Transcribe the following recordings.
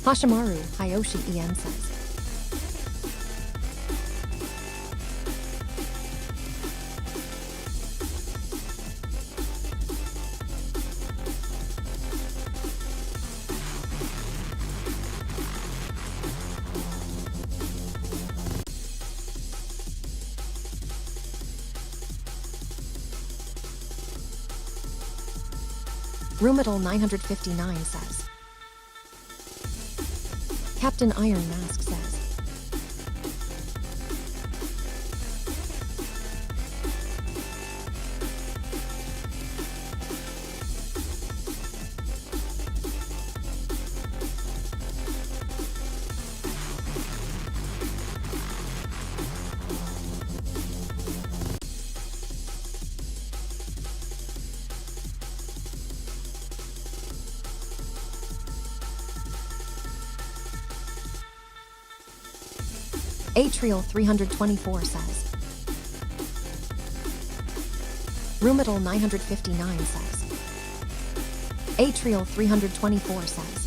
Hashimaru Hyoshi En says. Rumetal 959 says. Captain Iron Mask says. Atrial 324 says. Rumetal 959 says. Atrial 324 says.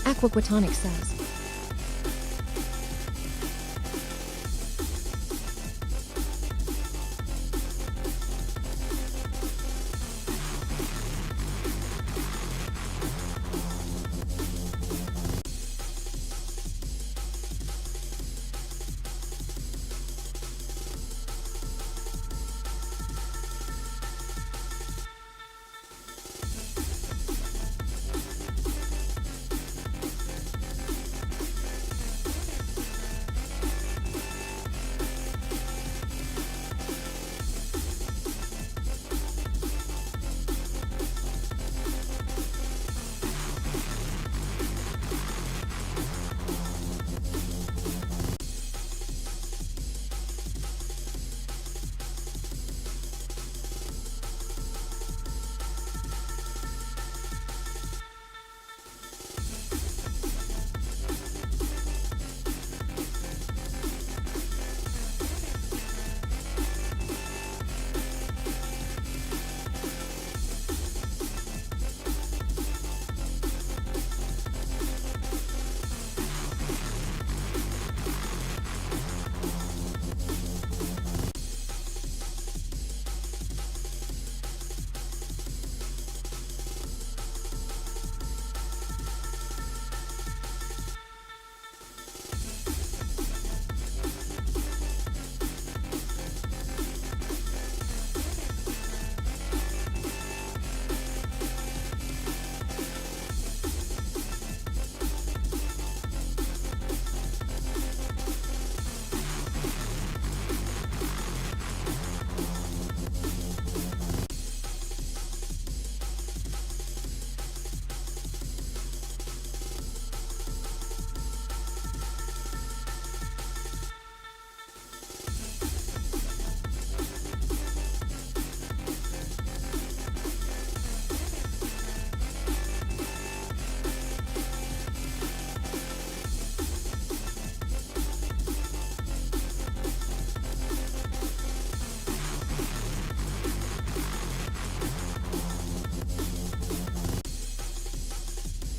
Aquaquatonic says.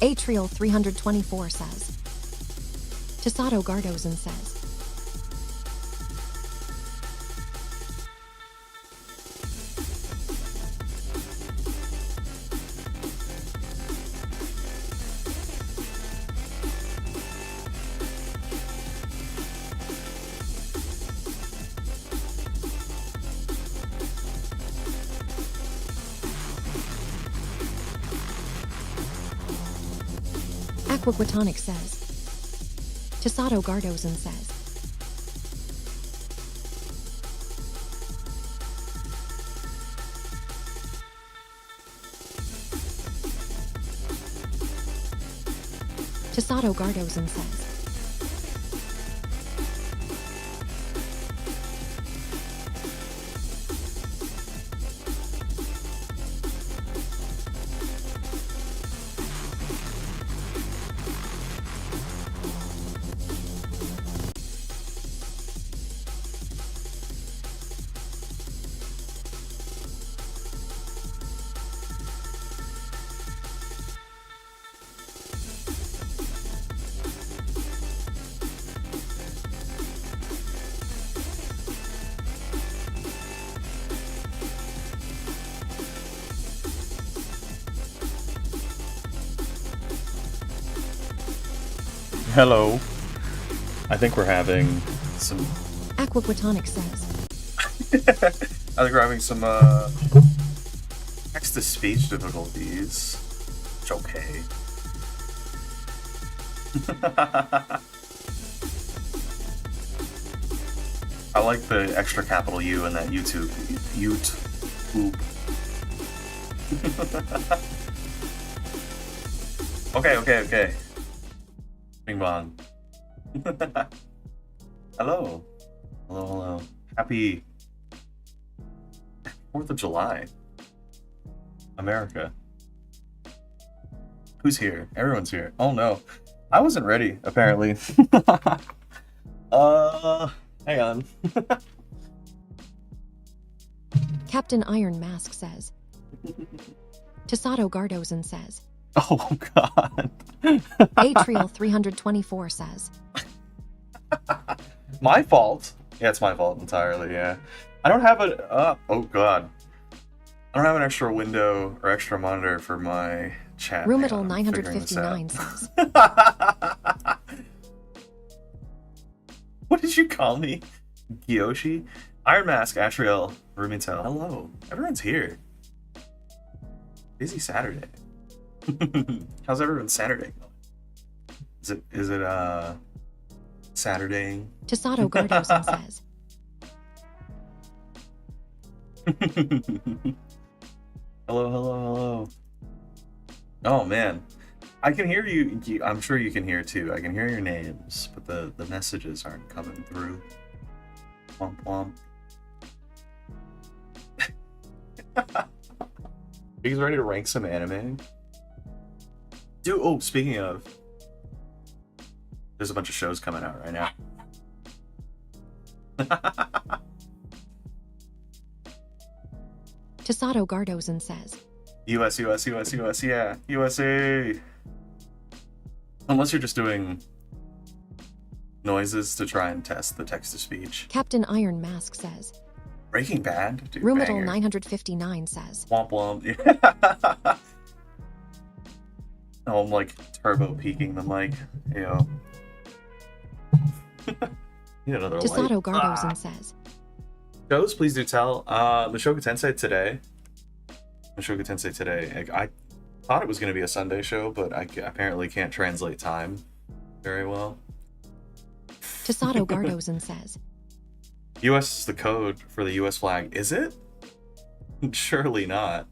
Atrial 324 says. Tasato Gardozan says. Aquaquatonic says. Tasato Gardozan says. Tasato Gardozan says. Hello. I think we're having some... Aquaquatonic says. I think we're having some, text-to-speech difficulties. It's okay. I like the extra capital U in that YouTube. Okay. Bing bong. Hello. Happy 4th of July. America. Who's here? Everyone's here. Oh no. I wasn't ready, apparently. Hang on. Captain Iron Mask says. Tasato Gardozan says. Oh god. Atrial 324 says. My fault. Yeah, it's my fault entirely, yeah. I don't have a... oh god. I don't have an extra window or extra monitor for my chat. Rumital 959 says. What did you call me? Hyoshi? Iron Mask, Atriel, Rumitel. Hello. Everyone's here. Busy Saturday. How's everyone's Saturday going? Is it Saturday? Tasato Gardozan says. Hello. Oh man, I can hear you. I'm sure you can hear too. I can hear your names, but the messages aren't coming through. Womp womp. Are you guys ready to rank some anime? Dude, oh, speaking of, there's a bunch of shows coming out right now. Tasato Gardozan says. US, yeah, USA. Unless you're just doing noises to try and test the text-to-speech. Captain Iron Mask says. Breaking Bad? Dude, Rumital banger. 959 says. Womp womp. Yeah. Oh, I'm like turbo peaking the mic. Ew. Need another light. Tasato Gardozan says. Shows, please do tell. Mushoku Tensei today. Like, I thought it was going to be a Sunday show, but I apparently can't translate time very well. Tasato Gardozan says. US is the code for the US flag. Is it? Surely not.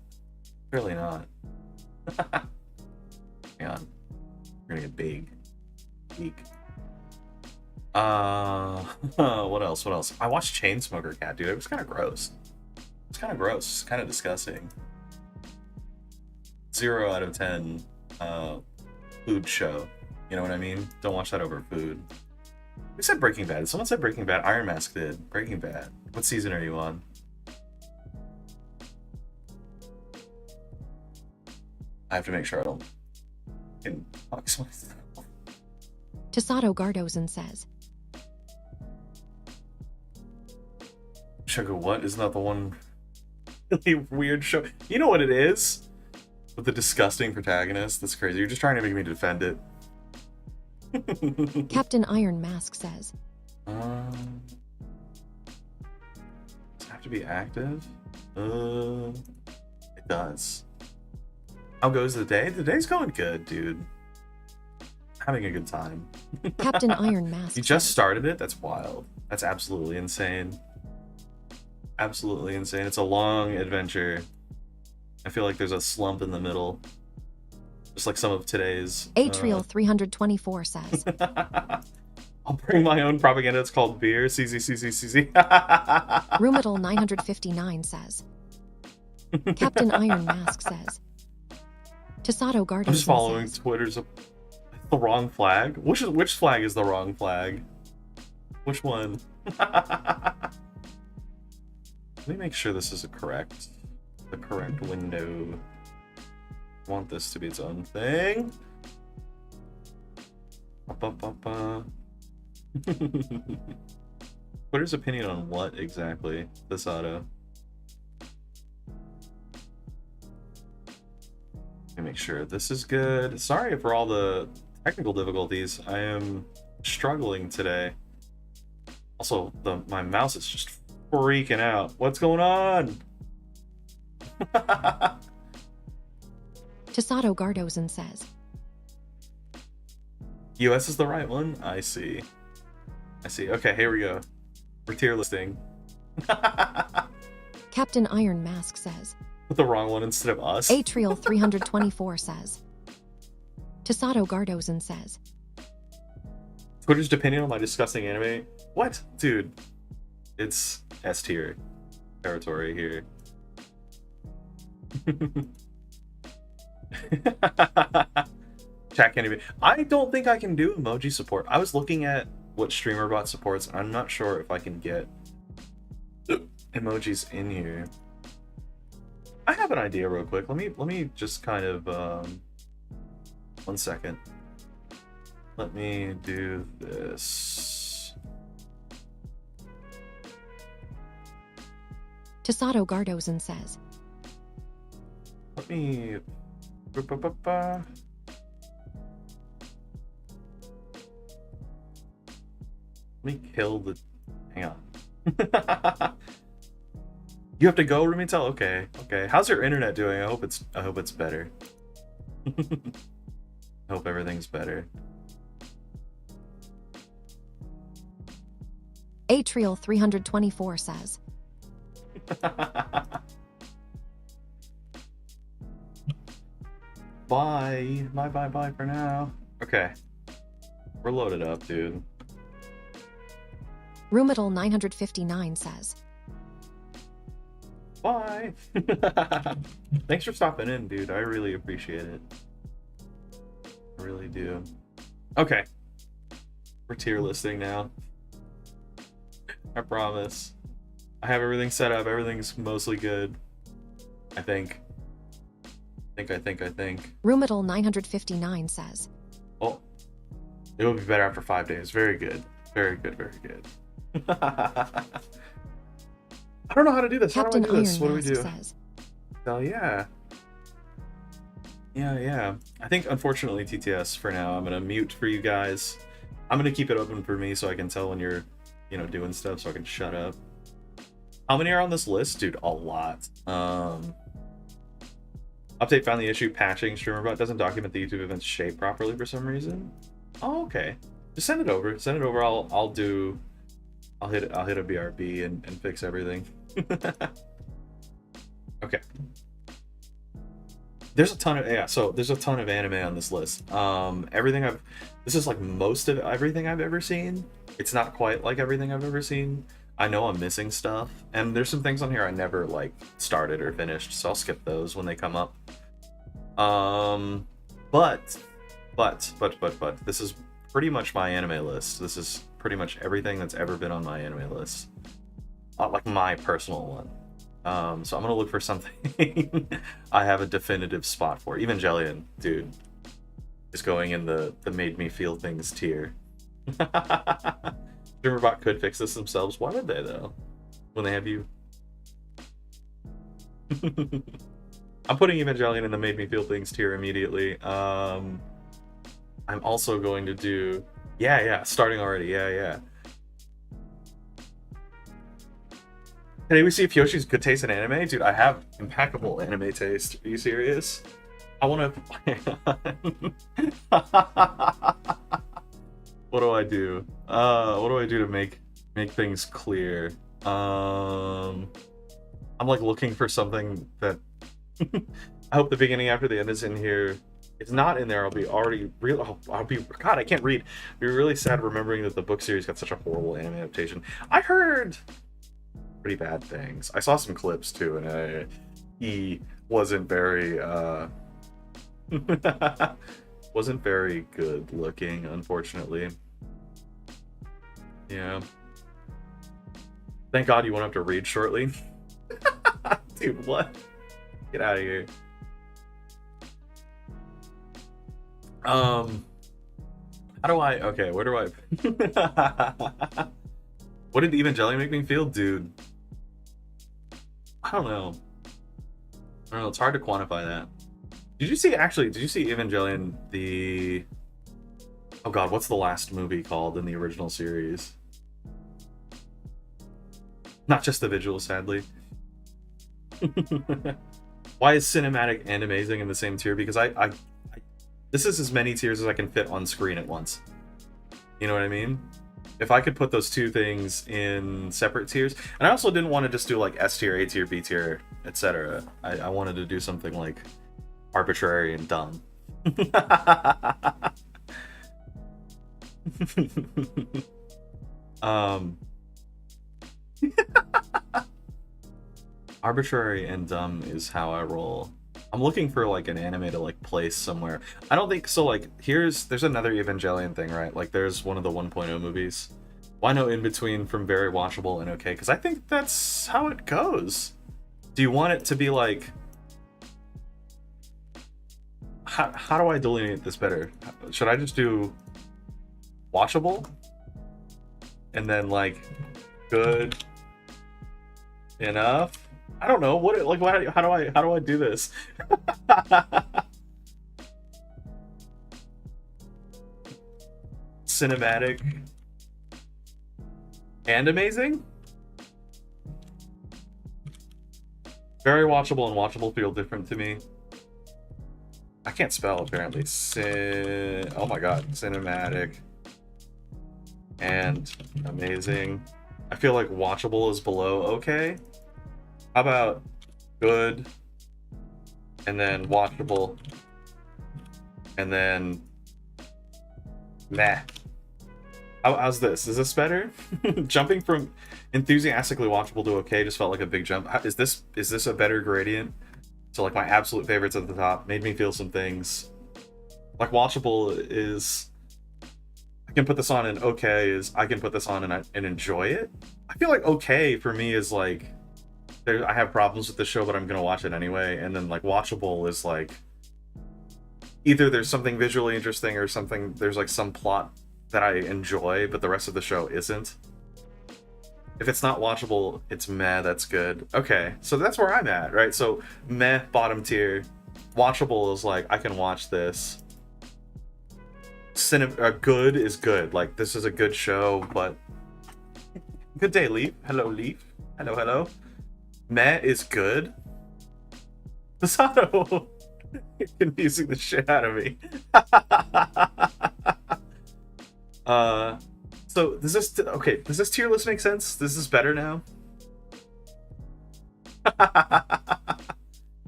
Hang on. We're gonna get big. What else? I watched Chainsmoker Cat, dude. It was kind of gross. It's kind of disgusting. 0 out of 10 food show. You know what I mean? Don't watch that over food. Who said Breaking Bad? Someone said Breaking Bad. Iron Mask did. Breaking Bad. What season are you on? I have to make sure I don't box myself. Tasato Gardozan says. Sugar, what? Isn't that the one really weird show? You know what it is? With the disgusting protagonist? That's crazy. You're just trying to make me defend it. Captain Iron Mask says. Does it have to be active? It does. How goes the day? The day's going good, dude. having a good time. Captain Iron Mask You just says, started it? That's wild. That's absolutely insane. Absolutely insane. It's a long adventure. I feel like there's a slump in the middle. Just like some of today's. Atrial 324 says, I'll bring my own propaganda. It's called beer. CZ. Rumital 959 says, Captain Iron Mask says, Tasato I'm Gardosen just following says, Twitter's the wrong flag. Which flag is the wrong flag? Which one? Let me make sure this is the correct window. I want this to be its own thing. Twitter's opinion on what exactly? This auto. Let me make sure this is good. Sorry for all the technical difficulties. I am struggling today. Also, my mouse is just freaking out. What's going on? Tasato Gardosen says, US is the right one? I see. Okay, here we go. We're tier listing. Captain Iron Mask says, With the wrong one instead of us. Atrial 324 says, Tasato Gardosen says, Twitter's depending on my disgusting anime. What? Dude. It's S tier territory here. Chat can't even. I don't think I can do emoji support. I was looking at what StreamerBot supports, and I'm not sure if I can get emojis in here. I have an idea real quick. Let me just kind of 1 second. Let me do this. Tasato Gardosen says, Let me. Let me kill the. Hang on. You have to go, Rumitel? Okay. How's your internet doing? I hope it's better. I hope everything's better. Atrial 324 says, Bye for now. Okay. We're loaded up, dude. Rumital 959 says, Bye. Thanks for stopping in, dude. I really appreciate it. I really do. Okay. We're tier listing now. I promise. I have everything set up. Everything's mostly good. I think. Rumital 959 says, Oh. It will be better after 5 days. Very good. Very good. I don't know how to do this. Captain How do I do this? Iron What do we Mask do? says, Oh, yeah. I think, unfortunately, TTS, for now, I'm going to mute for you guys. I'm going to keep it open for me so I can tell when you're, doing stuff so I can shut up. How many are on this list? Dude, a lot. Update found the issue patching StreamerBot doesn't document the YouTube event's shape properly for some reason. Oh, okay. Just send it over. I'll hit a BRB and fix everything. Okay. There's a ton of there's a ton of anime on this list. This is like most of everything I've ever seen. It's not quite like everything I've ever seen. I know I'm missing stuff, and there's some things on here I never like started or finished, so I'll skip those when they come up. But this is pretty much my anime list. This is pretty much everything that's ever been on my anime list, like my personal one. So I'm gonna look for something I have a definitive spot for. Evangelion, dude, is going in the made me feel things tier. StreamerBot could fix this themselves. Why would they though? When they have you. I'm putting Evangelion in the made me feel things tier immediately. I'm also going to do starting already. Today we see if Hyoshi's good taste in anime. Dude, I have impeccable anime taste. Are you serious? I want to. What do I do? What do I do to make things clear? I'm like looking for something that I hope the beginning after the end is in here. If it's not in there, I'll be already real. I'll be God. I can't read. I'll be really sad remembering that the book series got such a horrible anime adaptation. I heard pretty bad things. I saw some clips too, and he wasn't very wasn't very good looking, unfortunately. Yeah. Thank God you won't have to read shortly. Dude, what? Get out of here. How do I... Okay, where do I... What did Evangelion make me feel? Dude. I don't know. It's hard to quantify that. Did you see Evangelion, the... Oh god, what's the last movie called in the original series? Not just the visuals, sadly. Why is cinematic and amazing in the same tier? Because I this is as many tiers as I can fit on screen at once. You know what I mean? If I could put those two things in separate tiers, and I also didn't want to just do like S tier, A tier, B tier, etc. I wanted to do something like arbitrary and dumb. Arbitrary and dumb is how I roll. I'm looking for like an anime to like place somewhere. I don't think so. Like there's another Evangelion thing, right? Like there's one of the 1.0 movies. Why no in between from very watchable and okay? Because I think that's how it goes. Do you want it to be like... How do I delineate this better? Should I just do watchable? And then like good enough? I don't know. How do I do this? Cinematic and amazing? Very watchable and watchable feel different to me. I can't spell apparently. Oh my god, cinematic and amazing. I feel like watchable is below okay. How about good and then watchable and then meh? How's this? Is this better? Jumping from enthusiastically watchable to okay just felt like a big jump. Is this a better gradient? So like my absolute favorites at the top made me feel some things. Like watchable is I can put this on, and okay is I can put this on and enjoy it. I feel like okay for me is like I have problems with the show, but I'm gonna watch it anyway. And then like watchable is like either there's something visually interesting or something, there's like some plot that I enjoy, but the rest of the show isn't. If it's not watchable, it's meh, that's good. Okay, so that's where I'm at, right? So meh, bottom tier. Watchable is like, I can watch this. Good is good. Like, this is a good show, but... Good day, Leaf. Hello, Leaf. Hello, hello. Meh is good. Masato! You're confusing the shit out of me. So does this tier list make sense? This is better now?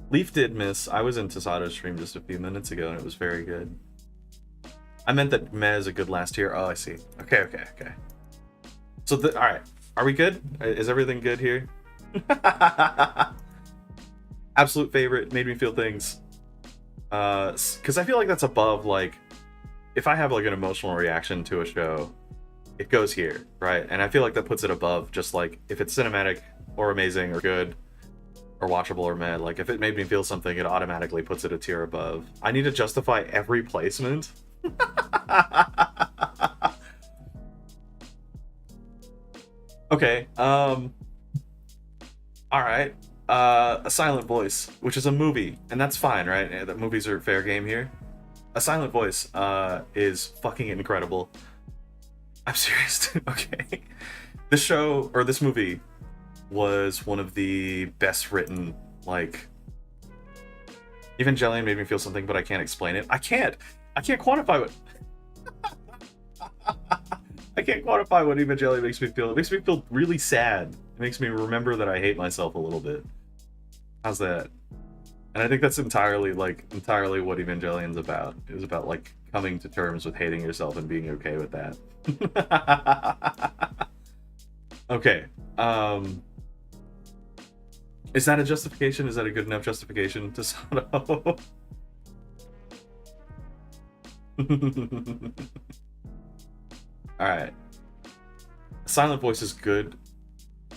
Leaf did miss. I was in Tasato's stream just a few minutes ago and it was very good. I meant that meh is a good last tier. Oh, I see. Okay. So alright. Are we good? Is everything good here? Absolute favorite, made me feel things. Because I feel like that's above, like, if I have like an emotional reaction to a show, it goes here, right? And I feel like that puts it above just like if it's cinematic or amazing or good or watchable or meh. Like if it made me feel something, it automatically puts it a tier above. I need to justify every placement. Okay, all right. A Silent Voice, which is a movie, and that's fine, right? The movies are fair game here. A Silent Voice is fucking incredible. I'm serious. Okay. This show, or this movie, was one of the best written, like... Evangelion made me feel something, but I can't explain it. I can't quantify it. I can't quantify what Evangelion makes me feel. It makes me feel really sad. It makes me remember that I hate myself a little bit. How's that? And I think that's entirely what Evangelion's about. It was about like coming to terms with hating yourself and being okay with that. Okay. Is that a justification? Is that a good enough justification to Sato? Alright. Silent voice is good.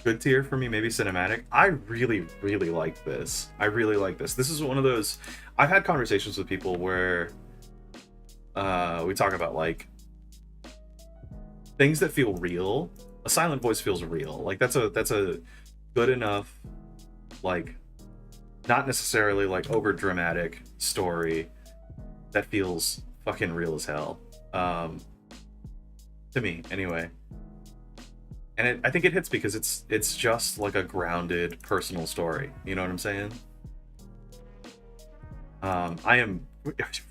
Good tier for me, maybe cinematic. I really, really like this. I really like this. This is one of those... I've had conversations with people where we talk about, like, things that feel real. A silent voice feels real. Like, that's a good enough, like, not necessarily, like, over-dramatic story that feels fucking real as hell. To me, anyway. And I think it hits because it's just like a grounded personal story. You know what I'm saying? I am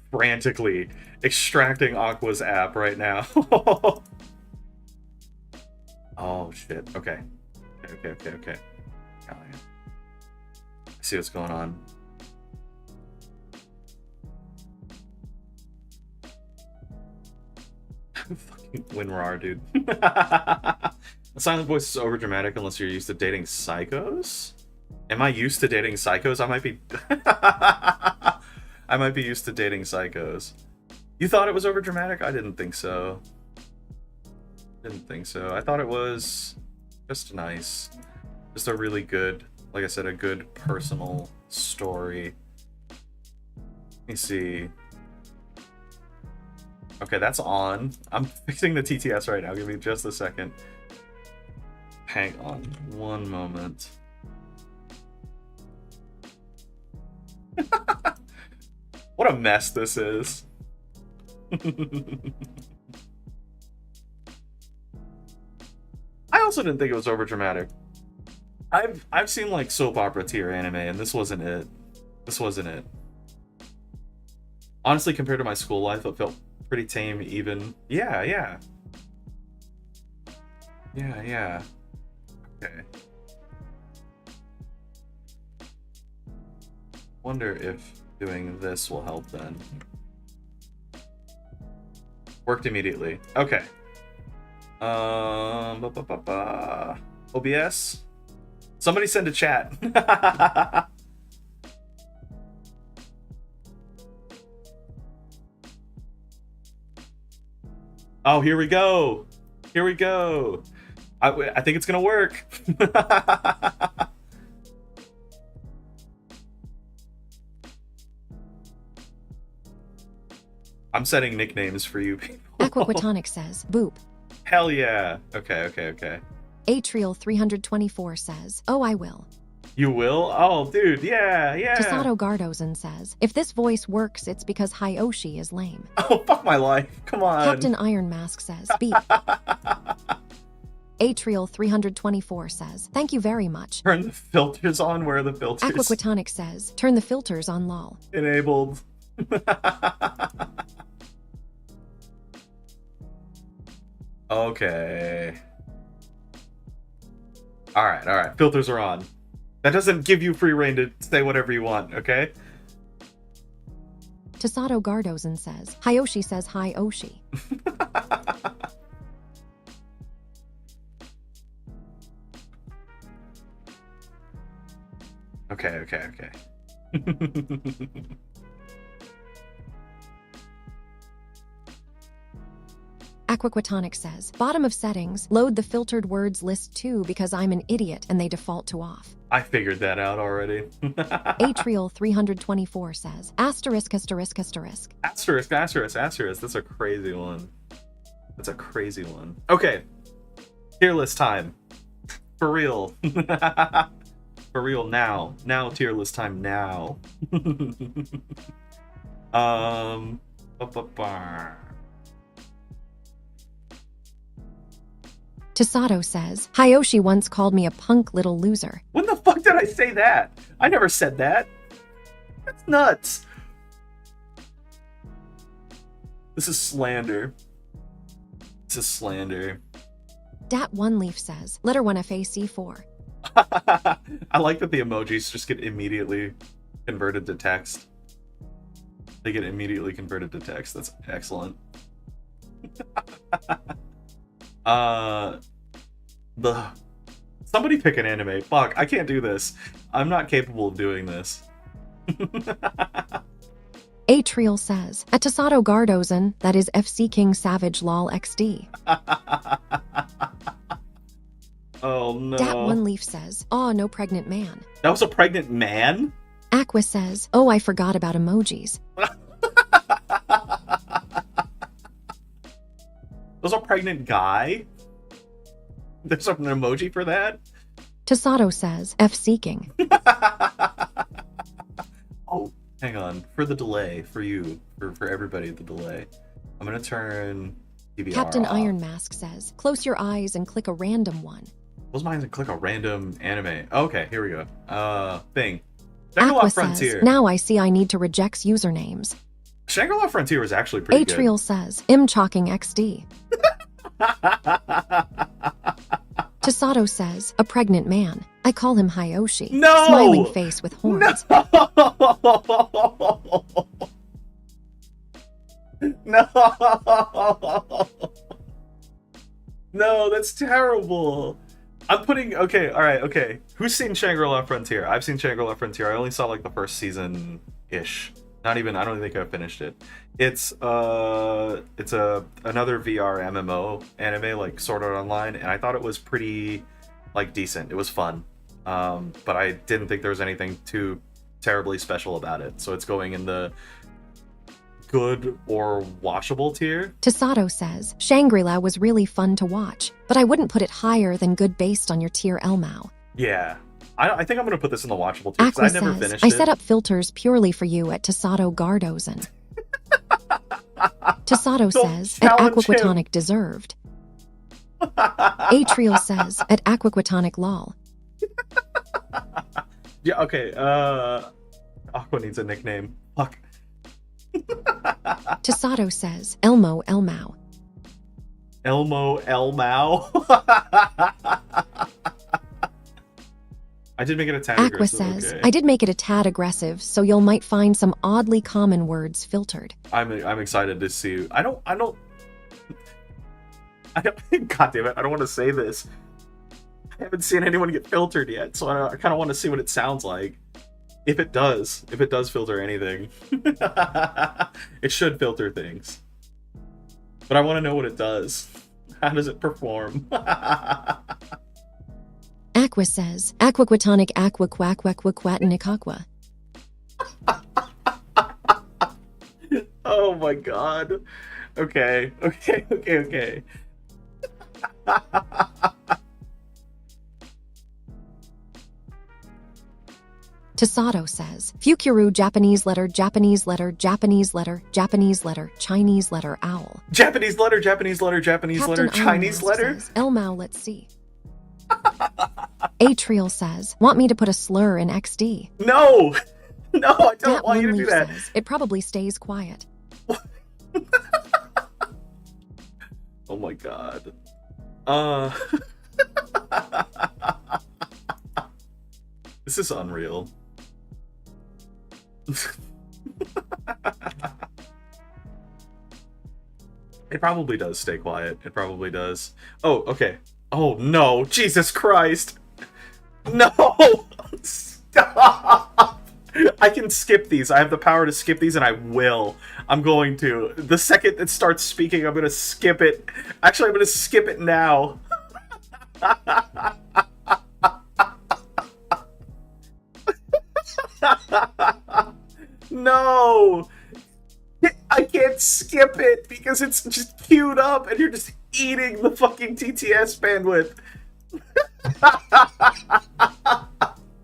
frantically extracting Aqua's app right now. Oh shit. Okay. Okay. I see what's going on. Fucking WinRAR, dude. A silent voice is overdramatic unless you're used to dating psychos? Am I used to dating psychos? I might be... I might be used to dating psychos. You thought it was overdramatic? I didn't think so. I thought it was just nice. Just a really good, like I said, a good personal story. Let me see. Okay, that's on. I'm fixing the TTS right now. Give me just a second. Hang on one moment. What a mess this is. I also didn't think it was overdramatic. I've seen like soap opera tier anime, and this wasn't it. Honestly, compared to my school life, it felt pretty tame even. Yeah. Okay. Wonder if doing this will help then. Worked immediately. Okay. OBS? Somebody send a chat. Oh, here we go. I think it's gonna work. I'm setting nicknames for you people. Aquaquatonic says, boop. Hell yeah. Okay. Atrial 324 says, oh, I will. You will? Oh, dude, yeah. Tasato Gardozen says, if this voice works, it's because Hyoshi is lame. Oh, fuck my life. Come on. Captain Iron Mask says, beep. Atrial 324 says, thank you very much. Turn the filters on. Where are the filters? Aquaquatonic says, turn the filters on lol. Enabled. Okay. All right. Filters are on. That doesn't give you free reign to say whatever you want, okay? Tasato Gardozen says, Hyoshi says hi Oshi. Okay. Aquaquatonic says, bottom of settings, load the filtered words list too because I'm an idiot and they default to off. I figured that out already. Atrial 324 says, asterisk. Asterisk. That's a crazy one. Okay. Tier list time. For real. For real now. Now tier list time now. Tasato says, Hyoshi once called me a punk little loser. When the fuck did I say that? I never said that. That's nuts. This is slander. This is slander. Dat One Leaf says, letter 1 FAC4. I like that the emojis just get immediately converted to text. They get immediately converted to text. That's excellent. Somebody pick an anime. Fuck, I can't do this. I'm not capable of doing this. Atrial says, at Tasato Gardozen, that is FC King Savage lol XD. Oh no. Dat One Leaf says, aw, no pregnant man. That was a pregnant man? Aqua says, oh, I forgot about emojis. Was a pregnant guy? There's an emoji for that? Tasato says, F seeking. Oh, hang on. For the delay, for you, for everybody, the delay. I'm gonna turn DVR Captain off. Iron Mask says, close your eyes and click a random one. Close my eyes and click a random anime. Okay, here we go. Thing. Shangri-La Aqua Frontier. says, now I see I need to reject usernames. Shangri-La Frontier was actually pretty good. Atrial says, im chalking XD. Tasato says, a pregnant man. I call him Hyoshi. No! Smiling face with horns. No! No, that's terrible. I'm putting... Okay, alright, okay. Who's seen Shangri-La Frontier? I've seen Shangri-La Frontier. I only saw, like, the first season-ish. Not even... I don't think I finished it. It's another VR MMO anime, like, Sword Art Online, and I thought it was pretty, like, decent. It was fun. But I didn't think there was anything too terribly special about it. So it's going in the good or watchable tier. Tasato says, Shangri-La was really fun to watch, but I wouldn't put it higher than good based on your tier Elmao. Yeah. I think I'm going to put this in the watchable tier because Aqua I never says, finished I it. set up filters purely for you at Tasato Gardozen. Tasato Don't says, at challenge Aquaquatonic deserved. Atrial says, at Aquaquatonic lol. Yeah, okay. Aqua needs a nickname. Fuck. Tasato says, Elmo Elmao. Elmo Elmao. I did make it a tad Aqua aggressive. says, Okay. I did make it a tad aggressive, so you'll might find some oddly common words filtered. I'm excited to see. I don't God damn it, I don't want to say this. I haven't seen anyone get filtered yet, so I kind of want to see what it sounds like. If it does filter anything. It should filter things. But I want to know what it does. How does it perform? Aqua says, Aquaquatonic aquaquaquaquaquatinic aqua. Oh my god. Okay. Tasato says, Fukuru Japanese letter, Japanese letter, Japanese letter, Japanese letter, Chinese letter, owl. Japanese letter, Japanese letter, Japanese Captain letter, Iron Chinese Mask letter? says, Elmao, let's see. Atrial says, want me to put a slur in XD? No! No, I don't Dat want you One to do Leaf that. says, it probably stays quiet. Oh my god. This is unreal. It probably does stay quiet. It probably does. Oh, okay. Oh no, Jesus Christ. No! Stop! I can skip these. I have the power to skip these and I will. I'm going to. The second it starts speaking, I'm going to skip it. Actually, I'm going to skip it now. No! I can't skip it because it's just queued up and you're just eating the fucking TTS bandwidth.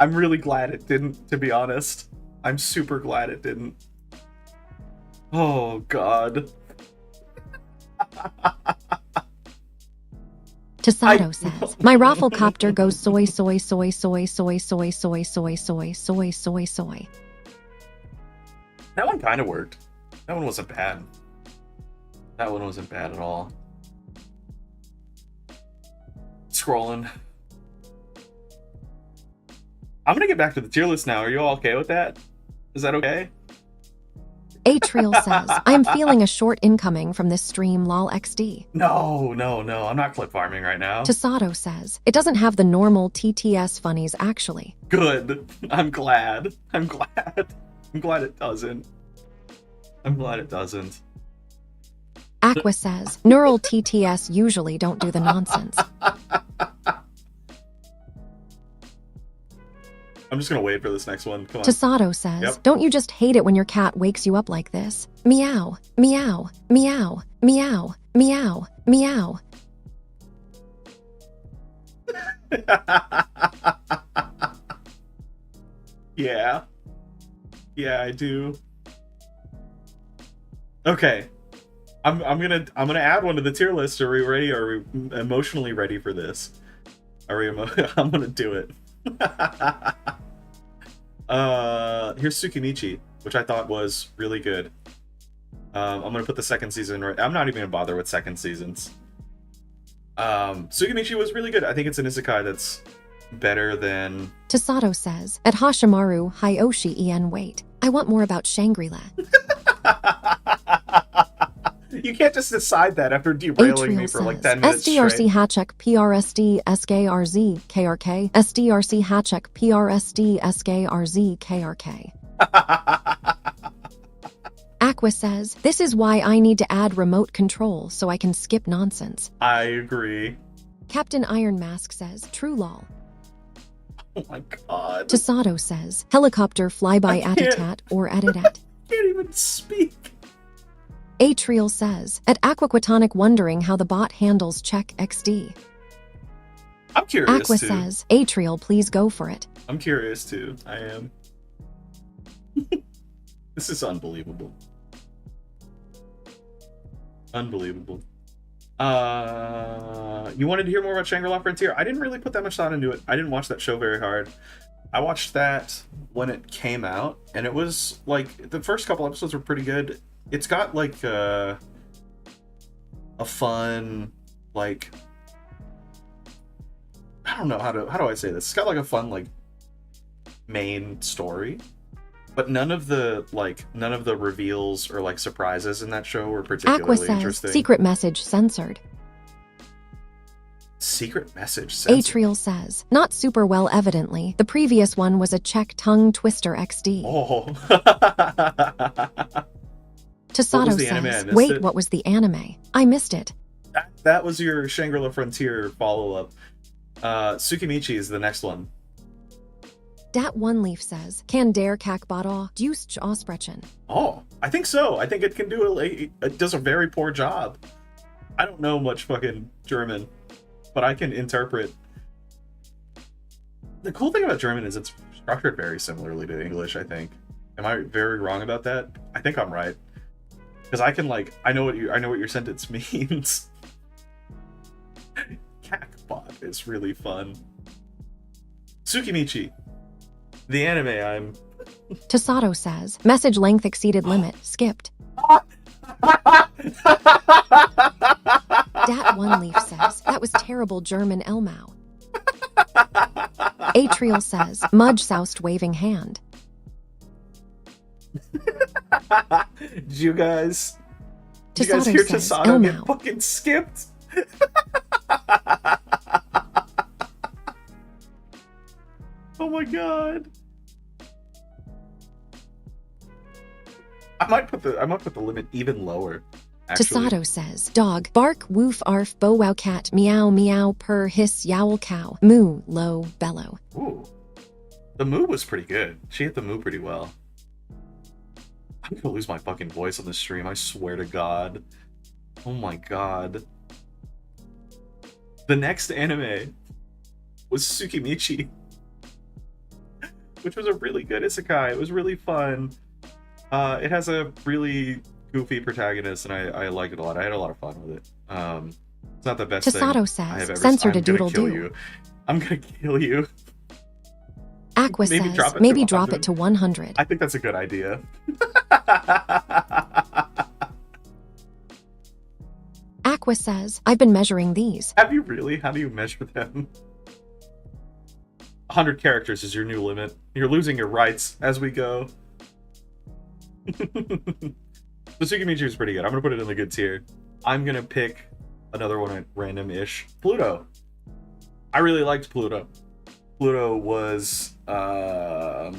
I'm really glad it didn't, to be honest. I'm super glad it didn't. Oh, God. Tasato says, my rafflecopter goes soy, soy, soy, soy, soy, soy, soy, soy, soy, soy, soy, soy. That one kind of worked. That one wasn't bad. That one wasn't bad at all. Scrolling. I'm gonna get back to the tier list now. Are you all okay with that? Is that okay? Atrial says, I'm feeling a short incoming from this stream lol xd. No. I'm not clip farming right now. Tasato says, it doesn't have the normal TTS funnies actually. Good. I'm glad. I'm glad it doesn't. Aqua says, neural TTS usually don't do the nonsense. I'm just gonna wait for this next one. Come on. Tasato says, Yep. don't you just hate it when your cat wakes you up like this? Meow, meow, meow, meow, meow, meow. Yeah, I do. Okay, I'm gonna add one to the tier list. Are we ready? Are we emotionally ready for this? I'm gonna do it. Here's Tsukimichi, which I thought was really good. I'm gonna put the second season right. I'm not even gonna bother with second seasons. Tsukimichi was really good. I think it's an isekai that's better than... Tasato says, at Hashimaru, Hyoshi En wait. I want more about Shangri-La. You can't just decide that after derailing me Atrial for like says, 10 minutes SDRC straight. Hatchek PRSD SKRZ KRK SDRC Hatchek PRSD SKRZ KRK. Aqua says, this is why I need to add remote control so I can skip nonsense. I agree. Captain Iron Mask says, true lol. Oh my god. Tasato says, helicopter flyby I can't. atatat or editat. Can't even speak. Atrial says, at Aquaquatonic wondering how the bot handles check XD. I'm curious Aqua too. says, Atrial please go for it. I'm curious too. I am. This is unbelievable. Unbelievable. You wanted to hear more about Shangri-La Frontier? I didn't really put that much thought into it. I didn't watch that show very hard. I watched that when it came out, and it was like the first couple episodes were pretty good. It's got like a fun, like, I don't know how do I say this. It's got like a fun like main story, but none of the reveals or like surprises in that show were Aqua particularly says, interesting. secret message censored. Secret message censored. Atrial says, not super well evidently. The previous one was a Czech tongue twister XD. Oh. Tasato was the anime? I says, missed wait, it. what was the anime? I missed it. That was your Shangri-La Frontier follow-up. Tsukimichi is the next one. Dat One Leaf says, can der kakbada deuce aussprechen. Oh, I think so. I think it can do it does a very poor job. I don't know much fucking German, but I can interpret. The cool thing about German is it's structured very similarly to English, I think. Am I very wrong about that? I think I'm right. Because I can like I know what your sentence means. Kakbot is really fun. Tsukimichi. The anime I'm Tasato says, message length exceeded limit, skipped. Dat One Leaf says, that was terrible German Elmau. Atrial says, Mudge soused waving hand. Did you guys hear Tasato says, Tasato get Elmau. fucking skipped? Oh my god. I might put the limit even lower. Actually. Tasato says, dog, bark, woof, arf, bow, wow, cat, meow, meow, purr, hiss, yowl, cow, moo, low, bellow. Ooh. The moo was pretty good. She hit the moo pretty well. I'm gonna lose my fucking voice on this stream, I swear to god. Oh my god. The next anime was Tsukimichi. which was a really good isekai. It was really fun. It has a really goofy protagonist, and I like it a lot. I had a lot of fun with it. It's not the best Tasato thing I have says, ever. censored a I'm gonna doodle kill do. you. I'm gonna kill you. Aqua Maybe says, drop it maybe to drop it to 100. I think that's a good idea. Aqua says, I've been measuring these. Have you really? How do you measure them? 100 characters is your new limit. You're losing your rights as we go. The Tsukimichi is pretty good. I'm gonna put it in the good tier. I'm gonna pick another one at random-ish. Pluto. I really liked Pluto. Pluto was a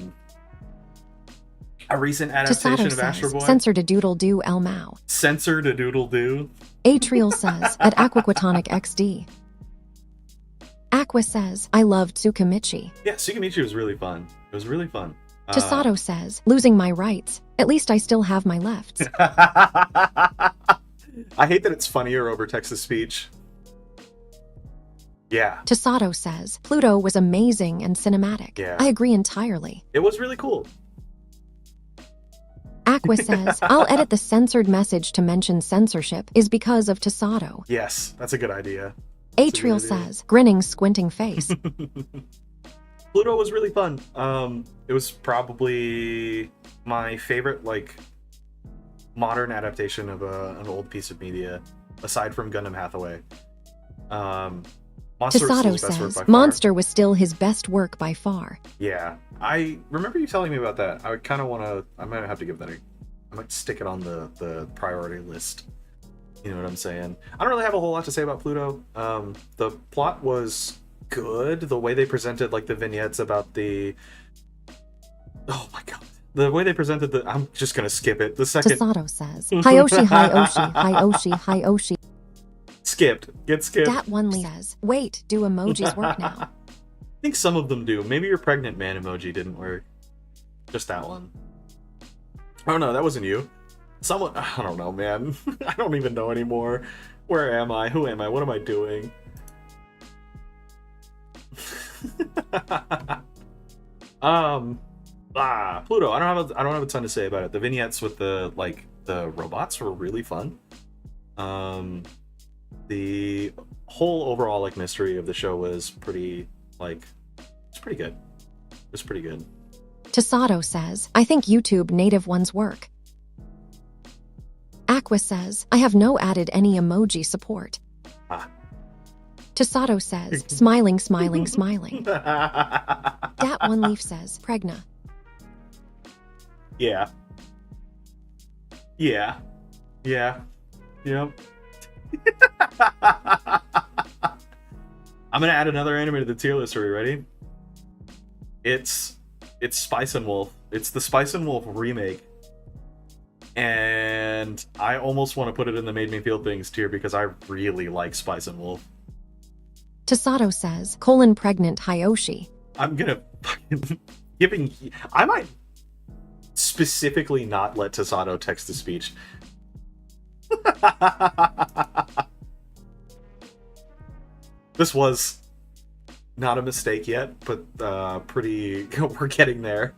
recent adaptation Tasato of Astro Boy. says, censored a doodle do El Mao. Censored a doodle do. Atrial says, at Aquaquatonic XD. Aqua says, I loved Tsukimichi. Yeah, Tsukimichi was really fun. It was really fun. Tasato says, losing my rights. At least I still have my lefts. I hate that it's funnier over text-to-speech. Yeah. Tasato says, Pluto was amazing and cinematic. Yeah. I agree entirely. It was really cool. Aqua says, I'll edit the censored message to mention censorship is because of Tasato. Yes, that's a good idea. That's a good Atrial idea. says, grinning, squinting face. Pluto was really fun. It was probably my favorite, like, modern adaptation of an old piece of media, aside from Gundam Hathaway. Monster was still Tasato his best work by says, far. Monster was still his best work by far. Yeah, I remember you telling me about that. I kind of want to. I might have to give that a. I might stick it on the priority list. You know what I'm saying? I don't really have a whole lot to say about Pluto. The plot was good. The way they presented, like, the vignettes about the. Oh my god. The way they presented the. I'm just gonna skip it. The second. Tasato says, Hyoshi, Hyoshi, Hyoshi, Hyoshi. Skipped. Get skipped. Dat one says, wait, do emojis work now? I think some of them do. Maybe your pregnant man emoji didn't work. Just that one. Oh no, that wasn't you. Someone. I don't know, man. I don't even know anymore. Where am I? Who am I? What am I doing? Pluto. I don't have a ton to say about it. The vignettes with the robots were really fun. The whole overall, like, mystery of the show was pretty, like, it's pretty good. It was pretty good. Tasato says, I think YouTube native ones work. Aqua says, I have no added any emoji support. Tasato says, smiling, smiling, smiling. Dat one leaf says, pregna. Yeah. Yeah. Yeah. Yep. I'm gonna add another anime to the tier list. Are you ready? It's Spice and Wolf. It's the Spice and Wolf remake, and I almost want to put it in the Made Me Feel Things tier because I really like Spice and Wolf. Tasato says, pregnant Hyoshi. I'm gonna fucking I might specifically not let Tasato text to speech. This was not a mistake yet, but pretty. We're getting there.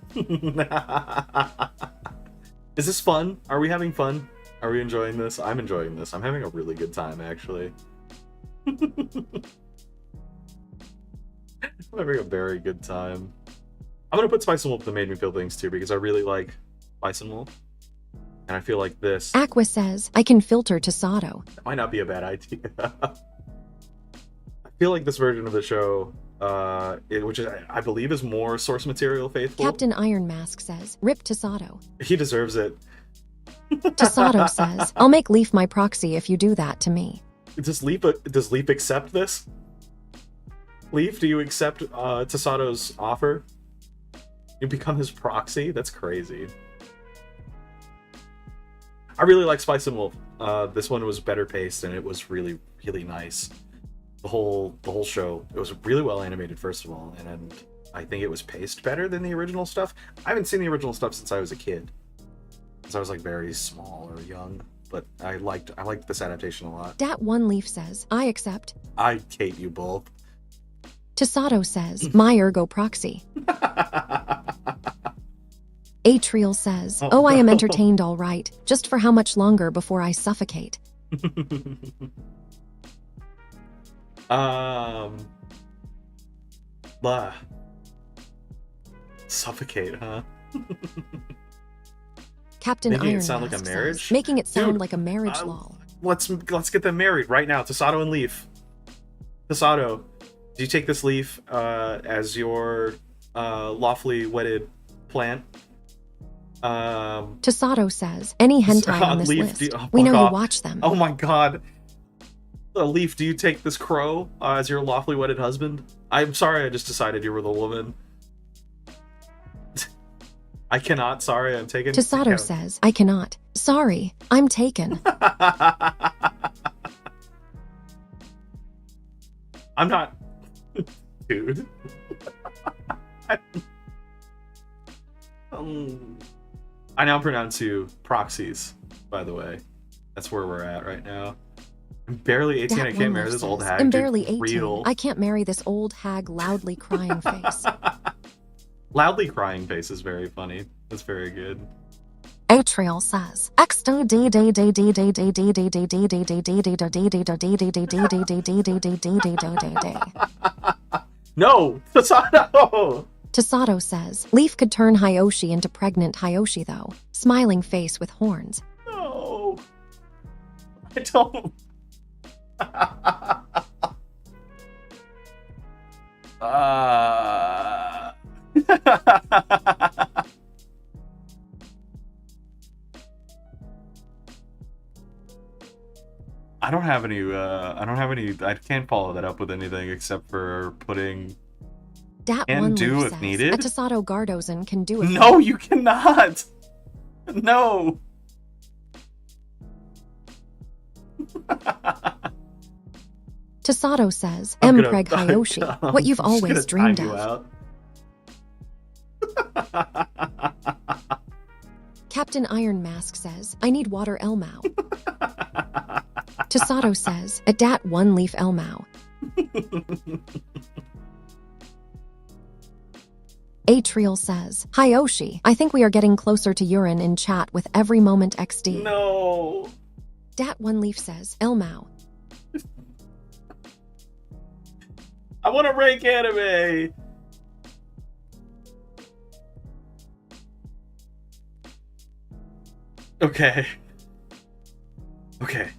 Is this fun? Are we having fun? Are we enjoying this? I'm enjoying this. I'm having a really good time, actually. I'm having a very good time. I'm gonna put Spice and Wolf that made me feel things too, because I really like Spice and Wolf. And I feel like this... Aqua says, I can filter Tasato. That might not be a bad idea. I feel like this version of the show, which is, I believe is more source material faithful. Captain Iron Mask says, rip Tasato. He deserves it. Tasato says, I'll make Leaf my proxy if you do that to me. Does Leaf accept this? Leaf, do you accept Tasato's offer? You become his proxy? That's crazy. I really like Spice and Wolf. This one was better paced and it was really, really nice. The whole show, it was really well animated, first of all, and I think it was paced better than the original stuff. I haven't seen the original stuff since I was a kid. Since I was like very small or young. But I liked this adaptation a lot. Dat one Leaf says, I accept. I hate you both. Tasato says, my ergo proxy. Atrial says, Oh, "Oh, I am no. entertained all right. Just for how much longer before I suffocate?" Blah. Suffocate, huh? Captain Making it Iron sound like Mask a marriage? says, "Making it sound Dude, like a marriage lol." Let's get them married right now. Tasato and Leaf. Tasato, do you take this leaf as your lawfully wedded plant? Tasato says, "Any hentai on this Leaf, list. We know off. you watch them." Oh my god. Leaf, do you take this crow as your lawfully wedded husband? I'm sorry, I just decided you were the woman. I cannot. Sorry, I'm taken. Tasato says, "I cannot. Sorry, I'm taken." I'm not. Dude. I now pronounce you proxies, by the way. That's where we're at right now. I'm barely 18. I can't marry this old hag. I'm Dude, barely 18. real. I can't marry this old hag loudly crying face. Loudly crying face is very funny. That's very good. Atrial says, No! Tasato! Tasato says, "Leaf could turn Hyoshi into pregnant Hyoshi though. Smiling face with horns." No. I don't. I don't have any, I can't follow that up with anything except for putting Dat Can one do Leaf if says, needed? "A Tasato Gardozen can do it." No, you cannot! No! Tasato says, I'm gonna- "Mpreg Hyoshi, I'm what you've just always gonna time dreamed you of." out. Captain Iron Mask says, "I need water Elmao." Tasato says, "A dat one leaf Elmao." Atrial says, "Hyoshi, I think we are getting closer to urine in chat with every moment XD." No! Dat one leaf says, "Elmao." I want to rank anime! Okay. Okay.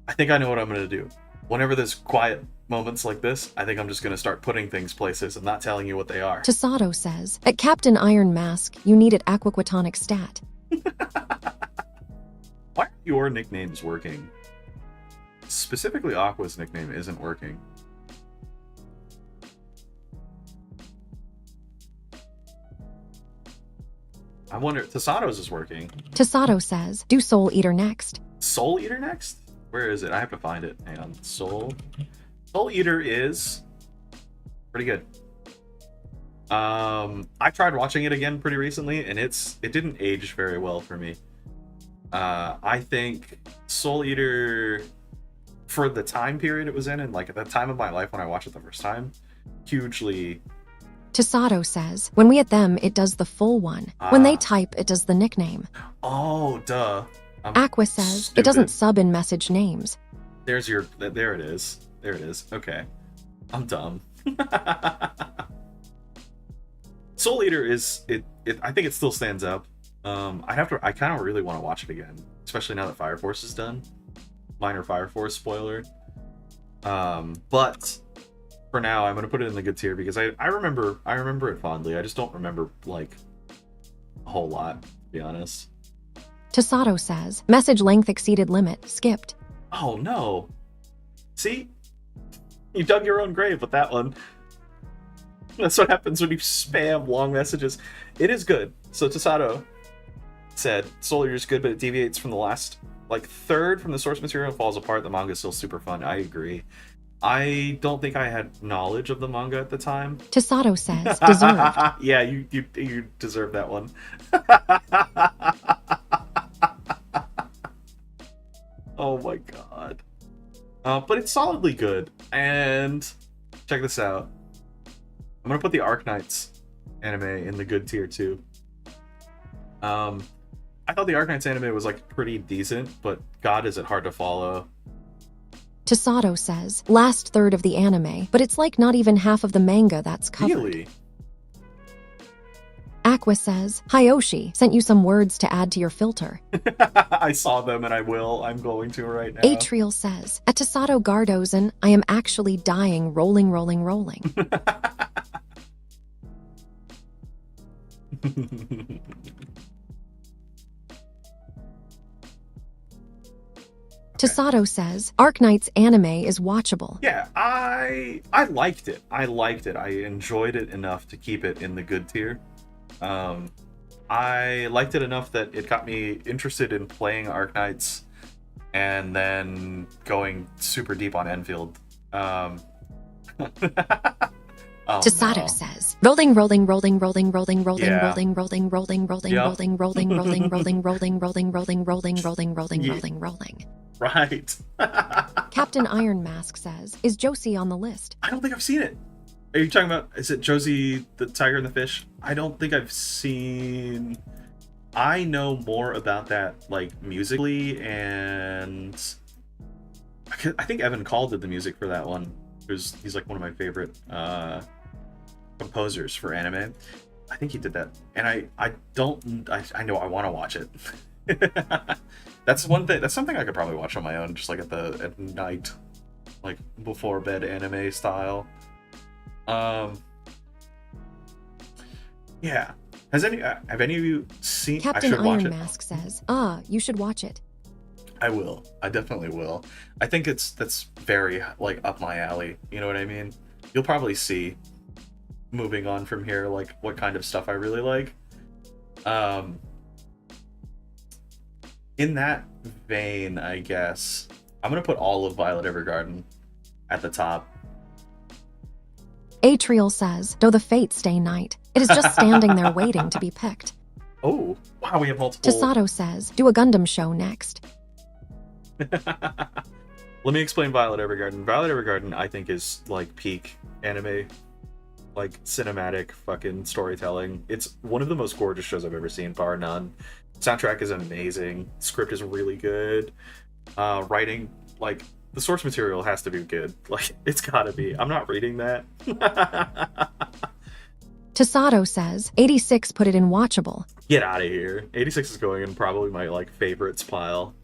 I think I know what I'm gonna do. Whenever there's quiet moments like this, I think I'm just gonna start putting things places and not telling you what they are. Tasato says, "At Captain Iron Mask, you need it Aquaquatonic stat." Why are your nicknames working? Specifically, Aqua's nickname isn't working. I wonder, Tasato's is working. Tasato says, "Do Soul Eater next." Soul Eater next? Where is it? I have to find it. Hang on. Soul Eater is pretty good. I tried watching it again pretty recently, and it didn't age very well for me. I think Soul Eater, for the time period it was in, and like at the time of my life when I watched it the first time, hugely. Tasato says, "When we at them, it does the full one. When they type, it does the nickname." Oh, duh. Aqua says, "It doesn't sub in message names." There's your. There it is. There it is. Okay. I'm dumb. Soul Eater is it. I think it still stands up. I kind of really want to watch it again, especially now that Fire Force is done. Minor Fire Force spoiler. But for now, I'm gonna put it in the good tier because I remember it fondly. I just don't remember like a whole lot, to be honest. Tasato says, "Message length exceeded limit. Skipped." Oh no! See, you dug your own grave with that one. That's what happens when you spam long messages. It is good. So Tasato said, "Soul Eater is good, but it deviates from the last third from the source material and falls apart. The manga is still super fun." I agree. I don't think I had knowledge of the manga at the time. Tasato says, "Deserved." Yeah, you deserve that one. Oh my god. But it's solidly good. And check this out. I'm gonna put the Arknights anime in the good tier too. I thought the Arknights anime was like pretty decent, but God, is it hard to follow. Tasato says, last third of the anime, but it's like not even half of the manga that's covered. Really? Aqua says, Hyoshi sent you some words to add to your filter. I saw them and I will. I'm going to right now. Atriel says, at Tasato Gardozen, I am actually dying rolling. Tasato says, Arknights anime is watchable. Yeah, I liked it. I enjoyed it enough to keep it in the good tier. I liked it enough that it got me interested in playing Arknights and then going super deep on Enfield. Oh, Tasato says, rolling. Right. Captain Iron Mask says, is Josie on the list? I don't think I've seen it. Are you talking about, is it Josie the Tiger and the Fish? I don't think I've seen... I know more about that, like, musically, and... I think Evan Call did the music for that one. He's like one of my favorite composers for anime. I think he did that. And I know I want to watch it. That's one thing. That's something I could probably watch on my own, just like at night, like before bed anime style. Yeah. Have any of you seen? Captain I should watch Iron it. Mask says, you should watch it. I will. I definitely will. I think that's very like up my alley. You know what I mean? You'll probably see moving on from here, like what kind of stuff I really like. In that vein, I guess I'm gonna put all of Violet Evergarden at the top. Atriel says, though the fates stay night, it is just standing there waiting to be picked. Oh, wow, we have multiple. Tasato says, do a Gundam show next. Let me explain Violet Evergarden. Violet Evergarden, I think, is like peak anime, like cinematic fucking storytelling. It's one of the most gorgeous shows I've ever seen, bar none. Soundtrack is amazing. Script is really good. Writing, like, the source material has to be good. Like, it's gotta be. I'm not reading that. Tasato says, 86 put it in watchable. Get out of here. 86 is going in probably my, like, favorites pile.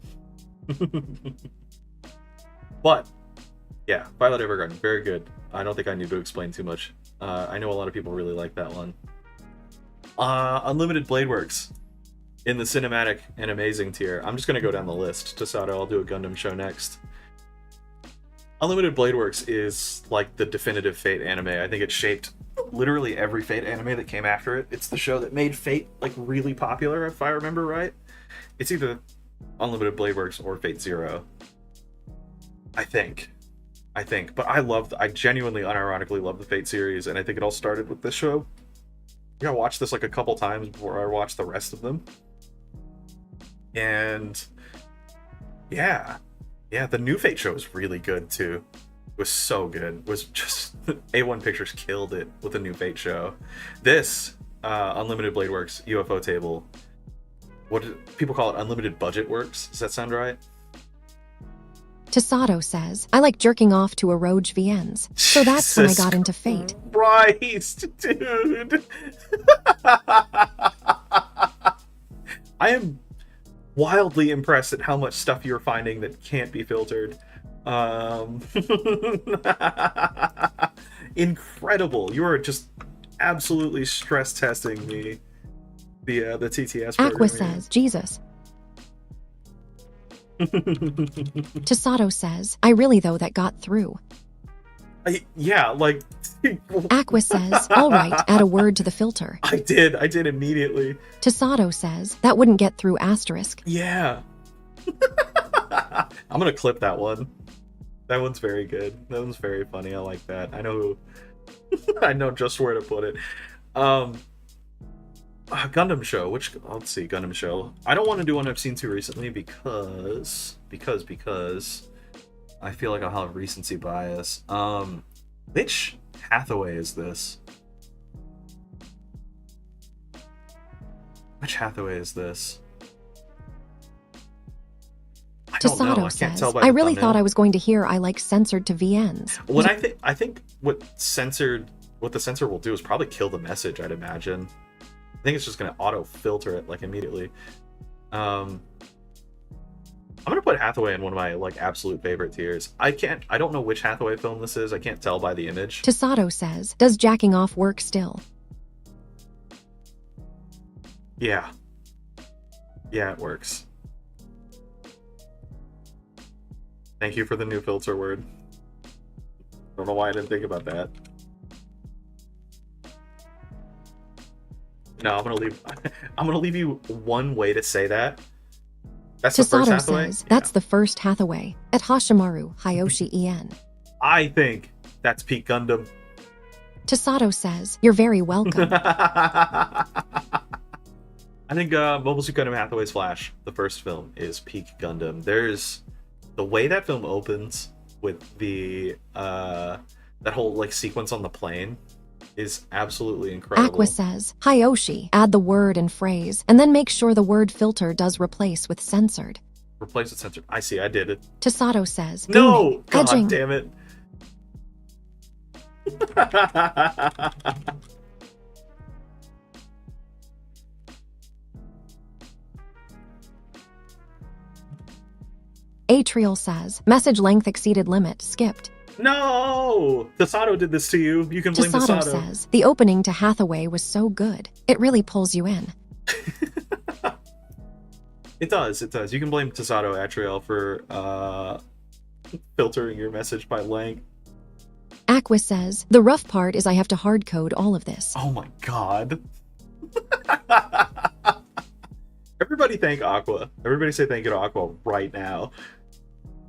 But, yeah, Violet Evergarden, very good. I don't think I need to explain too much. I know a lot of people really like that one. Unlimited Blade Works. In the cinematic and amazing tier. I'm just going to go down the list. Tasato, I'll do a Gundam show next. Unlimited Blade Works is like the definitive Fate anime. I think it shaped literally every Fate anime that came after it. It's the show that made Fate like really popular, if I remember right. It's either Unlimited Blade Works or Fate Zero. I think. But I genuinely, unironically love the Fate series, and I think it all started with this show. I watched this like a couple times before I watched the rest of them. And yeah, the new Fate show is really good too. It was so good. It was just A1 Pictures killed it with the new Fate show. This Unlimited Blade Works UFO table. What do people call it? Unlimited Budget Works. Does that sound right? Tasato says, I like jerking off to Eroge VNs. So that's when I got into Fate. Right, dude. I am wildly impressed at how much stuff you're finding that can't be filtered. Incredible. You are just absolutely stress testing the TTS program. Aqua says, Jesus. Tasato says, I really though that got through. Yeah, like... Aqua says, all right, add a word to the filter. I did immediately. Tasato says, that wouldn't get through asterisk. Yeah. I'm gonna clip that one. That one's very good. That one's very funny. I like that. I know I know just where to put it. Gundam show. Let's see, Gundam show. I don't want to do one I've seen too recently because I feel like I'll have recency bias. Which Hathaway is this? Which Hathaway is this? I don't know. Tasato I can't says, tell by I the really thumbnail. thought I was going to hear I like censored to VNs. When I think what the censor will do is probably kill the message, I'd imagine. I think it's just gonna auto filter it like immediately. I'm gonna put Hathaway in one of my like absolute favorite tiers. I don't know which Hathaway film this is. I can't tell by the image. Tasato says, does jacking off work still? Yeah. Yeah, it works. Thank you for the new filter word. Don't know why I didn't think about that. No, I'm gonna leave you one way to say that. That's the first Tasato Hathaway? says, that's the first Hathaway. At Hashimaru, Hyoshi En. I think that's Peak Gundam. Tasato says, you're very welcome. I think Mobile Suit Gundam Hathaway's Flash, the first film, is Peak Gundam. There's the way that film opens with the that whole like sequence on the plane is absolutely incredible. Aqua says, Hyoshi, add the word and phrase, and then make sure the word filter does replace with censored. Replace with censored. I see, I did it. Tasato says, No! booming, God edging. damn it. Atrial says, message length exceeded limit, skipped. No! Tasato did this to you. You can blame Tasato Tasato. says, the opening to Hathaway was so good. It really pulls you in. It does. You can blame Tasato Atriel for filtering your message by length. Aqua says, the rough part is I have to hard code all of this. Oh my god. Everybody thank Aqua. Everybody say thank you to Aqua right now.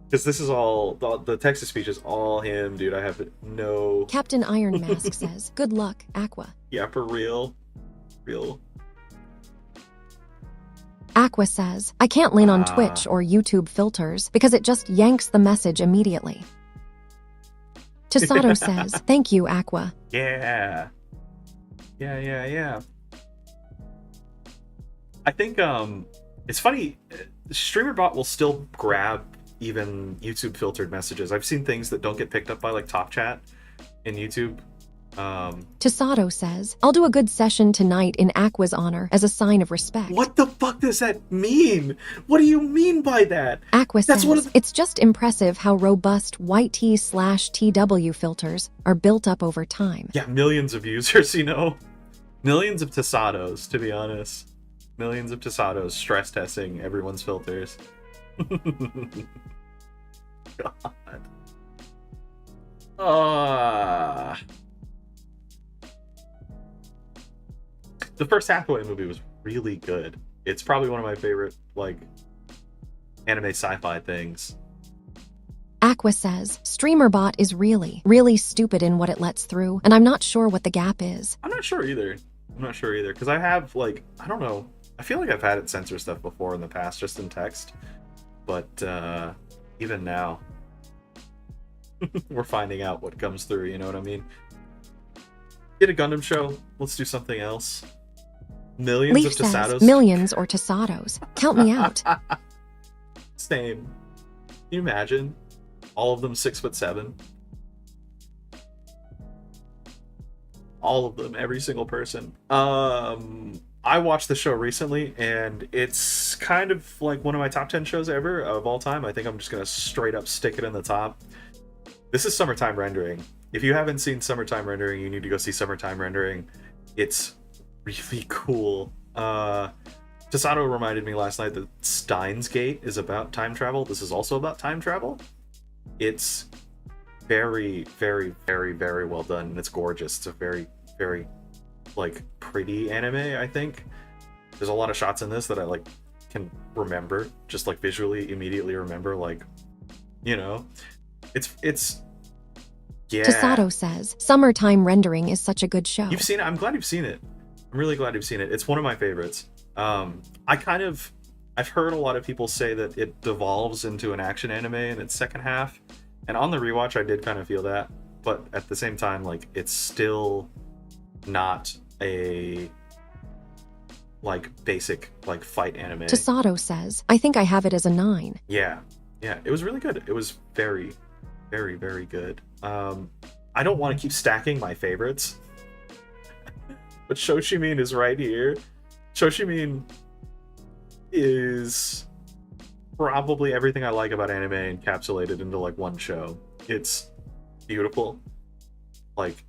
Because this is all, the text-to-speech is all him, dude. I have no... Captain Iron Mask says, good luck, Aqua. Yeah, for real. Real. Aqua says, I can't lean on Twitch or YouTube filters because it just yanks the message immediately. Tasato says, thank you, Aqua. Yeah. Yeah. I think, it's funny, StreamerBot will still grab even YouTube filtered messages. I've seen things that don't get picked up by like Top Chat in YouTube. Tasato says, I'll do a good session tonight in Aqua's honor as a sign of respect. What the fuck does that mean? What do you mean by that? Aqua That's says, one of the- it's just impressive how robust YT/TW filters are built up over time. Yeah, millions of users, you know? Millions of Tasatos, to be honest. Millions of Tasatos stress testing everyone's filters. God. The first Hathaway movie was really good. It's probably one of my favorite, like, anime sci-fi things. Aqua says, StreamerBot is really, really stupid in what it lets through, and I'm not sure what the gap is. I'm not sure either, because I have, like, I don't know. I feel like I've had it censor stuff before in the past, just in text. But, even now, we're finding out what comes through, you know what I mean? Get a Gundam show. Let's do something else. Millions Leaf of says, Tasatos. millions or Tasatos. Count me out. Same. Can you imagine? All of them 6'7". All of them, every single person. I watched the show recently, and it's kind of like one of my top 10 shows ever of all time. I think I'm just gonna straight up stick it in the top. This is Summertime Rendering. If you haven't seen Summertime Rendering, you need to go see Summertime Rendering. It's really cool. Tasato reminded me last night that Steins Gate is about time travel. This is also about time travel. It's very, very, very, very well done, and it's gorgeous. It's a very, very, like, pretty anime, I think. There's a lot of shots in this that I, like, can remember, just, like, visually immediately remember, like, you know. It's yeah. Tasato says, Summertime Rendering is such a good show. You've seen it? I'm glad you've seen it. I'm really glad you've seen it. It's one of my favorites. I've heard a lot of people say that it devolves into an action anime in its second half, and on the rewatch I did kind of feel that, but at the same time, like, it's still not a like basic like fight anime. Tasato says, I think I have it as a 9. Yeah, it was really good. It was very, very, very good. I don't want to keep stacking my favorites, but Shoshimin is right here. Shoshimin is probably everything I like about anime encapsulated into like one show. It's beautiful, like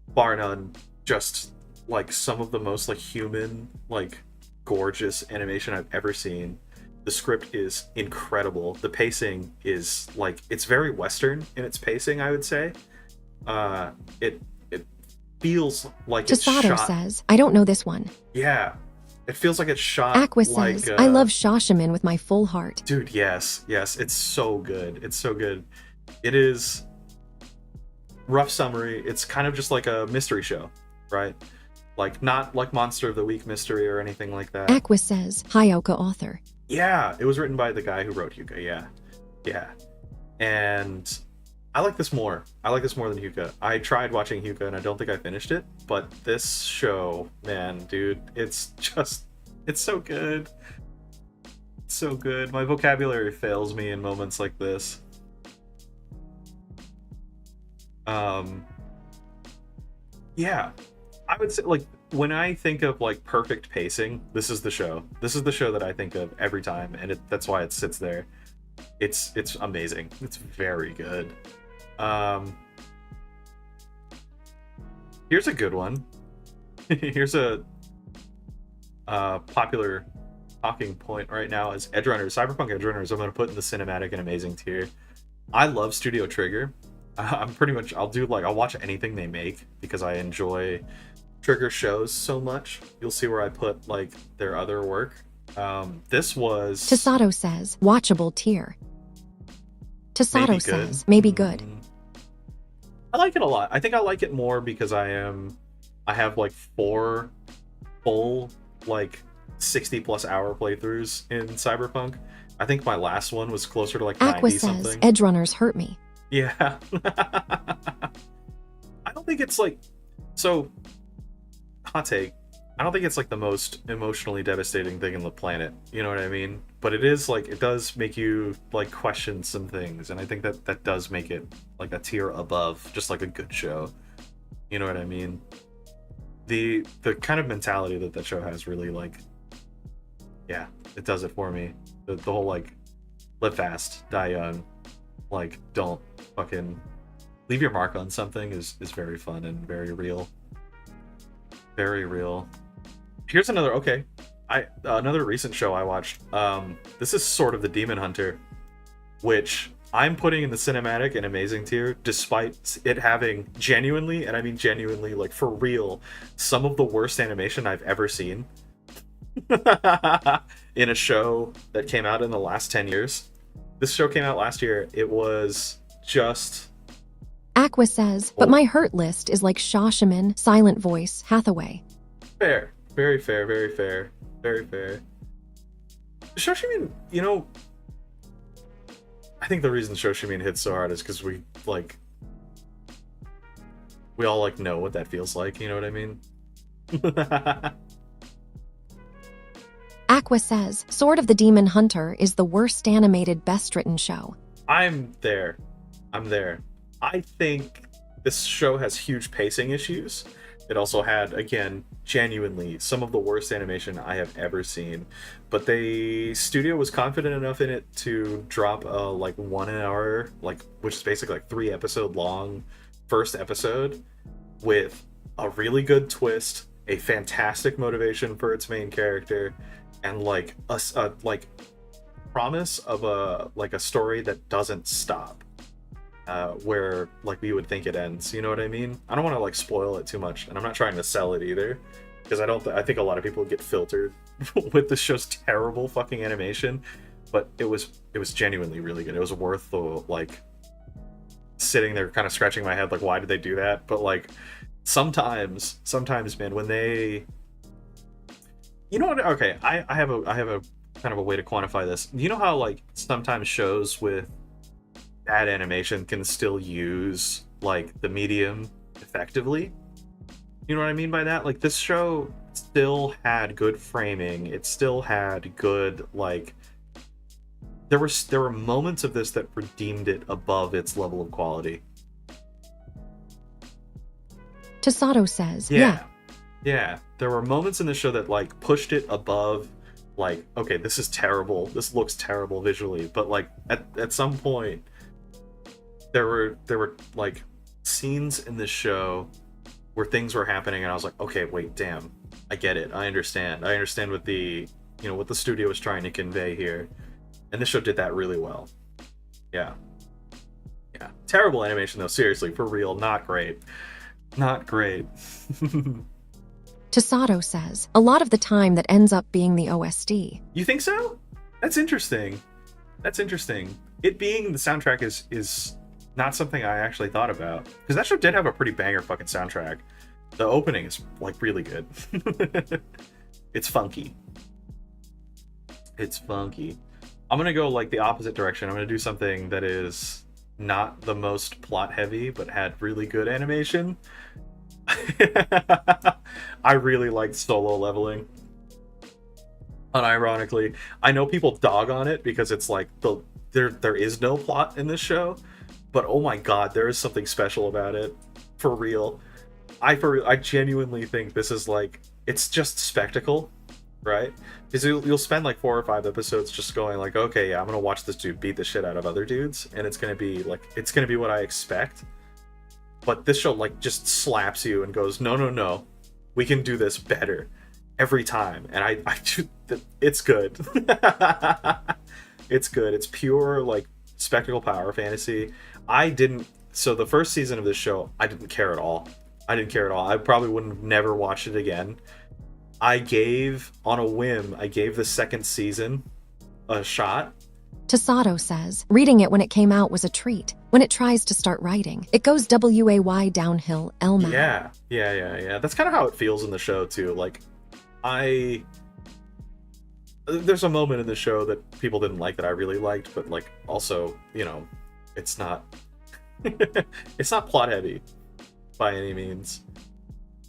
bar none, just like some of the most like human, like gorgeous animation I've ever seen. The script is incredible. The pacing is like, it's very Western in its pacing, I would say. It feels like it's Tasato shot. says, I don't know this one. Yeah, it feels like it's shot. Aqua like, says, I love Shoshimin with my full heart. Dude, yes, it's so good. It's so good. It is. Rough summary, it's kind of just like a mystery show, right? Like, not like Monster of the Week mystery or anything like that. Aqua says, Hyoka author. Yeah, it was written by the guy who wrote Hyuga, yeah. And I like this more. I like this more than Hyuga. I tried watching Hyuga and I don't think I finished it, but this show, man, dude, it's so good. It's so good. My vocabulary fails me in moments like this. Yeah, I would say, like, when I think of like perfect pacing, this is the show. This is the show that I think of every time, and that's why it sits there. It's amazing. It's very good. Here's a good one. Here's a popular talking point right now is Edgerunners. Cyberpunk Edgerunners I'm going to put in the cinematic and amazing tier. I love Studio Trigger. I'm pretty much, I'll watch anything they make because I enjoy Trigger shows so much. You'll see where I put like their other work. This was... Tasato says, watchable tier. Tasato says, maybe good. I like it a lot. I think I like it more because I have like 4 full like 60 plus hour playthroughs in Cyberpunk. I think my last one was closer to like Aqua 90 says, something. Edgerunners hurt me. Yeah. I don't think it's like, so hot take, I don't think it's like the most emotionally devastating thing on the planet, you know what I mean? But it is like, it does make you like question some things, and I think that does make it like a tier above just like a good show, you know what I mean? The kind of mentality that show has really like, yeah, it does it for me. The whole like live fast, die young, like don't fucking leave your mark on something is very fun and very real. Very real. Here's another, okay, another recent show I watched. This is sort of the Demon Hunter, which I'm putting in the cinematic and amazing tier, despite it having genuinely, and I mean genuinely, like for real, some of the worst animation I've ever seen in a show that came out in the last 10 years. This show came out last year. It was just... Aqua says, but my hurt list is like Shoshimin, Silent Voice, Hathaway. Fair. Very fair, very fair. Very fair. Shoshimin, you know... I think the reason Shoshimin hits so hard is because we all, like, know what that feels like, you know what I mean? Aqua says, Sword of the Demon Hunter is the worst animated, best written show. I'm there. I think this show has huge pacing issues. It also had, again, genuinely some of the worst animation I have ever seen. But the studio was confident enough in it to drop a like 1 hour, like, which is basically like 3 episode long first episode with a really good twist, a fantastic motivation for its main character, and like a like promise of a story that doesn't stop. Where like we would think it ends, you know what I mean? I don't want to like spoil it too much, and I'm not trying to sell it either, because I think a lot of people get filtered with the show's terrible fucking animation, but it was genuinely really good. It was worth the like sitting there kind of scratching my head like, why did they do that? But like sometimes man, when they, you know what, okay, I have a kind of a way to quantify this. You know how like sometimes shows with bad animation can still use like the medium effectively? You know what I mean by that? Like this show, still had good framing. It still had good, like, there were moments of this that redeemed it above its level of quality. Tasato says, yeah. Yeah, there were moments in the show that like pushed it above, like, okay, this is terrible, this looks terrible visually, but like at some point there were like scenes in this show where things were happening and I was like, okay, wait, damn, I get it, I understand what the, you know, what the studio was trying to convey here, and this show did that really well. Yeah, terrible animation though, seriously, for real, not great. Tasato says, a lot of the time that ends up being the OSD. You think so? That's interesting. It being the soundtrack is not something I actually thought about, because that show did have a pretty banger fucking soundtrack. The opening is like really good. It's funky. I'm gonna go like the opposite direction. I'm gonna do something that is not the most plot heavy, but had really good animation. I really liked Solo Leveling. Unironically, I know people dog on it because it's like there is no plot in this show, but oh my god, there is something special about it. For real. I genuinely think this is like, it's just spectacle, right? Because you'll spend like 4 or 5 episodes just going like, okay, yeah, I'm gonna watch this dude beat the shit out of other dudes, and it's gonna be what I expect. But this show like just slaps you and goes, no, we can do this better every time. And it's good. It's good. It's pure like spectacle power fantasy. So the first season of this show, I didn't care at all. I probably wouldn't have never watched it again. On a whim, I gave the second season a shot. Tasato says, reading it when it came out was a treat. When it tries to start writing, it goes WAY downhill, Elma. Yeah. That's kind of how it feels in the show, too. Like, there's a moment in the show that people didn't like that I really liked, but, like, also, you know, it's not... it's not plot heavy by any means.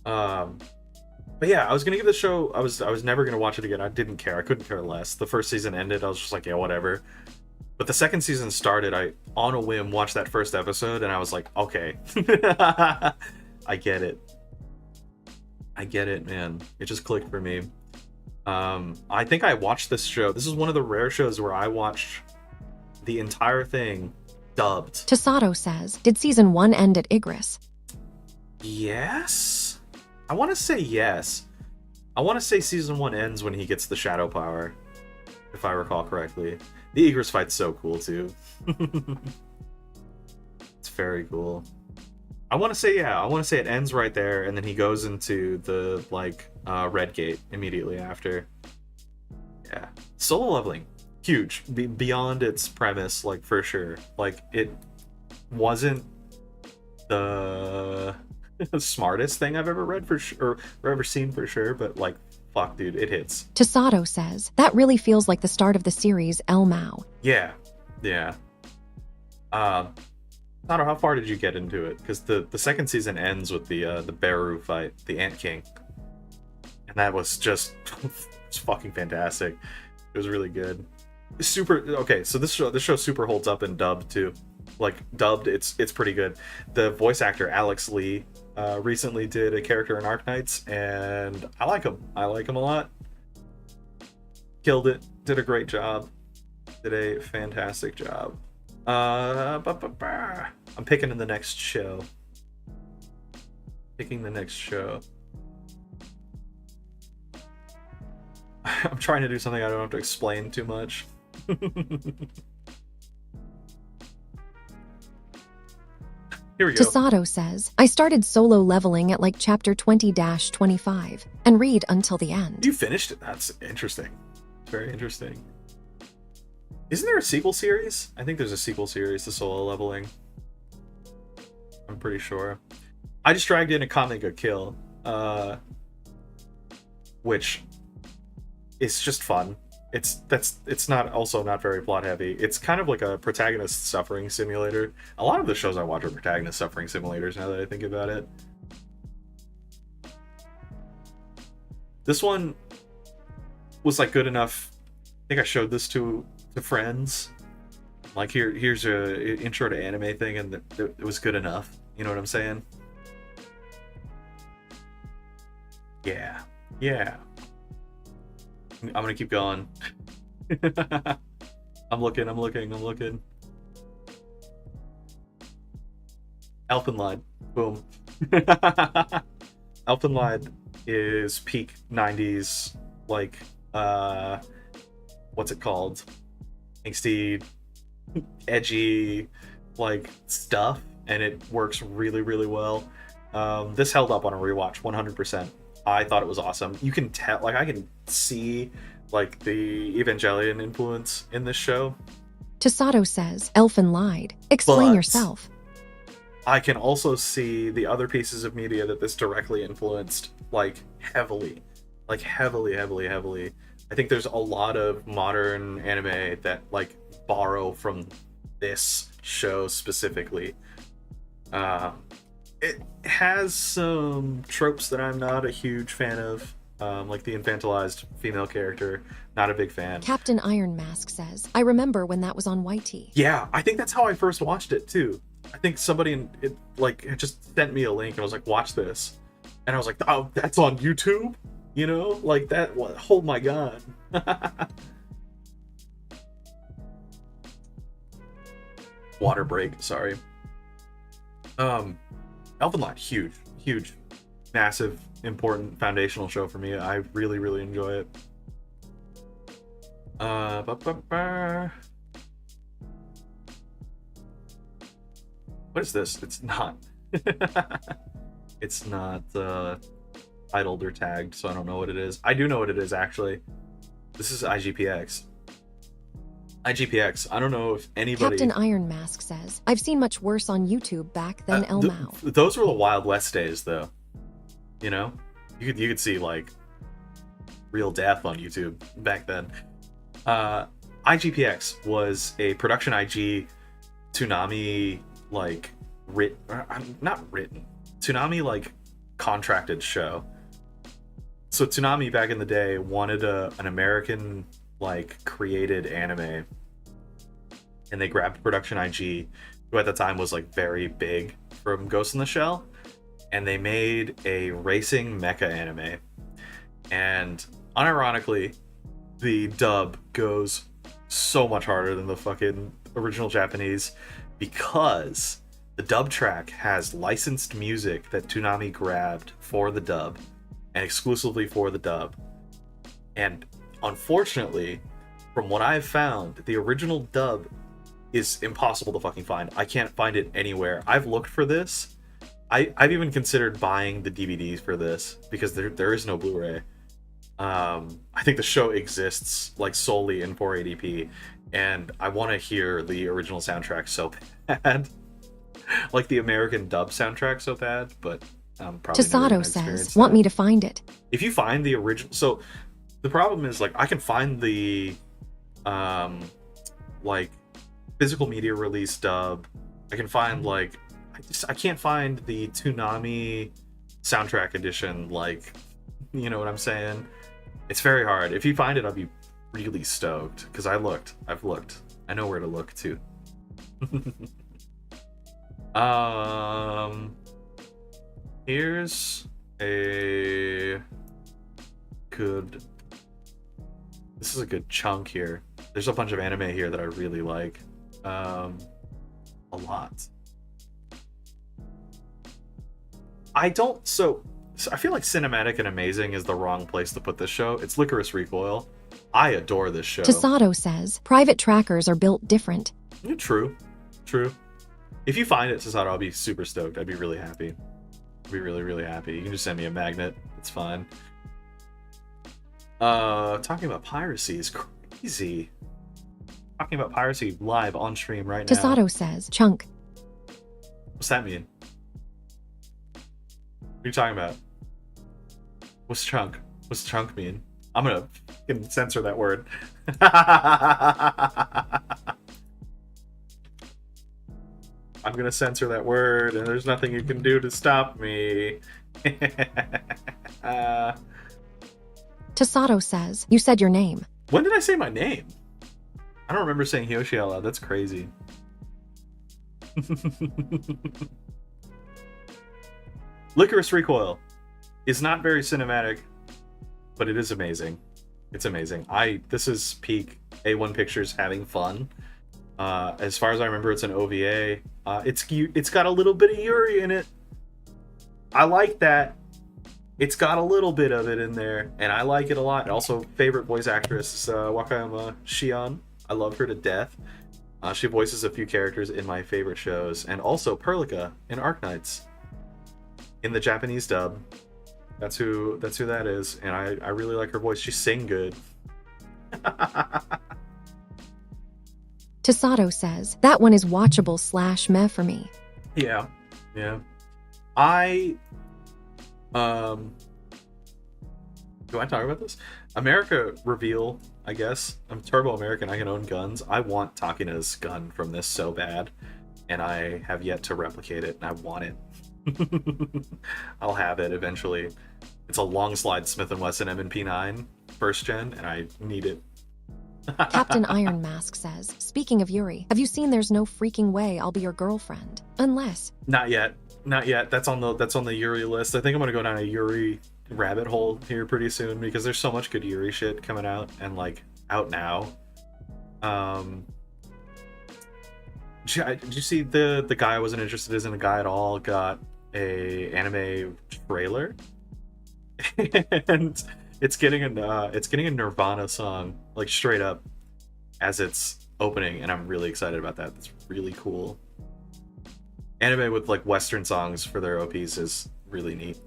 But yeah, I was gonna give the show... I was never gonna watch it again. I didn't care. I couldn't care less. The first season ended. I was just like, yeah, whatever. But the second season started. I, on a whim, watched that first episode, and I was like, okay. I get it, man. It just clicked for me. I think I watched this show. This is one of the rare shows where I watched the entire thing dubbed. Tasato says, did season 1 end at Igris? Yes? I want to say yes. I want to say season 1 ends when he gets the shadow power, if I recall correctly. The Igris fight's so cool, too. It's very cool. I want to say, yeah, I want to say it ends right there, and then he goes into the, like, red gate immediately after. Yeah. Solo Leveling. Huge. Beyond its premise, like, for sure. Like, it wasn't the smartest thing I've ever read, for sure, or ever seen, for sure, but, like, fuck, dude, it hits. Tasato says, that really feels like the start of the series, El Mao. Yeah. Nato, how far did you get into it? Because the second season ends with the Beru fight, the Ant King. And that was just it's fucking fantastic. It was really good. Super, okay, so this show super holds up in dubbed, too. Like, dubbed, it's pretty good. The voice actor, Alex Lee, recently did a character in Arknights, and I like him. I like him a lot. Killed it. Did a great job. Did a fantastic job. I'm picking the next show. I'm trying to do something I don't have to explain too much. Here we go. Tasato says, I started Solo Leveling at like chapter 20-25 and read until the end. You finished it? That's interesting. Very interesting. Isn't there a sequel series? I think there's a sequel series to Solo Leveling. I'm pretty sure. I just dragged in a Kamega Kill, which is just fun. It's not very plot heavy. It's kind of like a protagonist suffering simulator. A lot of the shows I watch are protagonist suffering simulators now that I think about it. This one was like good enough. I think I showed this to friends. Like here's a intro to anime thing, and it was good enough. You know what I'm saying? Yeah, yeah. I'm gonna keep going. I'm looking. Elfenlied. Boom. Elfenlied is peak 90s, like, what's it called? Angsty, edgy, like, stuff, and it works really, really well. This held up on a rewatch, 100%. I thought it was awesome. You can tell, like, I can see, like, the Evangelion influence in this show. Tasato says, Elfin lied. Explain But yourself. I can also see the other pieces of media that this directly influenced, like, heavily. Like, heavily. I think there's a lot of modern anime that, like, borrow from this show specifically. It has some tropes that I'm not a huge fan of, like the infantilized female character. Not a big fan. Captain Iron Mask says, I remember when that was on YT. Yeah, I think that's how I first watched it too. I think somebody had just sent me a link and was like, watch this. And I was like, oh, that's on YouTube? You know? Like that, oh my god. Water break, sorry. Elfenlied, huge, massive, important, foundational show for me. I really, really enjoy it. What is this? It's not. It's not titled or tagged, so I don't know what it is. I do know what it is, actually. This is IGPX. I don't know if anybody... Captain Iron Mask says, I've seen much worse on YouTube back then Elmao. Those were the Wild West days, though. You know? You could see, like, real death on YouTube back then. IGPX was a production IG Toonami, like, not written. Toonami, like, contracted show. So Toonami back in the day wanted an American, like, created anime, and they grabbed Production IG, who at the time was, like, very big from Ghost in the Shell, and they made a racing mecha anime. And unironically, the dub goes so much harder than the fucking original Japanese, because the dub track has licensed music that Toonami grabbed for the dub, and exclusively for the dub. And unfortunately, from what I've found, the original dub is impossible to fucking find. I can't find it anywhere. I've looked for this. I've even considered buying the DVDs for this, because there is no Blu-ray. I think the show exists, like, solely in 480p, and I want to hear the original soundtrack so bad. Like the American dub soundtrack so bad, but probably Tasato says, want me to find it. If you find the original... So, the problem is, like, I can find the, like, physical media release dub. I can find, like... I can't find the Toonami soundtrack edition, like, you know what I'm saying? It's very hard. If you find it, I'll be really stoked, because I've looked. I know where to look, too. Here's a good... This is a good chunk here. There's a bunch of anime here that I really like. A lot. So I feel like cinematic and amazing is the wrong place to put this show. It's Licorice Recoil. I adore this show. Tasato says, private trackers are built different. Yeah, true. If you find it, Tasato, I'll be super stoked. I'd be really happy. I'd be really, really happy. You can just send me a magnet. It's fine. Talking about piracy is crazy. Talking about piracy live on stream right now. Tasato says, chunk. What's that mean? What are you talking about? What's chunk? What's chunk mean? I'm gonna fucking censor that word. I'm gonna censor that word, and there's nothing you can do to stop me. Tasato says, you said your name. When did I say my name? I don't remember saying Hyoshi out loud. That's crazy. Licorice Recoil is not very cinematic, but it is amazing. It's amazing. This is peak A1 Pictures having fun. As far as I remember, it's an OVA. It's got a little bit of Yuri in it. I like that. It's got a little bit of it in there, and I like it a lot. Also, favorite voice actress is Wakayama Shion. I love her to death. She voices a few characters in my favorite shows, and also Perlica in Arknights in the Japanese dub. That's who that is, and I really like her voice. She sing good. Tasato says, that one is watchable / meh for me. Yeah. Do I talk about this? America reveal, I guess. I'm Turbo American, I can own guns. I want Takina's gun from this so bad, and I have yet to replicate it, and I want it. I'll have it eventually. It's a long slide Smith & Wesson M&P9 first gen, and I need it. Captain Iron Mask says, speaking of Yuri, have you seen There's No Freaking Way I'll Be Your Girlfriend? Unless... Not yet. That's on the Yuri list. I think I'm gonna go down a Yuri rabbit hole here pretty soon, because there's so much good Yuri shit coming out, and like out now. Did you see the guy I wasn't interested in a guy at all got a anime trailer? And it's getting a Nirvana song, like straight up, as it's opening, and I'm really excited about that. That's really cool. Anime with like Western songs for their OPs is really neat.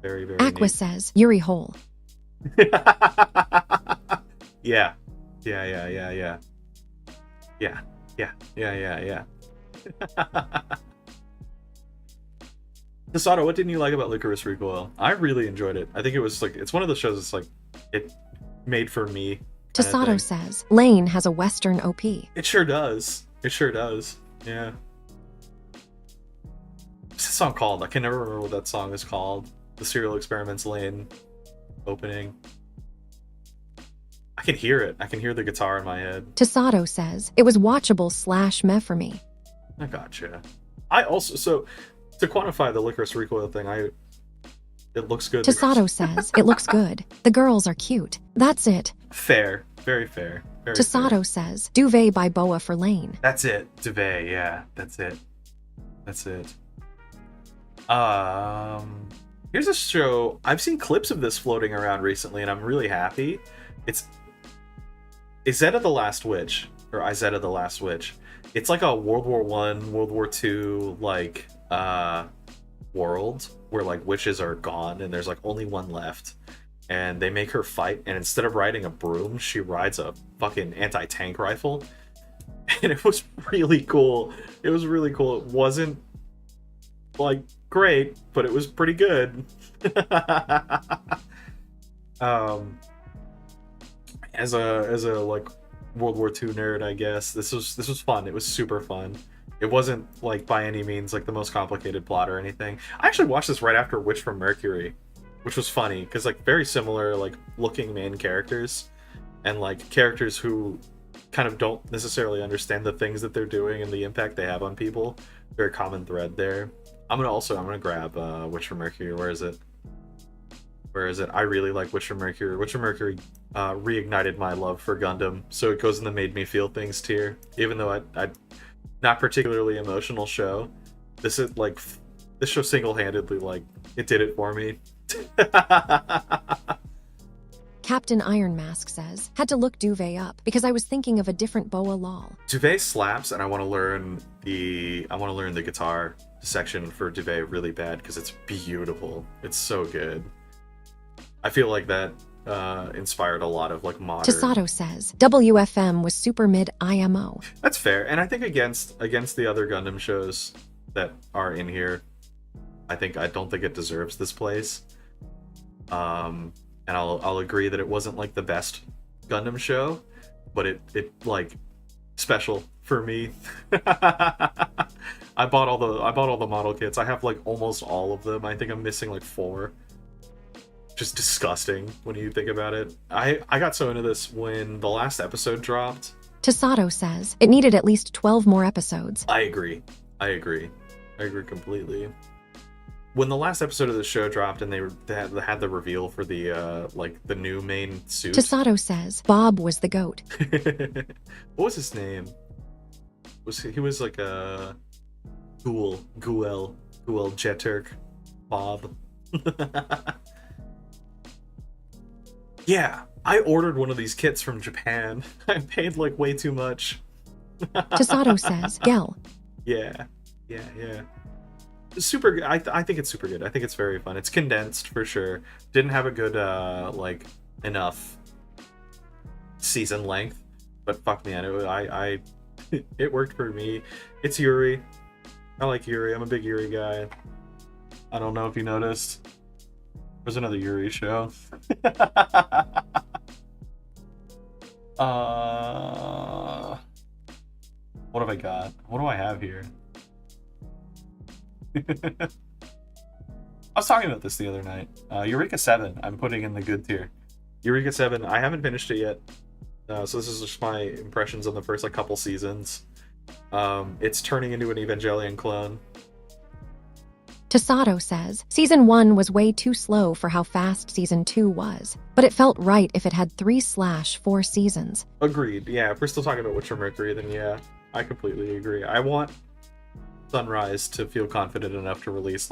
Very, very Aqua neat. says, Yuri hole. Yeah. Tasato, what didn't you like about Licorice Recoil? I really enjoyed it. I think it was like, it's one of those shows that's like, it made for me. Tasato says, Lane has a Western OP. It sure does. Yeah. What's the song called? I can never remember what that song is called. The Serial Experiments Lane opening. I can hear it. I can hear the guitar in my head. Tasato says, it was watchable / meh for me. I gotcha. I also, so to quantify the Licorice Recoil thing, it looks good. Tasato says, it looks good. The girls are cute. That's it. Fair. Very fair. Very Tasato fair. says, Duvet by Boa for Lane. That's it. Duvet, yeah. That's it. Here's a show. I've seen clips of this floating around recently, and I'm really happy. It's Izetta the Last Witch, or Izetta the Last Witch. It's like a World War I, World War II, like, world where, like, witches are gone, and there's, like, only one left. And they make her fight, and instead of riding a broom, she rides a fucking anti-tank rifle. And it was really cool. It wasn't, like, great, but it was pretty good. As a like World War II nerd, I guess this was fun. It was super fun. It wasn't like by any means like the most complicated plot or anything. I actually watched this right after Witch from Mercury, which was funny because like very similar like looking main characters, and like characters who kind of don't necessarily understand the things that they're doing and the impact they have on people. Very common thread there. I'm gonna grab Witch from Mercury. Where is it? I really like Witch from Mercury. Witch from Mercury reignited my love for Gundam, so it goes in the made me feel things tier. Even though I not particularly emotional show, this show single-handedly like it did it for me. Captain Iron Mask says, had to look Duvet up because I was thinking of a different Boa lol. Duvet slaps, and I want to learn the guitar section for Duvet really bad because it's beautiful. It's so good. I feel like that inspired a lot of like modern. Tasato says, WFM was super mid IMO. That's fair, and I think against the other Gundam shows that are in here, I don't think it deserves this place. And I'll agree that it wasn't like the best Gundam show, but it like special for me. I bought all the model kits. I have like almost all of them. I think I'm missing like 4. just disgusting when you think about it. I got so into this when the last episode dropped. Tasato says it needed at least 12 more episodes. I agree completely. When the last episode of the show dropped and they had the reveal for the the new main suit. Tasato says Bob was the goat. What was his name? He was like a Guel Jeturk Bob. Yeah, I ordered one of these kits from Japan. I paid like way too much. Tasato says Gel. Yeah. Super good. I think it's super good. I think it's very fun. It's condensed for sure. Didn't have a good enough season length, but fuck man, it worked for me. It's Yuri. I like Yuri. I'm a big Yuri guy. I don't know if you noticed. There's another Yuri show. What have I got? What do I have here? I was talking about this the other night. Eureka 7, I'm putting in the good tier. Eureka 7, I haven't finished it yet. So this is just my impressions on the first couple seasons. It's turning into an Evangelion clone. Tasato says Season 1 was way too slow for how fast Season 2 was, but it felt right if it had 3/4 seasons. Agreed. Yeah, if we're still talking about Witcher Mercury, then yeah, I completely agree. I want Sunrise to feel confident enough to release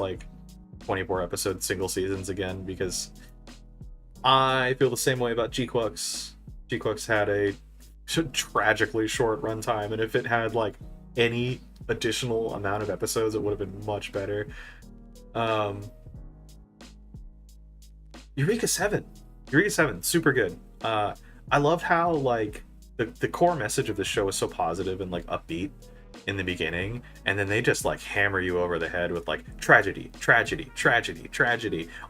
24 episode single seasons again, because I feel the same way about G-Quux. G-Quux had a tragically short runtime, and if it had any additional amount of episodes, it would have been much better. Eureka 7, super good. I loved how the core message of the show is so positive and upbeat in the beginning, and then they just hammer you over the head with tragedy.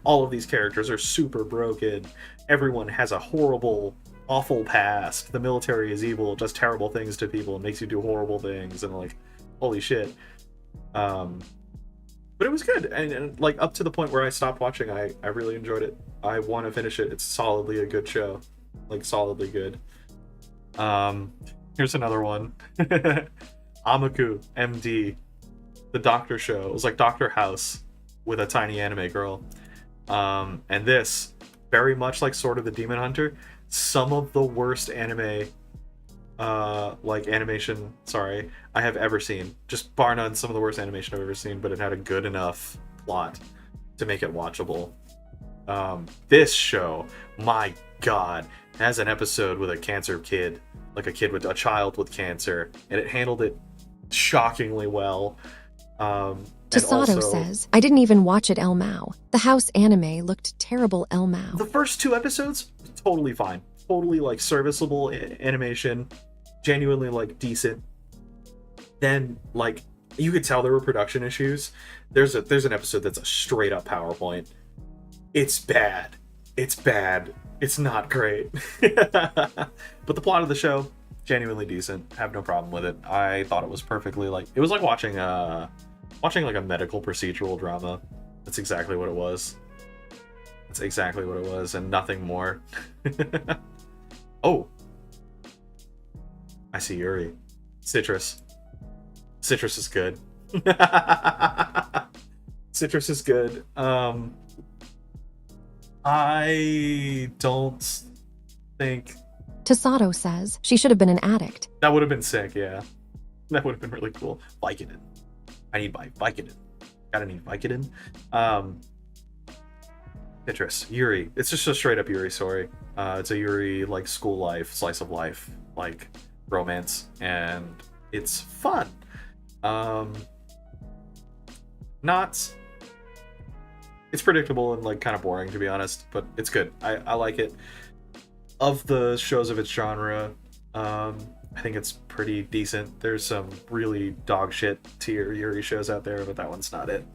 All of these characters are super broken. Everyone has a horrible, awful past. The military is evil, does terrible things to people, and makes you do horrible things, and holy shit. But it was good, and up to the point where I stopped watching, I really enjoyed it. I want to finish it. It's solidly a good show, solidly good. Here's another one. Amaku MD, the Doctor Show. It was like Doctor House with a tiny anime girl. And this, very much like Sword of the Demon Hunter, some of the worst anime animation, I have ever seen. Just bar none, some of the worst animation I've ever seen, but it had a good enough plot to make it watchable. This show, my god, has an episode with a cancer kid, a child with cancer, and it handled it shockingly well. Tasato says, I didn't even watch it El Mao. The house anime looked terrible El Mao. The first 2 episodes, totally fine. Totally serviceable animation, genuinely decent. Then you could tell there were production issues. There's an episode that's a straight up PowerPoint. It's bad. It's not great. But the plot of the show, genuinely decent. Have no problem with it. I thought it was perfectly it was like watching a medical procedural drama. That's exactly what it was. And nothing more. Oh, I see Yuri. Citrus is good. Citrus is good. I don't think... Tasato says she should have been an addict. That would have been sick, yeah. That would have been really cool. Vicodin. I need Vicodin. Gotta need Vicodin. Citrus. Yuri. It's just a straight up Yuri story. It's a Yuri, school life, slice of life, romance, and it's fun. It's predictable and kind of boring, to be honest, but it's good. I like it. Of the shows of its genre, I think it's pretty decent. There's some really dog shit tier Yuri shows out there, but that one's not it.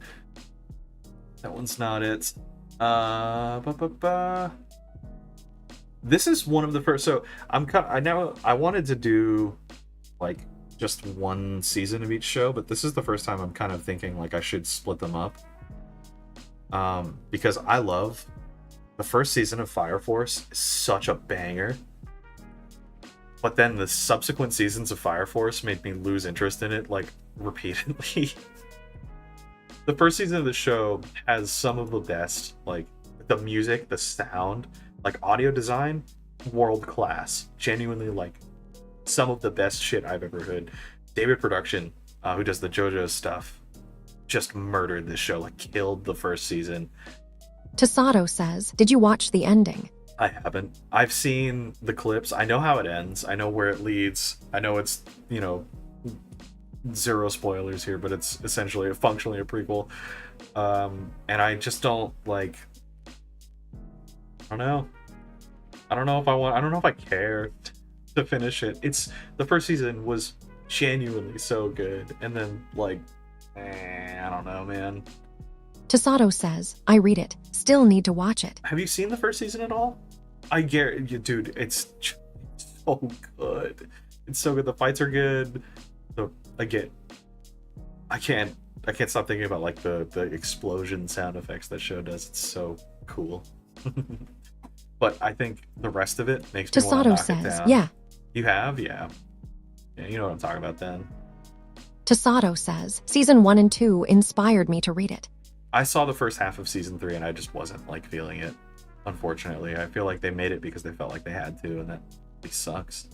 This is one of the first. So I wanted to do just one season of each show, but this is the first time I'm kind of thinking I should split them up. Because I love The first season of Fire Force is such a banger. But then the subsequent seasons of Fire Force made me lose interest in it, like, repeatedly. The first season of the show has some of the best, like, the music, the sound, like, audio design, world class. Genuinely, like, some of the best shit I've ever heard. David Production, who does the JoJo stuff, just murdered this show, like, killed the first season. Tasato says, did you watch the ending? I haven't. I've seen the clips. I know how it ends. I know where it leads. I know it's, you know, zero spoilers here, but it's essentially, functionally a prequel. And I just don't, like, I don't know. I don't know if I care to finish it. The first season was genuinely so good. And then, like, I don't know, man. Tasato says, I read it. Still need to watch it. Have you seen the first season at all? I guarantee you, dude, it's so good. It's so good. The fights are good. I can't stop thinking about, like, the explosion sound effects that show does. It's so cool. But I think the rest of it makes me want to knock it says, down. yeah. You have? Yeah. Yeah, you know what I'm talking about then. Tasato says, season 1 and 2 inspired me to read it. I saw the first half of season 3 and I just wasn't, like, feeling it. Unfortunately, I feel like they made it because they felt like they had to, and that really sucks.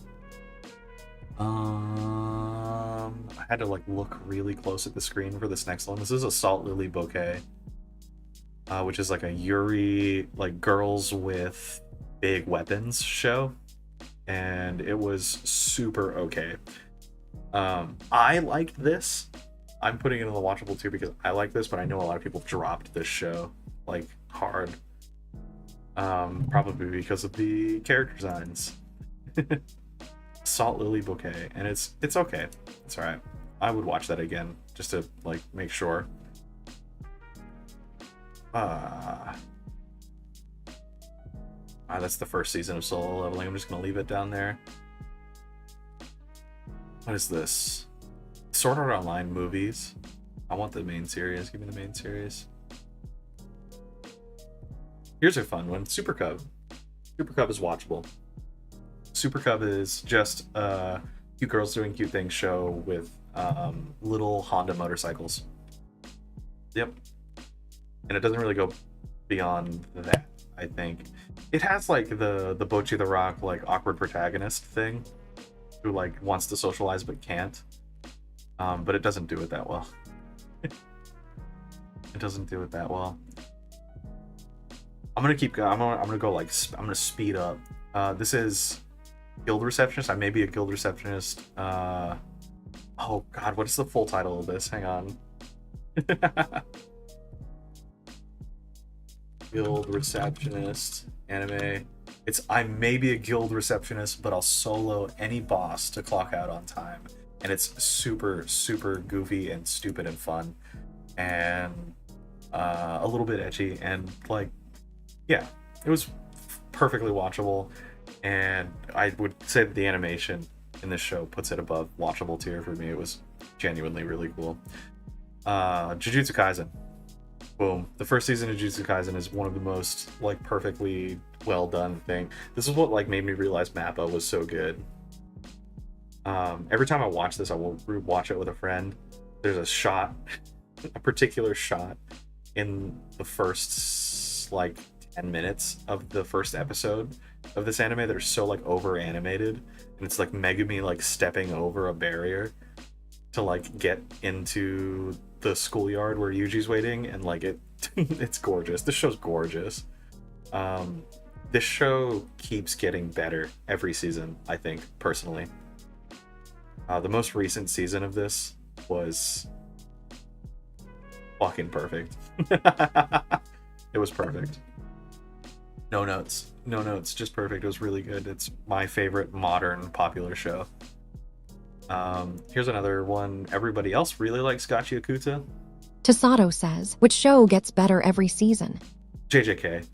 I had to, like, look really close at the screen for this next one. This is a Salt Lily Bouquet, which is like a Yuri, like, girls with big weapons show, and it was super okay. I liked this. I'm putting it in the watchable too because I like this, but I know a lot of people dropped this show, like, hard. Probably because of the character designs. Salt Lily Bouquet, and it's okay. It's alright. I would watch that again just to, like, make sure. That's the first season of Solo Leveling. I'm just gonna leave it down there. What is this? Sword Art Online movies. I want the main series. Give me the main series. Here's a fun one. Super Cub. Super Cub is watchable. Super Cub is just a cute girls doing cute things show with little Honda motorcycles. Yep. And it doesn't really go beyond that, I think. It has, like, the Bocchi the Rock, like, awkward protagonist thing who, like, wants to socialize but can't. But it doesn't do it that well. It doesn't do it that well. I'm gonna keep going. I'm gonna go, like, I'm gonna speed up. This is Guild Receptionist. I may be a Guild Receptionist. Oh god, what is the full title of this? Hang on. Guild Receptionist anime. It's I may be a Guild Receptionist, but I'll solo any boss to clock out on time. And it's super, super goofy and stupid and fun. And a little bit ecchi. And, like, yeah, it was perfectly watchable. And I would say that the animation in this show puts it above watchable tier for me. It was genuinely really cool. Jujutsu Kaisen. Boom. The first season of Jujutsu Kaisen is one of the most, like, perfectly well done thing. This is what, like, made me realize Mappa was so good. Every time I watch this, I will watch it with a friend. There's a shot, a particular shot in the first, like, 10 minutes of the first episode of this anime that are so, like, over animated, and it's like Megumi, like, stepping over a barrier to, like, get into the schoolyard where Yuji's waiting, and, like, it's gorgeous. This show's gorgeous. This show keeps getting better every season, I think, personally. The most recent season of this was fucking perfect. It was perfect. No notes, just perfect. It was really good. It's my favorite modern popular show. Here's another one. Everybody else really likes Gachi Akuta. Tasato says, which show gets better every season? JJK,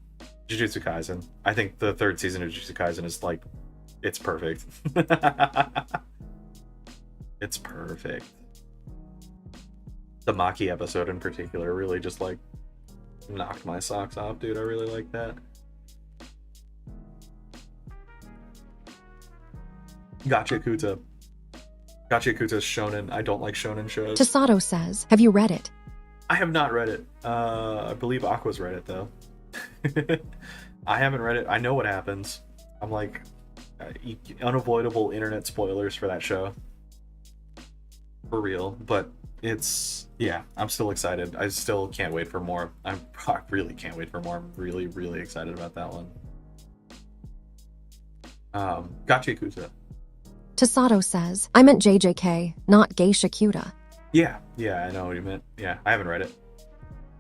Jujutsu Kaisen. I think the third season of Jujutsu Kaisen is, like, it's perfect. It's perfect. The Maki episode in particular really just, like, knocked my socks off, dude. I really like that. Gachiakuta. Gachiakuta's shonen. I don't like shonen shows. Tasato says, have you read it? I have not read it. I believe Aqua's read it, though. I haven't read it. I know what happens. I'm like, unavoidable internet spoilers for that show. For real. But it's, yeah, I'm still excited. I still can't wait for more. I really can't wait for more. I'm really, really excited about that one. Gachiakuta. Tasato says, I meant JJK, not Geisha Cuta. Yeah, I know what you meant. Yeah, I haven't read it.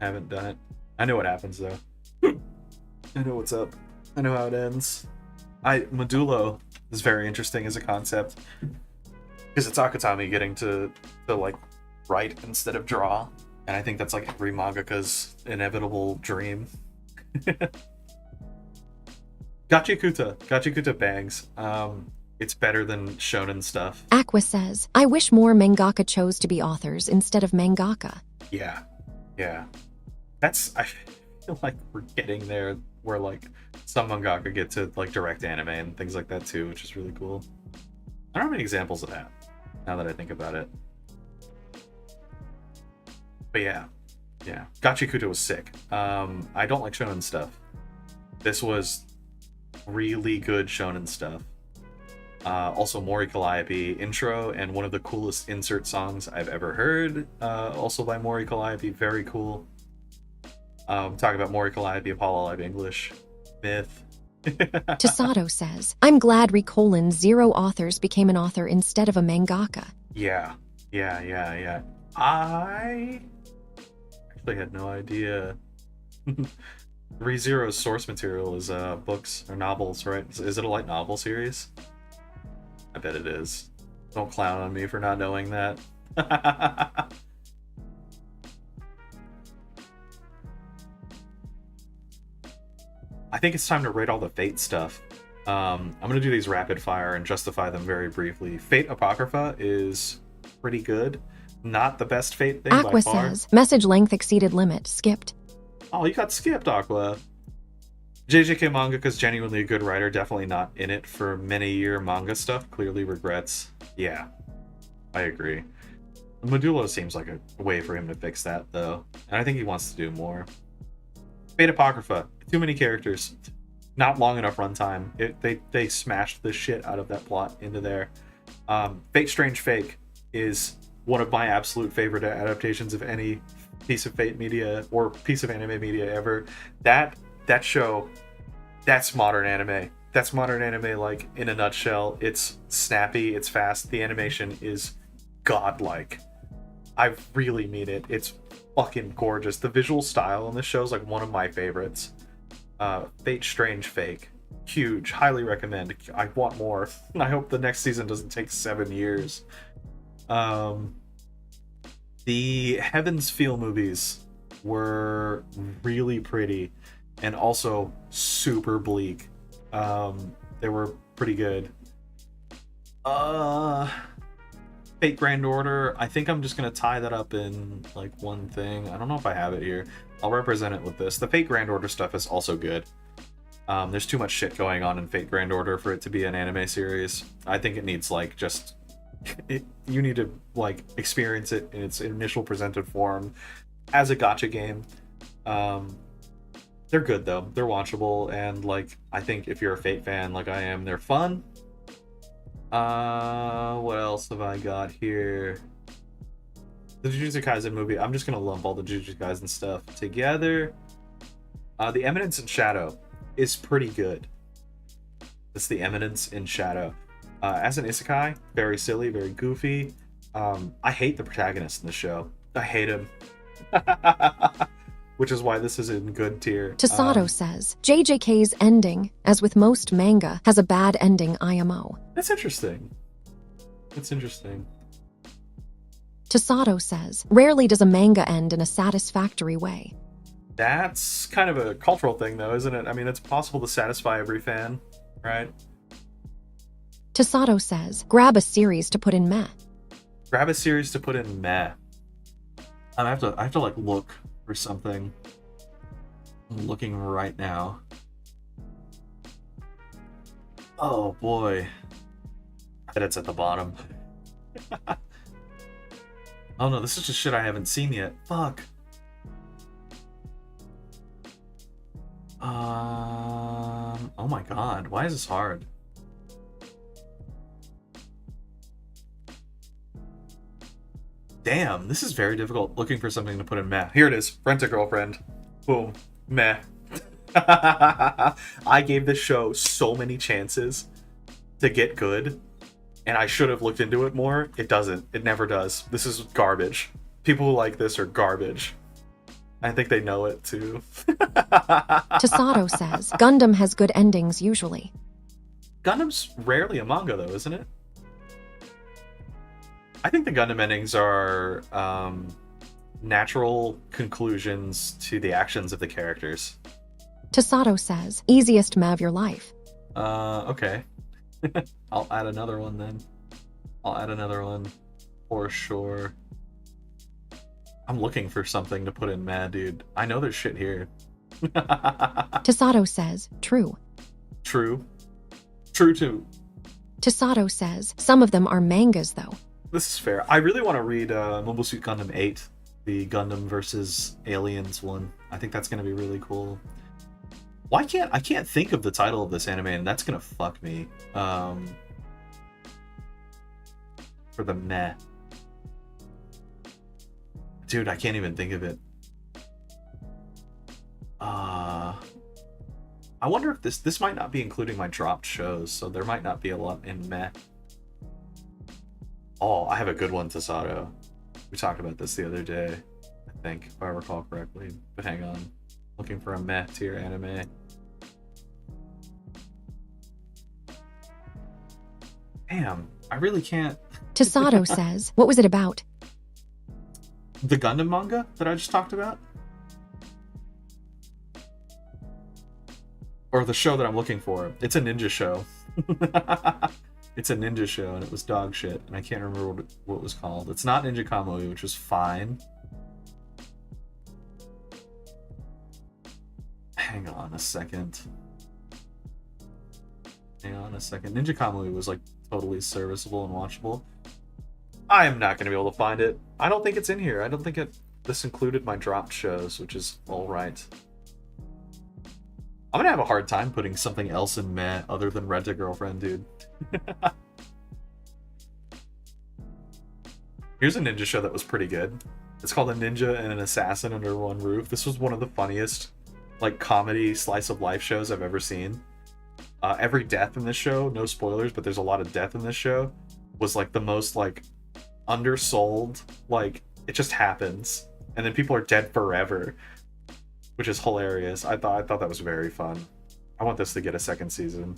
I haven't done it. I know what happens, though. I know what's up. I know how it ends. Modulo is very interesting as a concept. Because it's Akutami getting to like, write instead of draw. And I think that's, like, every mangaka's inevitable dream. Gachiakuta bangs. It's better than shonen stuff. Aqua says, I wish more mangaka chose to be authors instead of mangaka. Yeah. I feel like we're getting there where, like, some mangaka get to, like, direct anime and things like that too, which is really cool. I don't have any examples of that, now that I think about it. But yeah. Gachiakuta was sick. I don't like shonen stuff. This was really good shonen stuff. Also, Mori Calliope intro, and one of the coolest insert songs I've ever heard. Also by Mori Calliope, very cool. Talk about Mori Calliope, Apollo Live English, Myth. Tasato says, I'm glad Zero authors became an author instead of a mangaka. Yeah. I actually had no idea. ReZero's source material is books or novels, right? Is it a light novel series? I bet it is. Don't clown on me for not knowing that. I think it's time to rate all the Fate stuff. I'm going to do these rapid fire and justify them very briefly. Fate Apocrypha is pretty good. Not the best Fate thing Aqua by far. says, message length exceeded limit, skipped. Oh, you got skipped, Aqua. JJK Mangaka's genuinely a good writer, definitely not in it for many-year manga stuff, clearly regrets. Yeah, I agree. Modulo seems like a way for him to fix that, though, and I think he wants to do more. Fate Apocrypha, too many characters, not long enough runtime. They smashed the shit out of that plot into there. Fate Strange Fake is one of my absolute favorite adaptations of any piece of Fate media or piece of anime media ever. That show, that's modern anime. That's modern anime, like, in a nutshell. It's snappy, it's fast, the animation is godlike. I really mean it. It's fucking gorgeous. The visual style on this show is, like, one of my favorites. Fate Strange Fake. Huge. Highly recommend. I want more. I hope the next season doesn't take 7 years. The Heaven's Feel movies were really pretty. And also super bleak. They were pretty good. Fate Grand Order, I think I'm just gonna tie that up in like one thing. I don't know if I have it here. I'll represent it with this. The Fate Grand Order stuff is also good. There's too much shit going on in Fate Grand Order for it to be an anime series. I think it needs like just you need to like experience it in its initial presented form as a gacha game. They're good though. They're watchable, and like I think if you're a Fate fan like I am, they're fun. What else have I got here? The Jujutsu Kaisen movie. I'm just gonna lump all the Jujutsu Kaisen stuff together. The Eminence in Shadow is pretty good. It's The Eminence in Shadow. As an isekai, very silly, very goofy. I hate the protagonist in the show. I hate him. Which is why this is in good tier. Tasato says, JJK's ending, as with most manga, has a bad ending IMO. That's interesting. That's interesting. Tasato says, rarely does a manga end in a satisfactory way. That's kind of a cultural thing, though, isn't it? I mean, it's possible to satisfy every fan, right? Tasato says, grab a series to put in meh. Grab a series to put in meh. I have to like look for something. I'm looking right now. Oh boy. I bet it's at the bottom. Oh no, this is just shit I haven't seen yet. Fuck. Oh my god, why is this hard? Damn, this is very difficult looking for something to put in meh. Here it is, Rent-A-Girlfriend. Boom, meh. I gave this show so many chances to get good, and I should have looked into it more. It doesn't. It never does. This is garbage. People who like this are garbage. I think they know it too. Tasato says, Gundam has good endings usually. Gundam's rarely a manga though, isn't it? I think the Gundam endings are natural conclusions to the actions of the characters. Tasato says, easiest meh of your life. Okay. I'll add another one then. I'll add another one for sure. I'm looking for something to put in meh, dude. I know there's shit here. Tasato says, true. True. True too. Tasato says, some of them are mangas though. This is fair. I really want to read Mobile Suit Gundam 8, the Gundam versus Aliens one. I think that's going to be really cool. Why can't I can't think of the title of this anime, and that's going to fuck me. For the meh. Dude, I can't even think of it. I wonder if this might not be including my dropped shows, so there might not be a lot in meh. Oh, I have a good one, Tasato. We talked about this the other day, I think, if I recall correctly. But hang on. Looking for a meh tier anime. Damn, I really can't. Tasato says, what was it about? The Gundam manga that I just talked about? Or the show that I'm looking for. It's a ninja show. It's a ninja show, and it was dog shit, and I can't remember what it was called. It's not Ninja Kamui, which was fine. Hang on a second. Ninja Kamui was, like, totally serviceable and watchable. I am not going to be able to find it. I don't think it's in here. I don't think this included my dropped shows, which is alright. I'm gonna have a hard time putting something else in meh other than Rent-A-Girlfriend, dude. Here's a ninja show that was pretty good. It's called A Ninja and an Assassin Under One Roof. This was one of the funniest, like, comedy slice of life shows I've ever seen. Every death in this show, no spoilers, but there's a lot of death in this show, was like the most like undersold, like it just happens, and then people are dead forever, which is hilarious. I thought that was very fun. I want this to get a second season.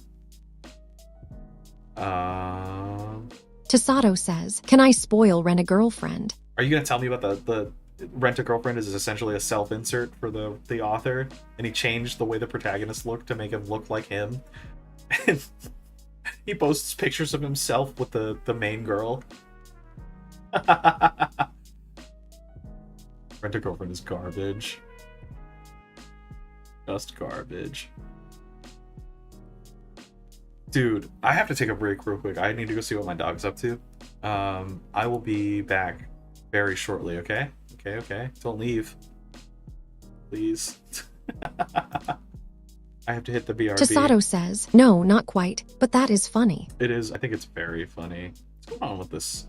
Tasato says, can I spoil Rent-A-Girlfriend? Are you gonna tell me about the Rent-A-Girlfriend is essentially a self-insert for the author, and he changed the way the protagonist looked to make him look like him? And he posts pictures of himself with the main girl. Rent-A-Girlfriend is garbage. Just garbage. Dude, I have to take a break real quick. I need to go see what my dog's up to. I will be back very shortly, okay? Okay. Don't leave. Please. I have to hit the BRB. Tasato says, no, not quite, but that is funny. It is. I think it's very funny. What's going on with this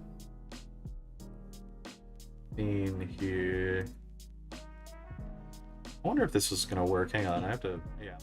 scene here? I wonder if this is going to work. Hang on. I have to... Yeah.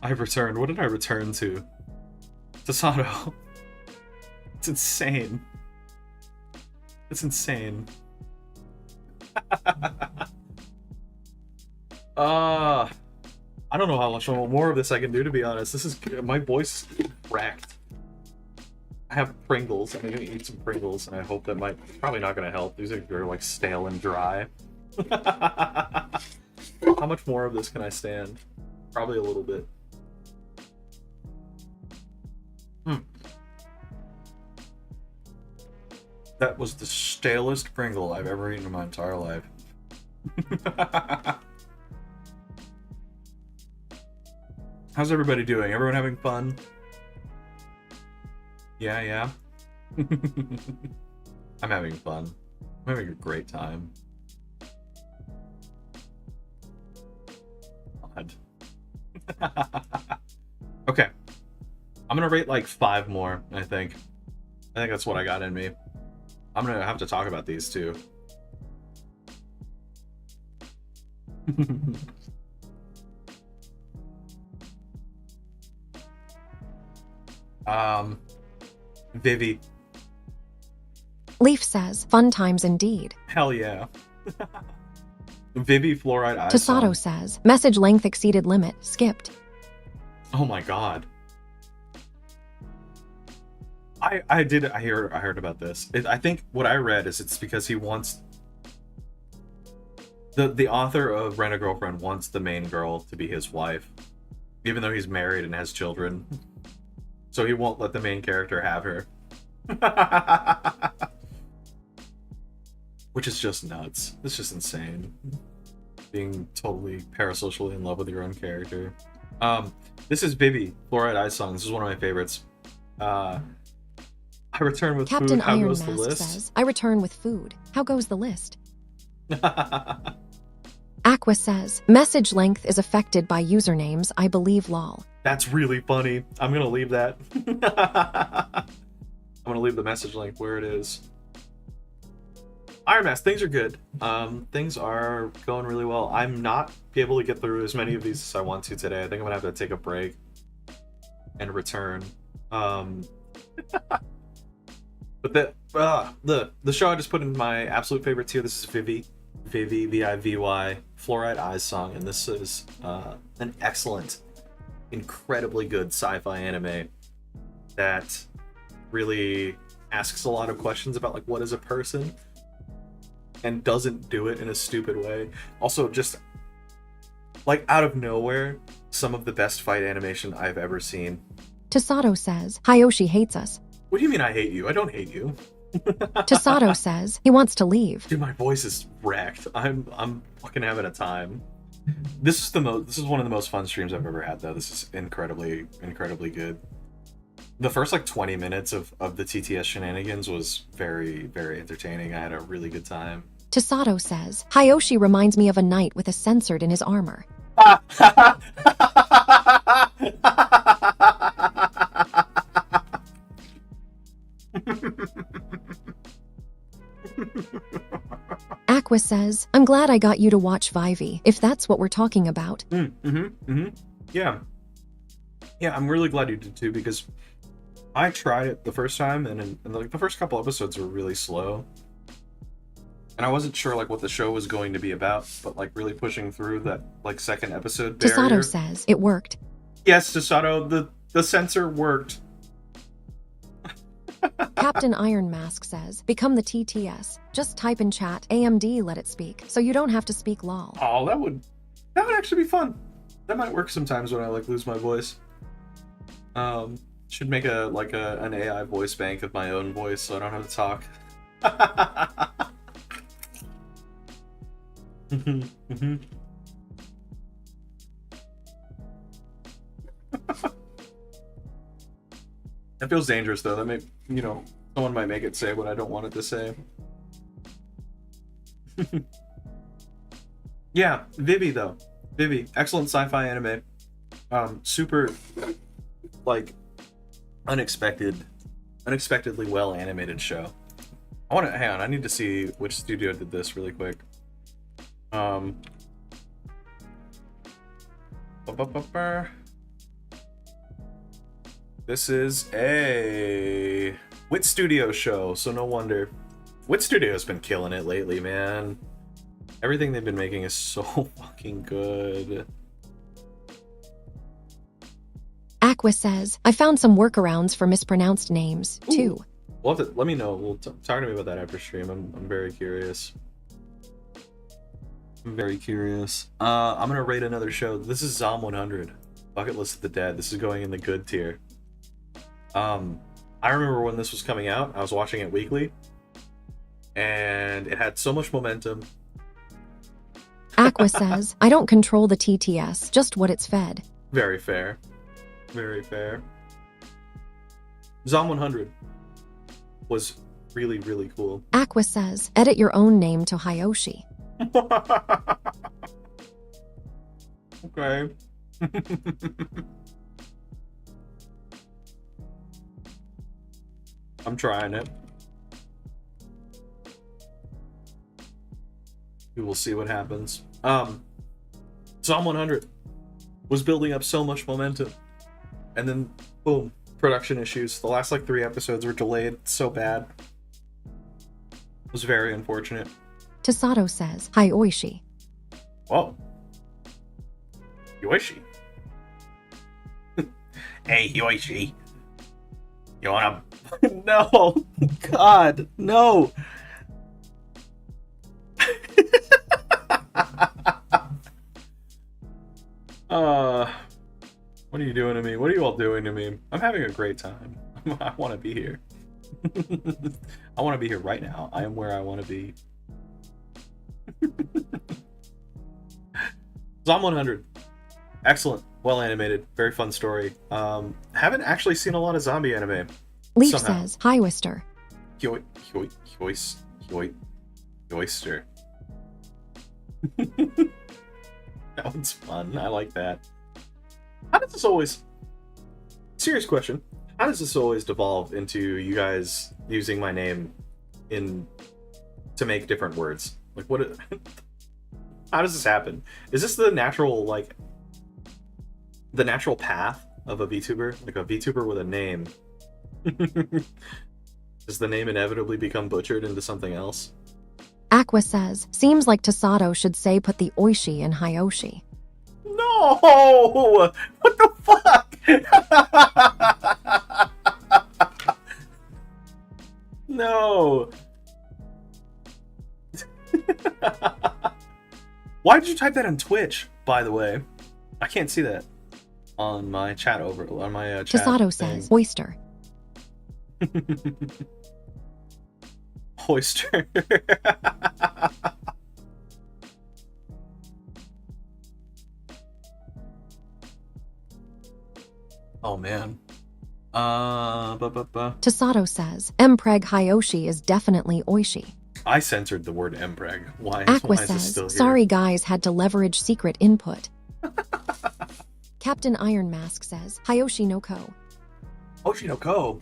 I've returned. What did I return to? Tasato. It's insane. It's insane. I don't know how much more of this I can do, to be honest. This is, my voice is cracked. I have Pringles. I'm gonna eat some Pringles, and I hope that might, probably not gonna help. These are like stale and dry. How much more of this can I stand? Probably a little bit. That was the stalest Pringle I've ever eaten in my entire life. How's everybody doing? Everyone having fun? Yeah. I'm having fun. I'm having a great time. Odd. Okay. I'm gonna rate like 5 more, I think. I think that's what I got in me. I'm gonna have to talk about these too. Vivi. Leaf says, fun times indeed. Hell yeah. Vivi Fluoride Eye Tasato Song. says, message length exceeded limit, skipped. Oh my god. I heard about this. I think what I read is it's because he wants the author of Rent a Girlfriend wants the main girl to be his wife, even though he's married and has children. So he won't let the main character have her. Which is just nuts. It's just insane. Being totally parasocially in love with your own character. This is Vivi, Fluoride Eye Song. This is one of my favorites. I return with Captain food. How Iron goes the Mask list? says, I return with food. How goes the list? Aqua says, message length is affected by usernames, I believe lol. That's really funny. I'm gonna leave that. I'm gonna leave the message link where it is. Iron Mask, things are good. Things are going really well. I'm not able to get through as many of these as I want to today. I think I'm gonna have to take a break and return. But the show I just put in my absolute favorite tier. This is Vivi, V-I-V-Y, Fluoride Eyes Song, and this is an excellent, incredibly good sci-fi anime that really asks a lot of questions about like what is a person and doesn't do it in a stupid way. Also, just like out of nowhere, some of the best fight animation I've ever seen. Tasato says, Hyoshi hates us. What do you mean I hate you? I don't hate you. Tasato says, he wants to leave. Dude, my voice is wrecked. I'm fucking having a time. This is one of the most fun streams I've ever had though. This is incredibly good. The first like 20 minutes of the TTS shenanigans was very, very entertaining. I had a really good time. Tasato says, Hyoshi reminds me of a knight with a censored in his armor. Aqua says, I'm glad I got you to watch Vivi, if that's what we're talking about. Yeah, I'm really glad you did too, because I tried it the first time, and like the first couple episodes were really slow, and I wasn't sure like what the show was going to be about, but like really pushing through that like second episode barrier. Tasato says, it worked. Yes, Tasato, the censor worked. Captain Iron Mask says, become the TTS. Just type in chat, AMD let it speak, so you don't have to speak lol. Oh, that would actually be fun. That might work sometimes when I like lose my voice. Should make an AI voice bank of my own voice so I don't have to talk. That feels dangerous though. That may, someone might make it say what I don't want it to say. Yeah, Vivi though. Vivi, excellent sci-fi anime. Super, like, unexpectedly well animated show. Hang on, I need to see which studio did this really quick. This is a Wit Studio show, so no wonder. Wit Studio's been killing it lately, man. Everything they've been making is so fucking good. Aqua says, I found some workarounds for mispronounced names, too. Well, let me know. Talk to me about that after stream. I'm very curious. I'm very curious. I'm gonna rate another show. This is Zom 100. Bucket List of the Dead. This is going in the good tier. I remember when this was coming out. I was watching it weekly, and it had so much momentum. Aqua says, I don't control the TTS, just what it's fed. Very fair. Very fair. Zom 100 was really, really cool. Aqua says, edit your own name to Hyoshi. Okay. I'm trying it. We will see what happens. Zom 100 was building up so much momentum, and then boom, production issues. The last like 3 episodes were delayed so bad. It was very unfortunate. Tasato says, Hyoshi. Whoa. Hyoshi. Hey, Hyoshi. You wanna... No! God, no! What are you doing to me? What are you all doing to me? I'm having a great time. I want to be here. I want to be here right now. I am where I want to be. Zom 100. Excellent. Well animated. Very fun story. Haven't actually seen a lot of zombie anime. Leaf somehow. says, Hyoister. Hyoister. That one's fun. I like that. How does this always... Serious question. How does this always devolve into you guys using my name to make different words? Like, what... How does this happen? Is this the natural, like... The natural path of a VTuber? Like a VTuber with a name. Does the name inevitably become butchered into something else? Aqua says, seems like Tasato should say put the Oishi in Hyoshi. No! What the fuck? No! Why did you type that on Twitch, by the way? I can't see that on my chat on my chat. Tasato says, Oyster. Oyster. Oh man. Tasato says, Mpreg Hyoshi is definitely Oishi. I censored the word Mpreg. Why Aqua is this says, still here? sorry guys, had to leverage secret input. Captain Iron Mask says, Hyoshi no Ko. Oshinoko.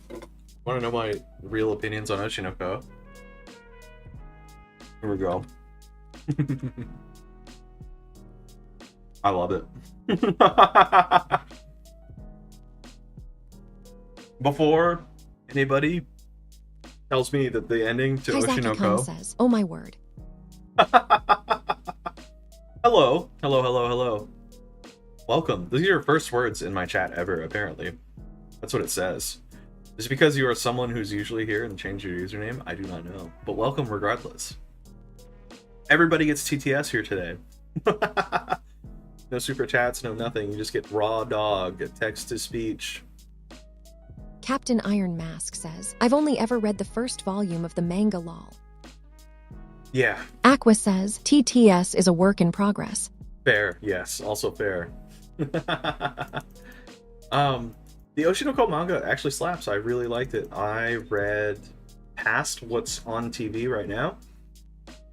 Want to know my real opinions on Oshinoko? Here we go. I love it. Before anybody tells me that the ending to Kaizaki-kun Oshinoko... says, oh my word. Hello. Welcome. These are your first words in my chat ever, apparently. That's what it says. Is it because you are someone who's usually here and changed your username? I do not know. But welcome regardless. Everybody gets TTS here today. No super chats, no nothing. You just get raw dog, text to speech. Captain Iron Mask says, I've only ever read the first volume of the manga lol. Yeah. Aqua says, TTS is a work in progress. Fair, yes. Also fair. The Oshinoko manga actually slaps. I really liked it. I read past what's on TV right now,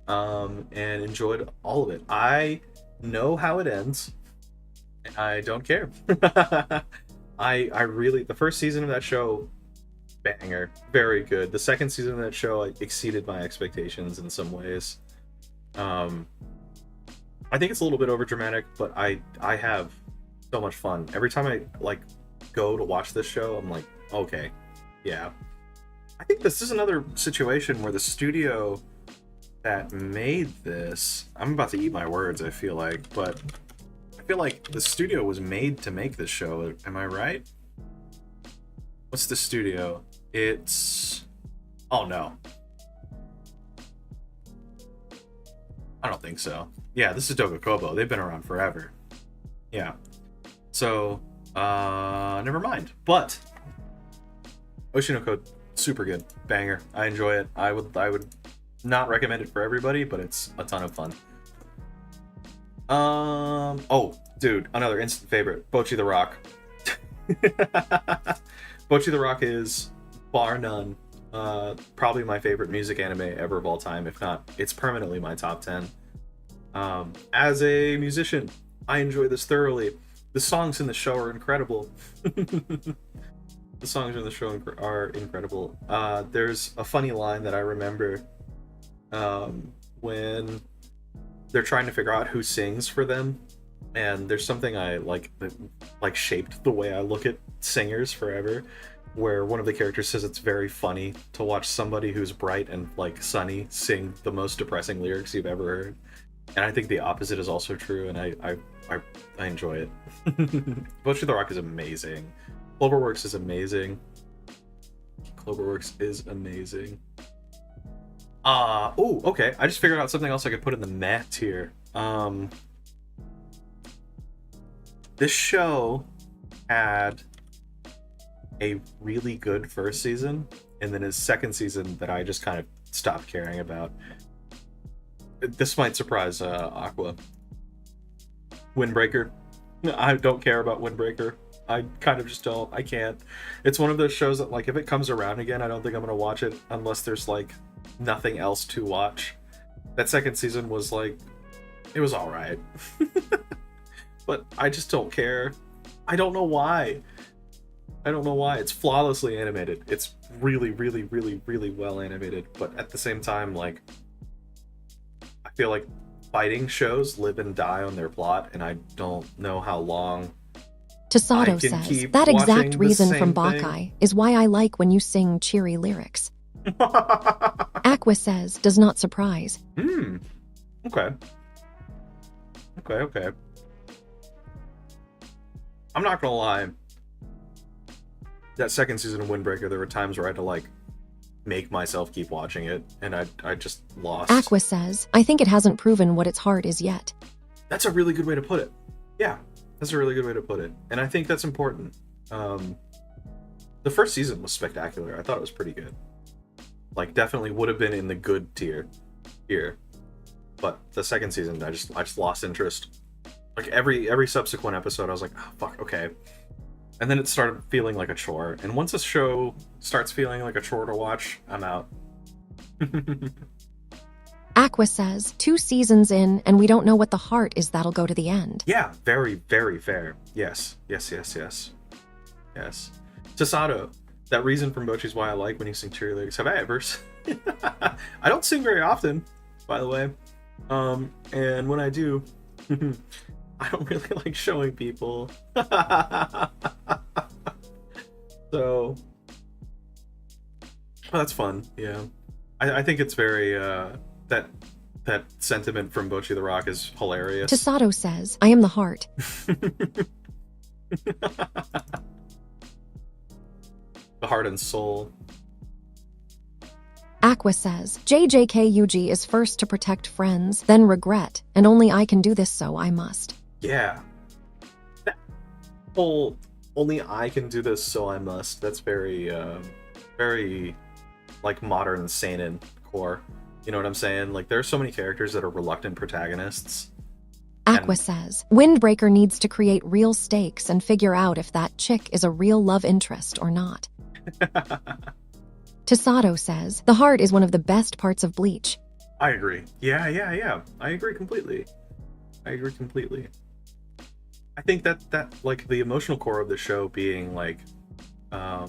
and enjoyed all of it. I know how it ends, and I don't care. I really, the first season of that show, banger, very good. The second season of that show exceeded my expectations in some ways. I think it's a little bit over dramatic, but I have so much fun every time I go to watch this show, I'm like, okay, yeah. I think this is another situation where the studio that made this, I'm about to eat my words, I feel like, but I feel like the studio was made to make this show. Am I right? What's the studio? It's... Oh, no. I don't think so. Yeah, this is Dogakobo. They've been around forever. Yeah. So, never mind. But Oshinoko, super good. Banger. I enjoy it. I would not recommend it for everybody, but it's a ton of fun. Oh, dude, another instant favorite. Bocchi the Rock. Bocchi the Rock is, bar none, probably my favorite music anime ever of all time. If not, it's permanently my top 10. As a musician, I enjoy this thoroughly. The songs in the show are incredible. The songs in the show are incredible. There's a funny line that I remember when they're trying to figure out who sings for them, and there's something I like that like shaped the way I look at singers forever, where one of the characters says it's very funny to watch somebody who's bright and like sunny sing the most depressing lyrics you've ever heard. And I think the opposite is also true, and I enjoy it. Bocchi the Rock is amazing. Cloverworks is amazing. Cloverworks is amazing. Oh, okay. I just figured out something else I could put in the meh tier. This show had a really good first season, and then his second season that I just kind of stopped caring about. This might surprise Aqua. Windbreaker. I don't care about Windbreaker. I kind of just don't. I can't. It's one of those shows that, like, if it comes around again, I don't think I'm going to watch it unless there's, like, nothing else to watch. That second season was, like, it was alright. But I just don't care. I don't know why. I don't know why. It's flawlessly animated. It's really, really, really, really well animated. But at the same time, like, I feel like fighting shows live and die on their plot, and I don't know how long Tasato says, that exact reason from Bakai is why I like when you sing cheery lyrics. Aqua says, does not surprise. Okay. Okay. I'm not gonna lie. That second season of Windbreaker, there were times where I had to, like, make myself keep watching it, and I just lost. Aqua says, I think it hasn't proven what its heart is yet. That's a really good way to put it. Yeah, that's a really good way to put it. And I think that's important. The first season was spectacular. I thought it was pretty good. Like, definitely would have been in the good tier here. But the second season, I just lost interest. Like, every subsequent episode, I was like, oh, fuck, okay. And then it started feeling like a chore. And once a show starts feeling like a chore to watch, I'm out. Aqua says, 2 seasons in, and we don't know what the heart is that'll go to the end. Yeah, very, very fair. Yes. Tasato, that reason from Bocchi's why I like when you sing cheery lyrics. Have I ever? I don't sing very often, by the way. And when I do, I don't really like showing people. So, well, that's fun. Yeah, I think it's very that sentiment from Bocchi the Rock is hilarious. Tasato says, I am the heart. The heart and soul. Aqua says, JJKUG is first to protect friends, then regret, and only I can do this, so I must. Yeah. That whole only I can do this, so I must. That's very, very, like, modern seinen core. You know what I'm saying? Like, there are so many characters that are reluctant protagonists. Aqua says, Windbreaker needs to create real stakes and figure out if that chick is a real love interest or not. Tasato says, the heart is one of the best parts of Bleach. I agree. Yeah. I agree completely. I think that like, the emotional core of the show being, like, a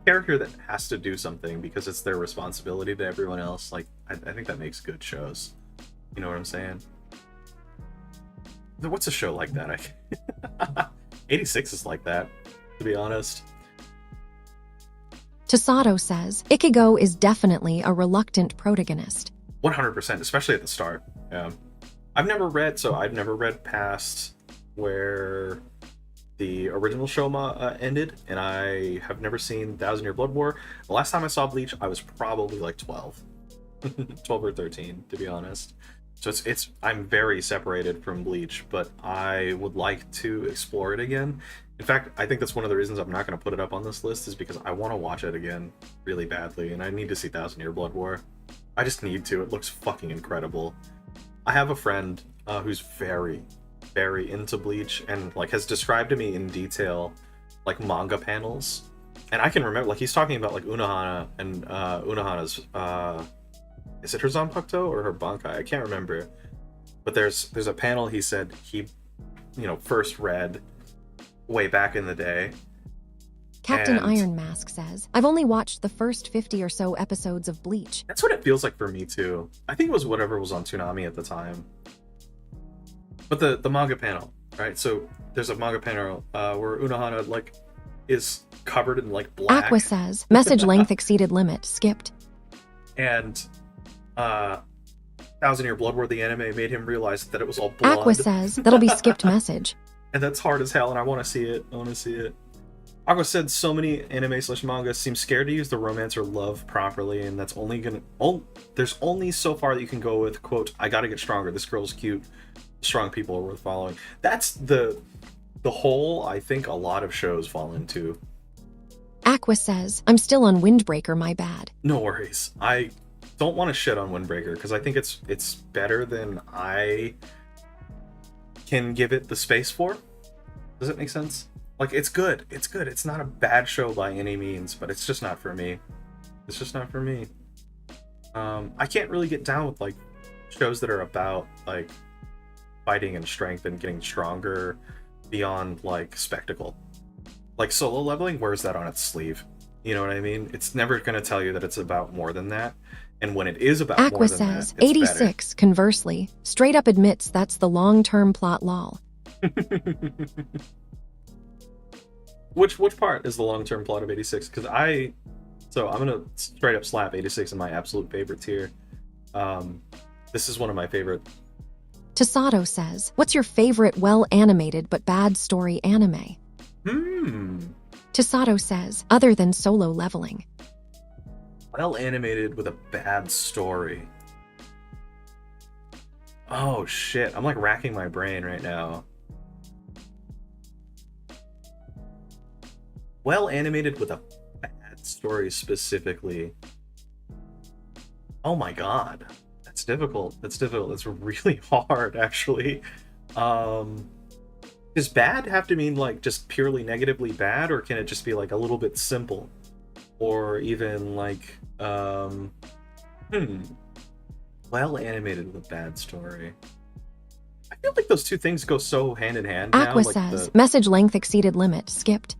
character that has to do something because it's their responsibility to everyone else, like, I think that makes good shows. You know what I'm saying? What's a show like that? 86 is like that, to be honest. Tasato says, Ichigo is definitely a reluctant protagonist. 100%, especially at the start. Yeah. I've never read past where the original Shoma ended, and I have never seen Thousand Year Blood War. The last time I saw Bleach, I was probably like 12. 12 or 13, to be honest. So I'm very separated from Bleach, but I would like to explore it again. In fact, I think that's one of the reasons I'm not going to put it up on this list, is because I want to watch it again really badly, and I need to see Thousand Year Blood War. I just need to. It looks fucking incredible. I have a friend who's very, very into Bleach, and like has described to me in detail like manga panels. And I can remember, like, he's talking about like Unohana and Unohana's is it her Zanpakuto or her Bankai? I can't remember. But there's a panel he said he, first read way back in the day. Captain And Iron Mask says, I've only watched the first 50 or so episodes of Bleach. that's what it feels like for me too. I think it was whatever was on Toonami at the time. But the manga panel, right? So there's a manga panel where Unohana like is covered in like black. Aqua says, message length exceeded limit, skipped. And Thousand Year Blood War, the anime, made him realize that it was all blood. Aqua says, that'll be skipped message. And that's hard as hell, and I want to see it. Aqua said so many anime/manga seem scared to use the romance or love properly, and that's there's only so far that you can go with, quote, I gotta get stronger, this girl's cute, strong people are worth following. That's the hole I think a lot of shows fall into. Aqua says, I'm still on Windbreaker, my bad. No worries. I don't want to shit on Windbreaker, because I think it's better than I can give it the space for. Does it make sense? Like, it's good. It's not a bad show by any means, but it's just not for me. I can't really get down with like shows that are about like fighting and strength and getting stronger beyond like spectacle. Like Solo Leveling wears that on its sleeve. You know what I mean? It's never going to tell you that it's about more than that. And when it is about Aqua more than says, that, it's 86, conversely, straight up admits that's the long-term plot lol. Which part is the long-term plot of 86? Because I'm gonna straight up slap 86 in my absolute favorite tier. This is one of my favorite. Tasato says, what's your favorite well-animated but bad story anime? Tasato says, other than Solo Leveling. Well animated with a bad story. Oh shit, I'm like racking my brain right now. Well animated with a bad story specifically. Oh my god. That's difficult. That's really hard, actually. Does bad have to mean like just purely negatively bad, or can it just be like a little bit simple? Or even like well animated with a bad story. I feel like those two things go so hand in hand now. Aqua like says, message length exceeded limit, skipped.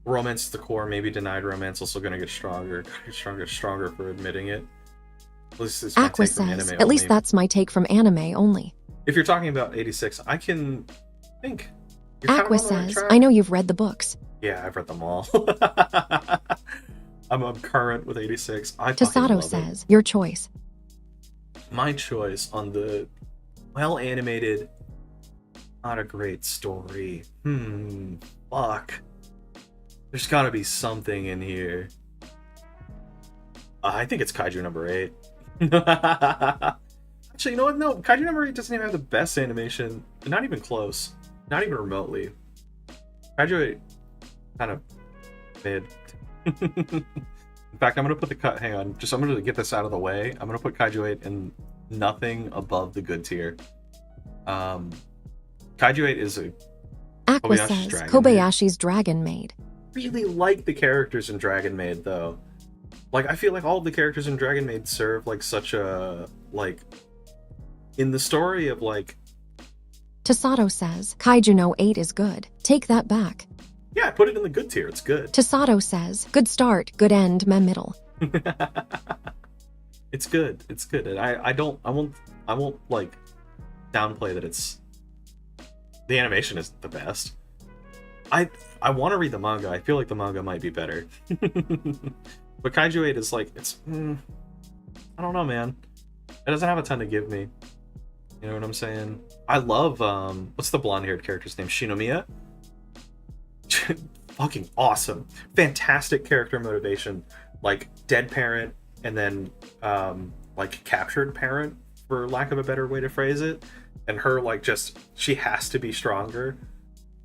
Romance is the core, maybe denied romance, also gonna get stronger for admitting it. This is my Aqua take from says, anime at least only. that's my take from anime only. If you're talking about 86, I can think. You're kind of Aqua on the right says, track. I know you've read the books. Yeah, I've read them all. I'm current with 86. I fucking Tasato love says, your choice. it. My choice on the well animated, not a great story. Fuck. There's gotta be something in here. I think it's Kaiju number 8. Actually, you know what? No, Kaiju number 8 doesn't even have the best animation. Not even close. Not even remotely. Kaiju 8 kind of mid. In fact, I'm gonna put the cut. Hang on, I'm gonna get this out of the way. I'm gonna put Kaiju 8 in nothing above the good tier. Kaiju 8 is a Aqua Kobayashi's says, Dragon Kobayashi's Dragon Maid. really like the characters in Dragon Maid though. Like I feel like all of the characters in Dragon Maid serve like such a like in the story of like Tasato says, Kaiju no 8 is good. Take that back. yeah, I put it in the good tier. It's good. Tasato says, good start, good end, meh middle. It's good. It's good. And I won't like downplay that it's the animation isn't the best. I want to read the manga. I feel like the manga might be better. But Kaiju 8 is like, it's I don't know, man. It doesn't have a ton to give me. You know what I'm saying? I love what's the blonde-haired character's name? Shinomiya? Fucking awesome. Fantastic character motivation. Like dead parent and then like captured parent, for lack of a better way to phrase it. And her like just she has to be stronger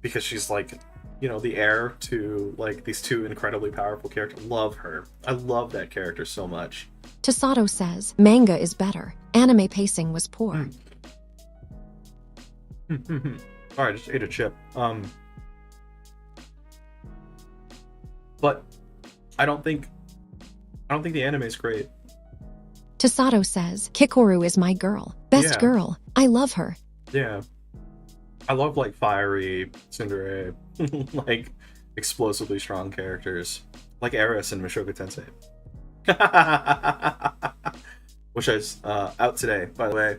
because she's like, you know, the heir to like these two incredibly powerful characters. Love her. I love that character so much. Tasato says, manga is better. Anime pacing was poor. Alright, just ate a chip. But I don't think the anime is great. Tasato says, Kikoru is my girl. Best Yeah. girl. I love her. Yeah. I love like fiery tsundere, like explosively strong characters. Like Eris in Mushoku Tensei. Which is out today, by the way.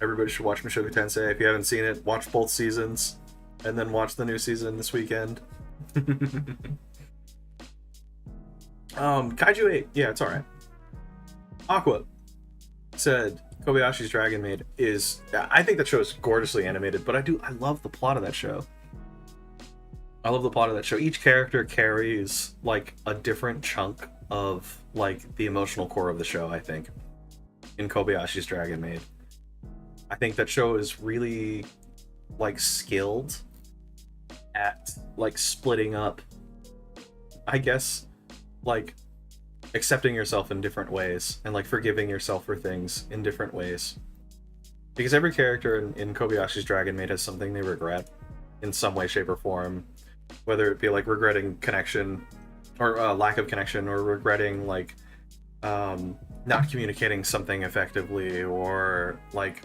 Everybody should watch Mushoku Tensei. If you haven't seen it, watch both seasons. And then watch the new season this weekend. Kaiju 8, yeah, it's alright. Aqua said Kobayashi's Dragon Maid is, I think that show is gorgeously animated, but I love the plot of that show. I love the plot of that show. Each character carries like a different chunk of like the emotional core of the show, I think, in Kobayashi's Dragon Maid. I think that show is really like skilled at like splitting up, I guess, like accepting yourself in different ways and like forgiving yourself for things in different ways, because every character in Kobayashi's Dragon Maid has something they regret in some way, shape, or form, whether it be like regretting connection or lack of connection, or regretting like not communicating something effectively, or like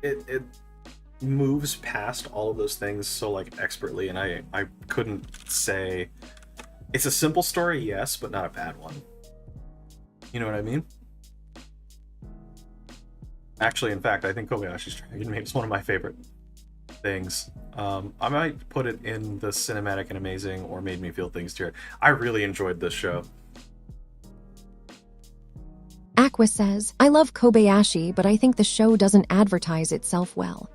it moves past all of those things so like expertly. And I couldn't say it's a simple story, yes, but not a bad one. You know what I mean? Actually, in fact, I think Kobayashi's Dragon Maid is one of my favorite things. I might put it in the cinematic and amazing or made me feel things tier. I really enjoyed this show. Aqua says, I love Kobayashi, but I think the show doesn't advertise itself well.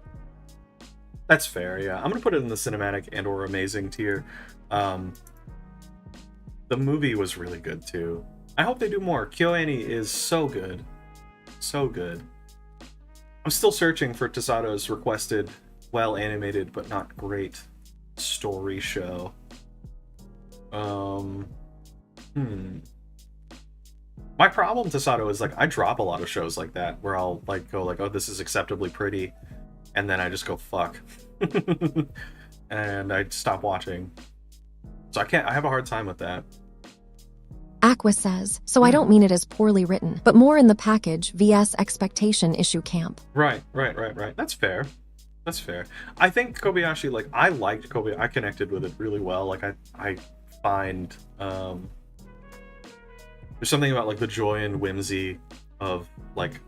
That's fair, yeah. I'm gonna put it in the cinematic and or amazing tier. The movie was really good too. I hope they do more. KyoAni is so good. So good. I'm still searching for Tasato's requested, well animated but not great story show. My problem, Tasato, is like I drop a lot of shows like that where I'll like go like, oh, this is acceptably pretty, and then I just go fuck. And I stop watching. So I have a hard time with that. Aqua says, so I don't mean it as poorly written, but more in the package vs expectation issue camp. Right. That's fair. That's fair. I think Kobayashi, like, I liked Kobayashi. I connected with it really well. Like, I find there's something about like the joy and whimsy of like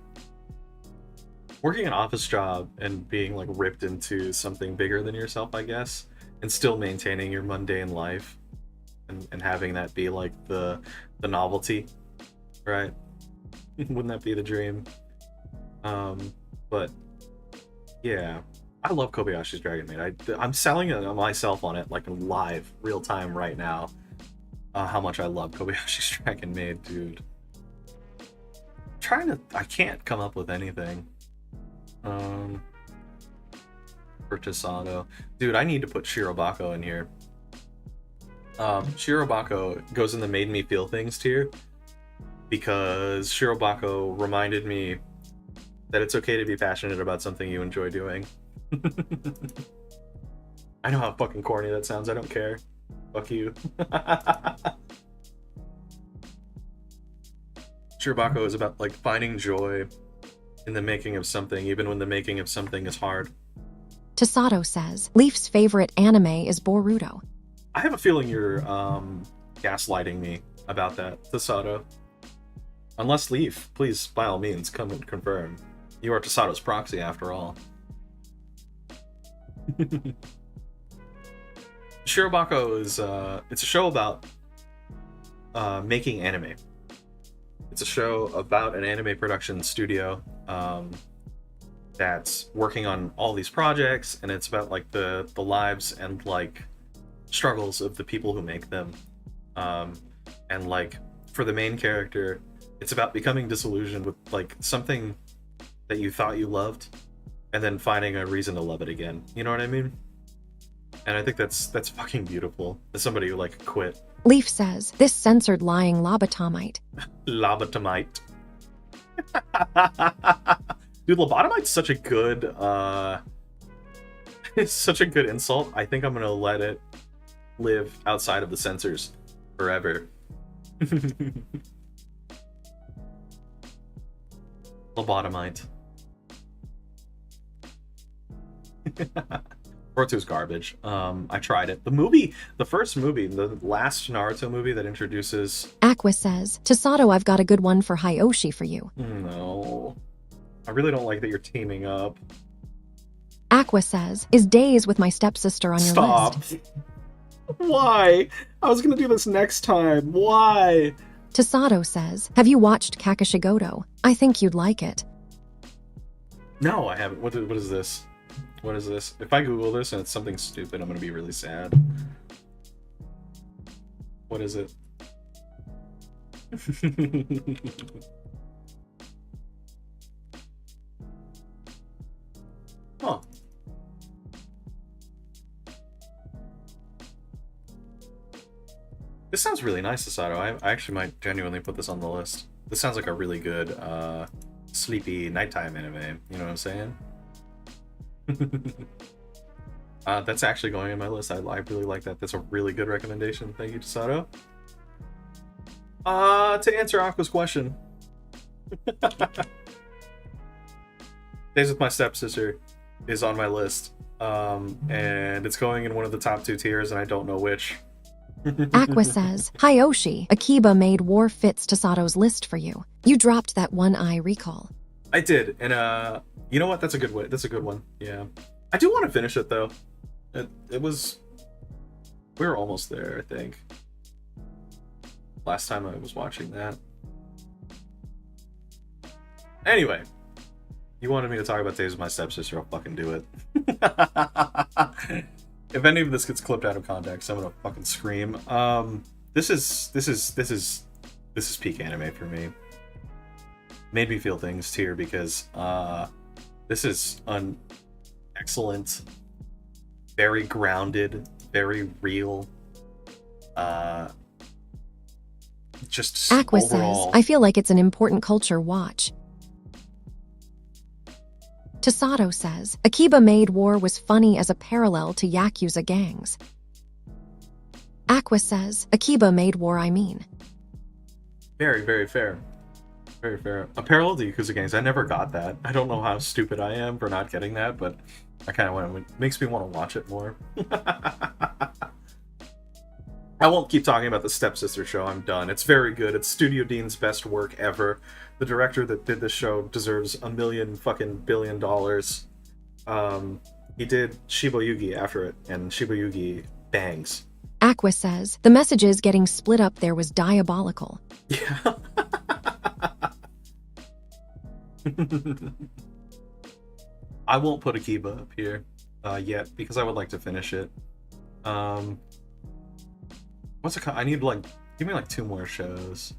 working an office job and being like ripped into something bigger than yourself, I guess, and still maintaining your mundane life and having that be like the novelty, right? Wouldn't that be the dream? But yeah, I love Kobayashi's Dragon Maid. I'm selling it myself on it like live, real time right now. How much I love Kobayashi's Dragon Maid, dude. I can't come up with anything. For Tasato. Dude, I need to put Shirobako in here. Shirobako goes in the made me feel things tier because Shirobako reminded me that it's okay to be passionate about something you enjoy doing. I know how fucking corny that sounds. I don't care. Fuck you. Shirobako is about like finding joy in the making of something, even when the making of something is hard. Tasato says, Leaf's favorite anime is Boruto. I have a feeling you're gaslighting me about that, Tasato. Unless Leaf, please, by all means, come and confirm. You are Tasato's proxy, after all. Shirobako is it's a show about making anime. It's a show about an anime production studio that's working on all these projects, and it's about like the lives and like struggles of the people who make them. And like for the main character, it's about becoming disillusioned with like something that you thought you loved, and then finding a reason to love it again. You know what I mean? And I think that's fucking beautiful. As somebody who like quit. Leaf says, this censored lying lobotomite. Lobotomite. Dude, lobotomite's such a good it's such a good insult. I think I'm gonna let it live outside of the censors forever. Lobotomite. Naruto's garbage. I tried it. The first movie, the last Naruto movie that introduces... Aqua says, Tasato, I've got a good one for Hyoshi for you. No. I really don't like that you're teaming up. Aqua says, is Days with my stepsister on your list? Stop. Why? I was gonna do this next time. Why? Tasato says, have you watched Kakashigoto? I think you'd like it. No, I haven't. What is this? What is this? If I Google this and it's something stupid, I'm gonna be really sad. What is it? Huh. This sounds really nice, Sasato. I actually might genuinely put this on the list. This sounds like a really good, sleepy nighttime anime. You know what I'm saying? That's actually going in my list. I really like that. That's a really good recommendation. Thank you, Tasato. To answer Aqua's question. Days with My Stepsister is on my list. And it's going in one of the top 2 tiers, and I don't know which. Aqua says, Hyoshi, Akiba made War Fits Tasato's list for you. You dropped that one eye recall. I did, and you know what? That's a good way. That's a good one. Yeah, I do want to finish it though. It was. We were almost there, I think. Last time I was watching that. Anyway, you wanted me to talk about Days with My Stepsister. I'll fucking do it. If any of this gets clipped out of context, I'm gonna fucking scream. This is peak anime for me. Made me feel things tier because this is an excellent, very grounded, very real. Just Aqua overall. says, I feel like it's an important culture watch. Tasato says, Akiba made War was funny as a parallel to Yakuza gangs. Aqua says, Akiba made War, I mean. Very, very fair. Very fair. A parallel to Yakuza gangs. I never got that. I don't know how stupid I am for not getting that, but I kind of want to. It makes me want to watch it more. I won't keep talking about the Stepsister show. I'm done. It's very good. It's Studio Dean's best work ever. The director that did this show deserves $1 million fucking billion. He did Shiba-Yugi after it, and Shiba-Yugi bangs. Aqua says, the messages getting split up there was diabolical. Yeah. I won't put Akiba up here yet because I would like to finish it. What's it called? I need give me 2 more shows.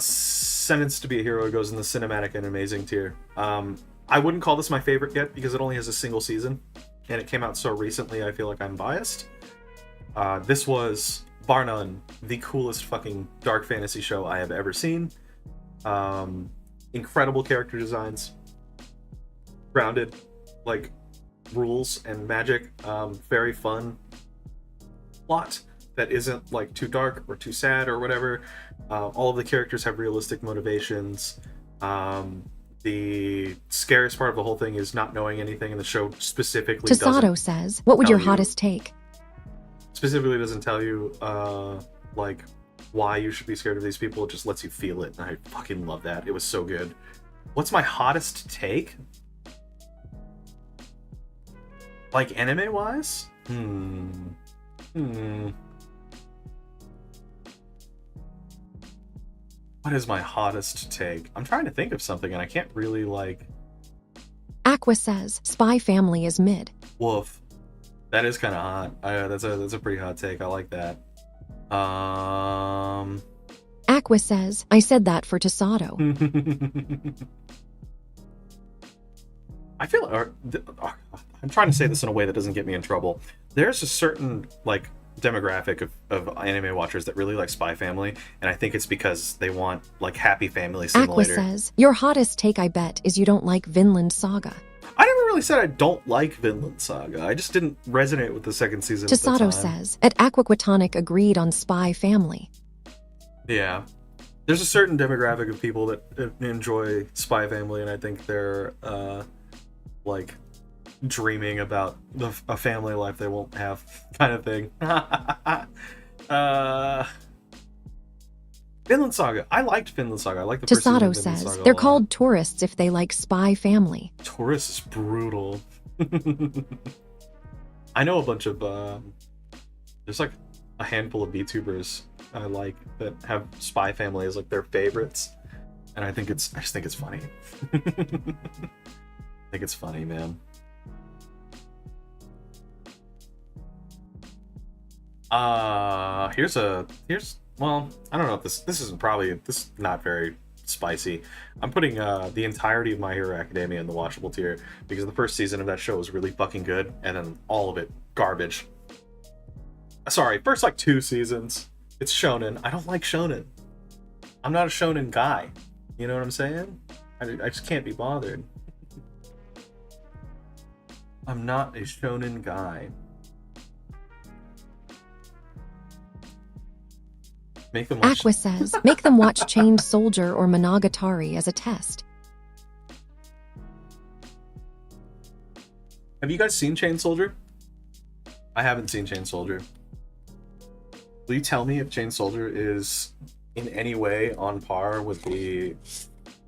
Sentenced to be a Hero goes in the cinematic and amazing tier. I wouldn't call this my favorite yet because it only has a single season and it came out so recently. I feel like I'm biased. This was, bar none, the coolest fucking dark fantasy show I have ever seen. Incredible character designs, grounded rules and magic, very fun plot that isn't too dark or too sad or whatever. All of the characters have realistic motivations. The scariest part of the whole thing is not knowing anything, and the show specifically Tasato says, what would your hottest take? Specifically doesn't tell you why you should be scared of these people. It just lets you feel it, and I fucking love that. It was so good. What's my hottest take? Anime wise? What is my hottest take? I'm trying to think of something and I can't really like. Aqua says, Spy Family is mid. Woof. That is kind of hot. That's a pretty hot take. I like that. Aqua says, I said that for Tasato. I feel, I'm trying to say this in a way that doesn't get me in trouble. There's a certain like demographic of anime watchers that really like Spy Family, and I think it's because they want like Happy Family Simulator. Aqua says, your hottest take, I bet, is you don't like Vinland Saga. I never really said I don't like Vinland Saga. I just didn't resonate with the second season. Tasato says, at Aquaquatonic agreed on Spy Family. Yeah. There's a certain demographic of people that enjoy Spy Family, and I think they're like dreaming about a family life they won't have, kind of thing. Vinland Saga. I liked Vinland Saga. I like the first season Tasato of Vinland says, Saga they're a lot. called tourists if they like Spy Family. Taurus is brutal. I know a bunch of there's like a handful of VTubers I like that have Spy Family as like their favorites, and I just think it's funny. I think it's funny, man. Well, I don't know if this is not very spicy. I'm putting the entirety of My Hero Academia in the watchable tier because the first season of that show was really fucking good, and then all of it garbage. Sorry, first like 2 seasons. It's shonen. I don't like shonen. I'm not a shonen guy. You know what I'm saying? I just can't be bothered. I'm not a shonen guy. Make them watch. Aqua says, make them watch Chained Soldier or Monogatari as a test. Have you guys seen Chained Soldier? I haven't seen Chained Soldier. Will you tell me if Chained Soldier is in any way on par with the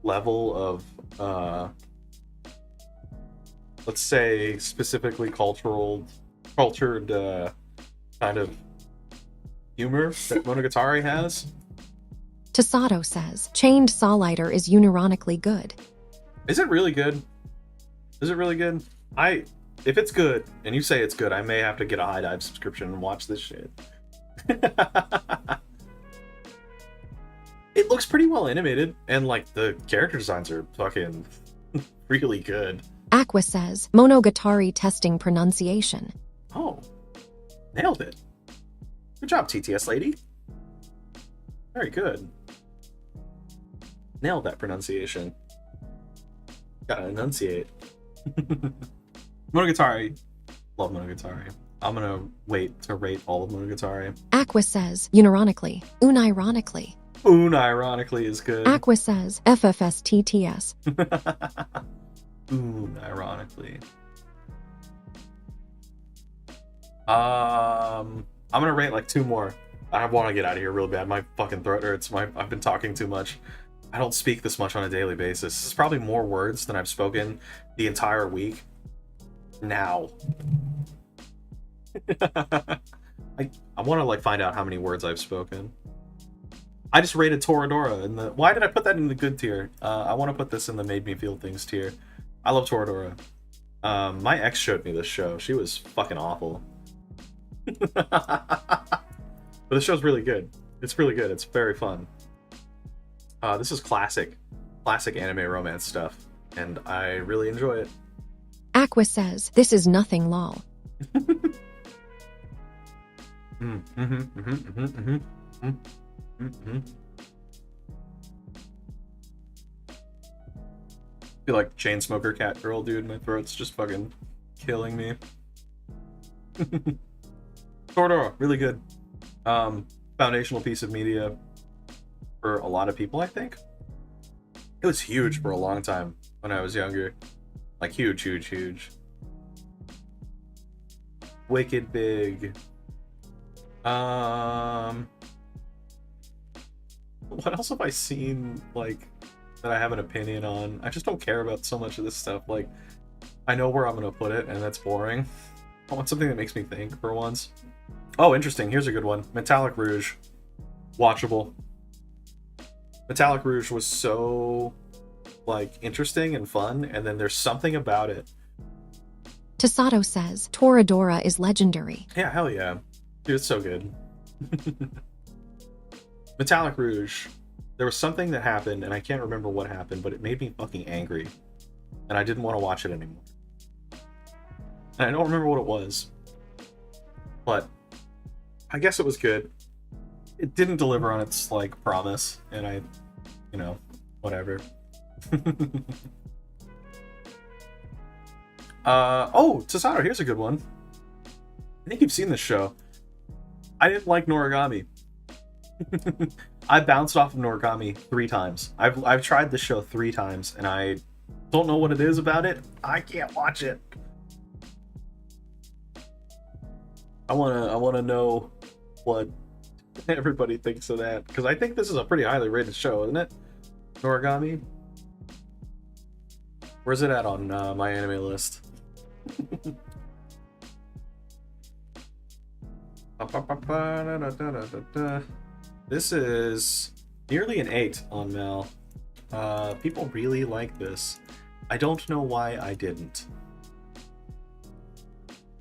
level of, let's say, specifically cultured kind of humor that Monogatari has? Tasato says, Chained Solider is unironically good. Is it really good? Is it really good? If it's good, and you say it's good, I may have to get a High Dive subscription and watch this shit. It looks pretty well animated, and like the character designs are fucking really good. Aqua says, Monogatari testing pronunciation. Oh, nailed it. Good job, TTS lady. Very good. Nailed that pronunciation. Gotta enunciate. Monogatari. Love Monogatari. I'm gonna wait to rate all of Monogatari. Aqua says, unironically, unironically. Unironically is good. Aqua says, FFSTTS. Unironically. I'm gonna rate like 2 more. I want to get out of here real bad. My fucking throat hurts. I've been talking too much. I don't speak this much on a daily basis. This is probably more words than I've spoken the entire week. Now. I want to like find out how many words I've spoken. I just rated Toradora in the. Why did I put that in the good tier? I want to put this in the made me feel things tier. I love Toradora. My ex showed me this show. She was fucking awful. But the show's really good. It's really good. It's very fun. This is classic anime romance stuff, and I really enjoy it. Aqua says, this is nothing lol. Feel like Chainsmoker Cat Girl, dude. My throat's just fucking killing me. Toradora, really good. Foundational piece of media for a lot of people, I think. It was huge for a long time when I was younger. Like huge. Wicked big. What else have I seen, like, that I have an opinion on? I just don't care about so much of this stuff. Like, I know where I'm gonna put it, and that's boring. I want something that makes me think for once. Oh, interesting. Here's a good one. Metallic Rouge. Watchable. Metallic Rouge was so, like, interesting and fun, and then there's something about it. Tasato says, Toradora is legendary. Yeah, hell yeah. Dude, it's so good. Metallic Rouge. There was something that happened, and I can't remember what happened, but it made me fucking angry. And I didn't want to watch it anymore. And I don't remember what it was. But I guess it was good. It didn't deliver on its, like, promise, and I, you know, whatever. Oh, Tasato, here's a good one. I think you've seen this show. I didn't like Noragami. I bounced off of Noragami 3 times. I've tried this show 3 times, and I don't know what it is about it. I can't watch it. I wanna know what everybody thinks of that, because I think this is a pretty highly rated show, isn't it? Noragami. Where's it at on my anime list? This is nearly an 8 on Mel. People really like this. I don't know why I didn't.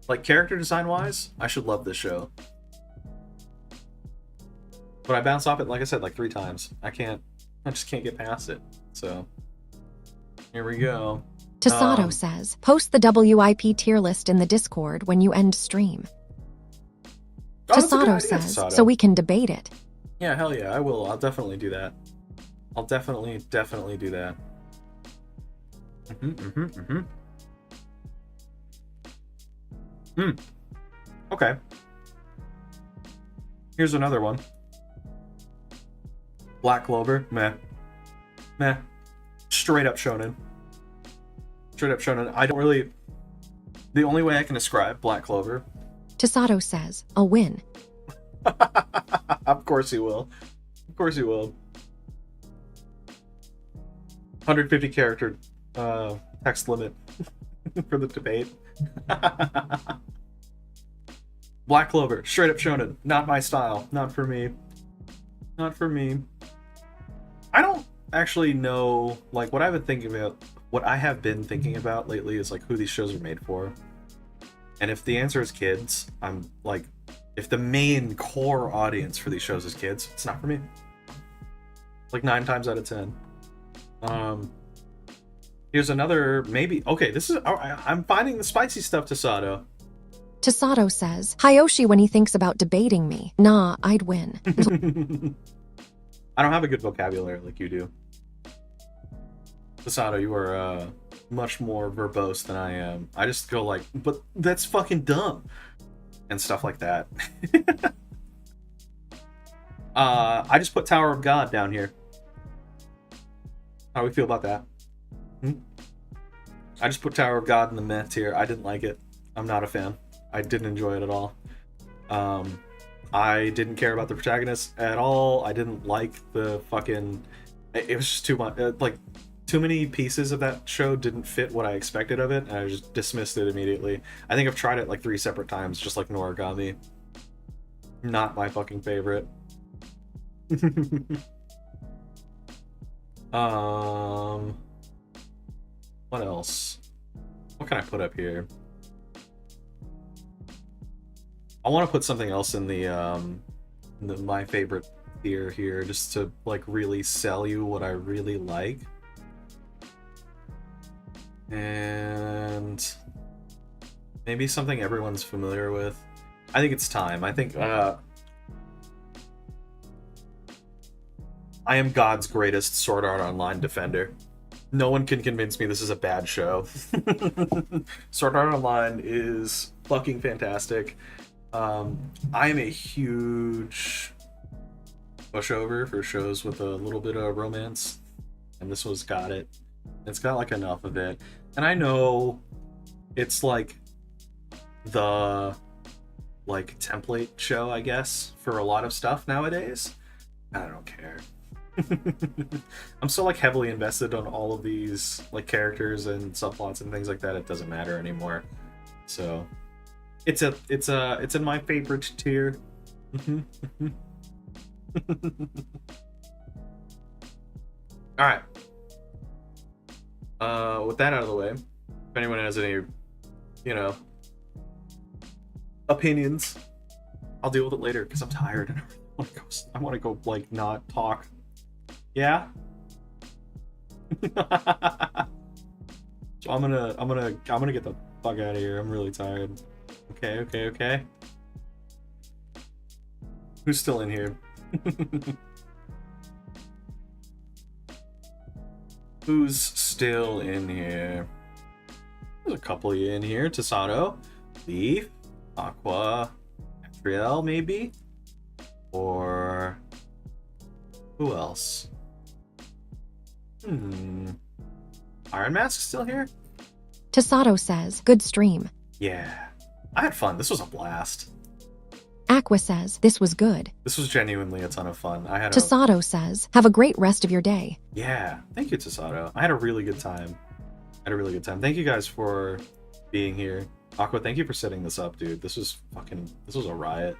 Like, character design wise, I should love this show. But I bounced off it, like I said, like 3 times. I just can't get past it. So, here we go. Tasato says, post the WIP tier list in the Discord when you end stream. Oh, that's a good Tasato idea, says, Tasato. so we can debate it. Yeah, hell yeah, I will. I'll definitely do that. I'll definitely do that. Okay. Here's another one. Black Clover. Meh. Meh. Straight up shonen. Straight up shonen. I don't really... The only way I can describe Black Clover... Tasato says, a win. Of course he will. Of course he will. 150 character text limit for the debate. Black Clover, straight up shonen. Not my style. Not for me. Not for me. I don't actually know, like, what I've been thinking about. What I have been thinking about lately is, like, who these shows are made for. And if the answer is kids, I'm like, if the main core audience for these shows is kids, it's not for me. Like 9 times out of 10. Here's another, maybe. Okay, this is. I'm finding the spicy stuff, Tasato. Tasato says, Hyoshi when he thinks about debating me. Nah, I'd win. I don't have a good vocabulary like you do. Tasato, you are much more verbose than I am. I just go like, but that's fucking dumb. And stuff like that. I just put Tower of God down here. How do we feel about that? I just put Tower of God in the meh tier. I didn't like it. I'm not a fan. I didn't enjoy it at all. I didn't care about the protagonist at all. I didn't like the fucking... It was just too much. Like, too many pieces of that show didn't fit what I expected of it, and I just dismissed it immediately. I think I've tried it like 3 separate times, just like Noragami. Not my fucking favorite. What else? What can I put up here? I want to put something else in the my favorite tier here, just to like really sell you what I really like. And maybe something everyone's familiar with. I think it's time. I think I am God's greatest Sword Art Online defender. No one can convince me this is a bad show. Sword Art Online is fucking fantastic. I am a huge pushover for shows with a little bit of romance, and this one's got it. It's got like enough of it, and I know it's like the template show, I guess, for a lot of stuff nowadays. I don't care. I'm so like heavily invested on all of these like characters and subplots and things like that. It doesn't matter anymore. So It's in my favorite tier. All right. With that out of the way, if anyone has any, you know, opinions, I'll deal with it later because I'm tired and I want to go like not talk. Yeah. So I'm gonna get the fuck out of here. I'm really tired. Okay. Who's still in here? Who's still in here? There's a couple of you in here. Tasato, Leaf, Aqua, Atriel, maybe? Or who else? Iron Mask still here? Tasato says, good stream. Yeah. I had fun. This was a blast. Aqua says, this was good. This was genuinely a ton of fun. I had Tasato says, have a great rest of your day. Yeah. Thank you, Tasato. I had a really good time. Thank you guys for being here. Aqua, thank you for setting this up, dude. This was a riot.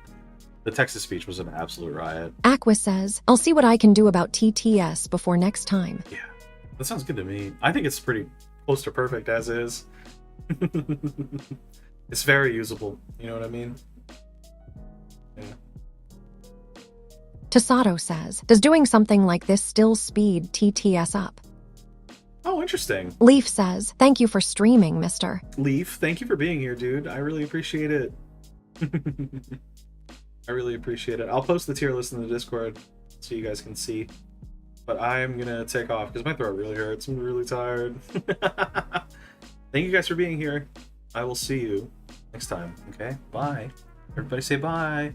The text-to-speech was an absolute riot. Aqua says, I'll see what I can do about TTS before next time. Yeah. That sounds good to me. I think it's pretty close to perfect as is. It's very usable. You know what I mean? Yeah. Tasato says, does doing something like this still speed TTS up? Oh, interesting. Leaf says, thank you for streaming, mister. Leaf, thank you for being here, dude. I really appreciate it. I really appreciate it. I'll post the tier list in the Discord so you guys can see. But I'm gonna take off because my throat really hurts. I'm really tired. Thank you guys for being here. I will see you next time. Okay? Bye. Everybody say bye.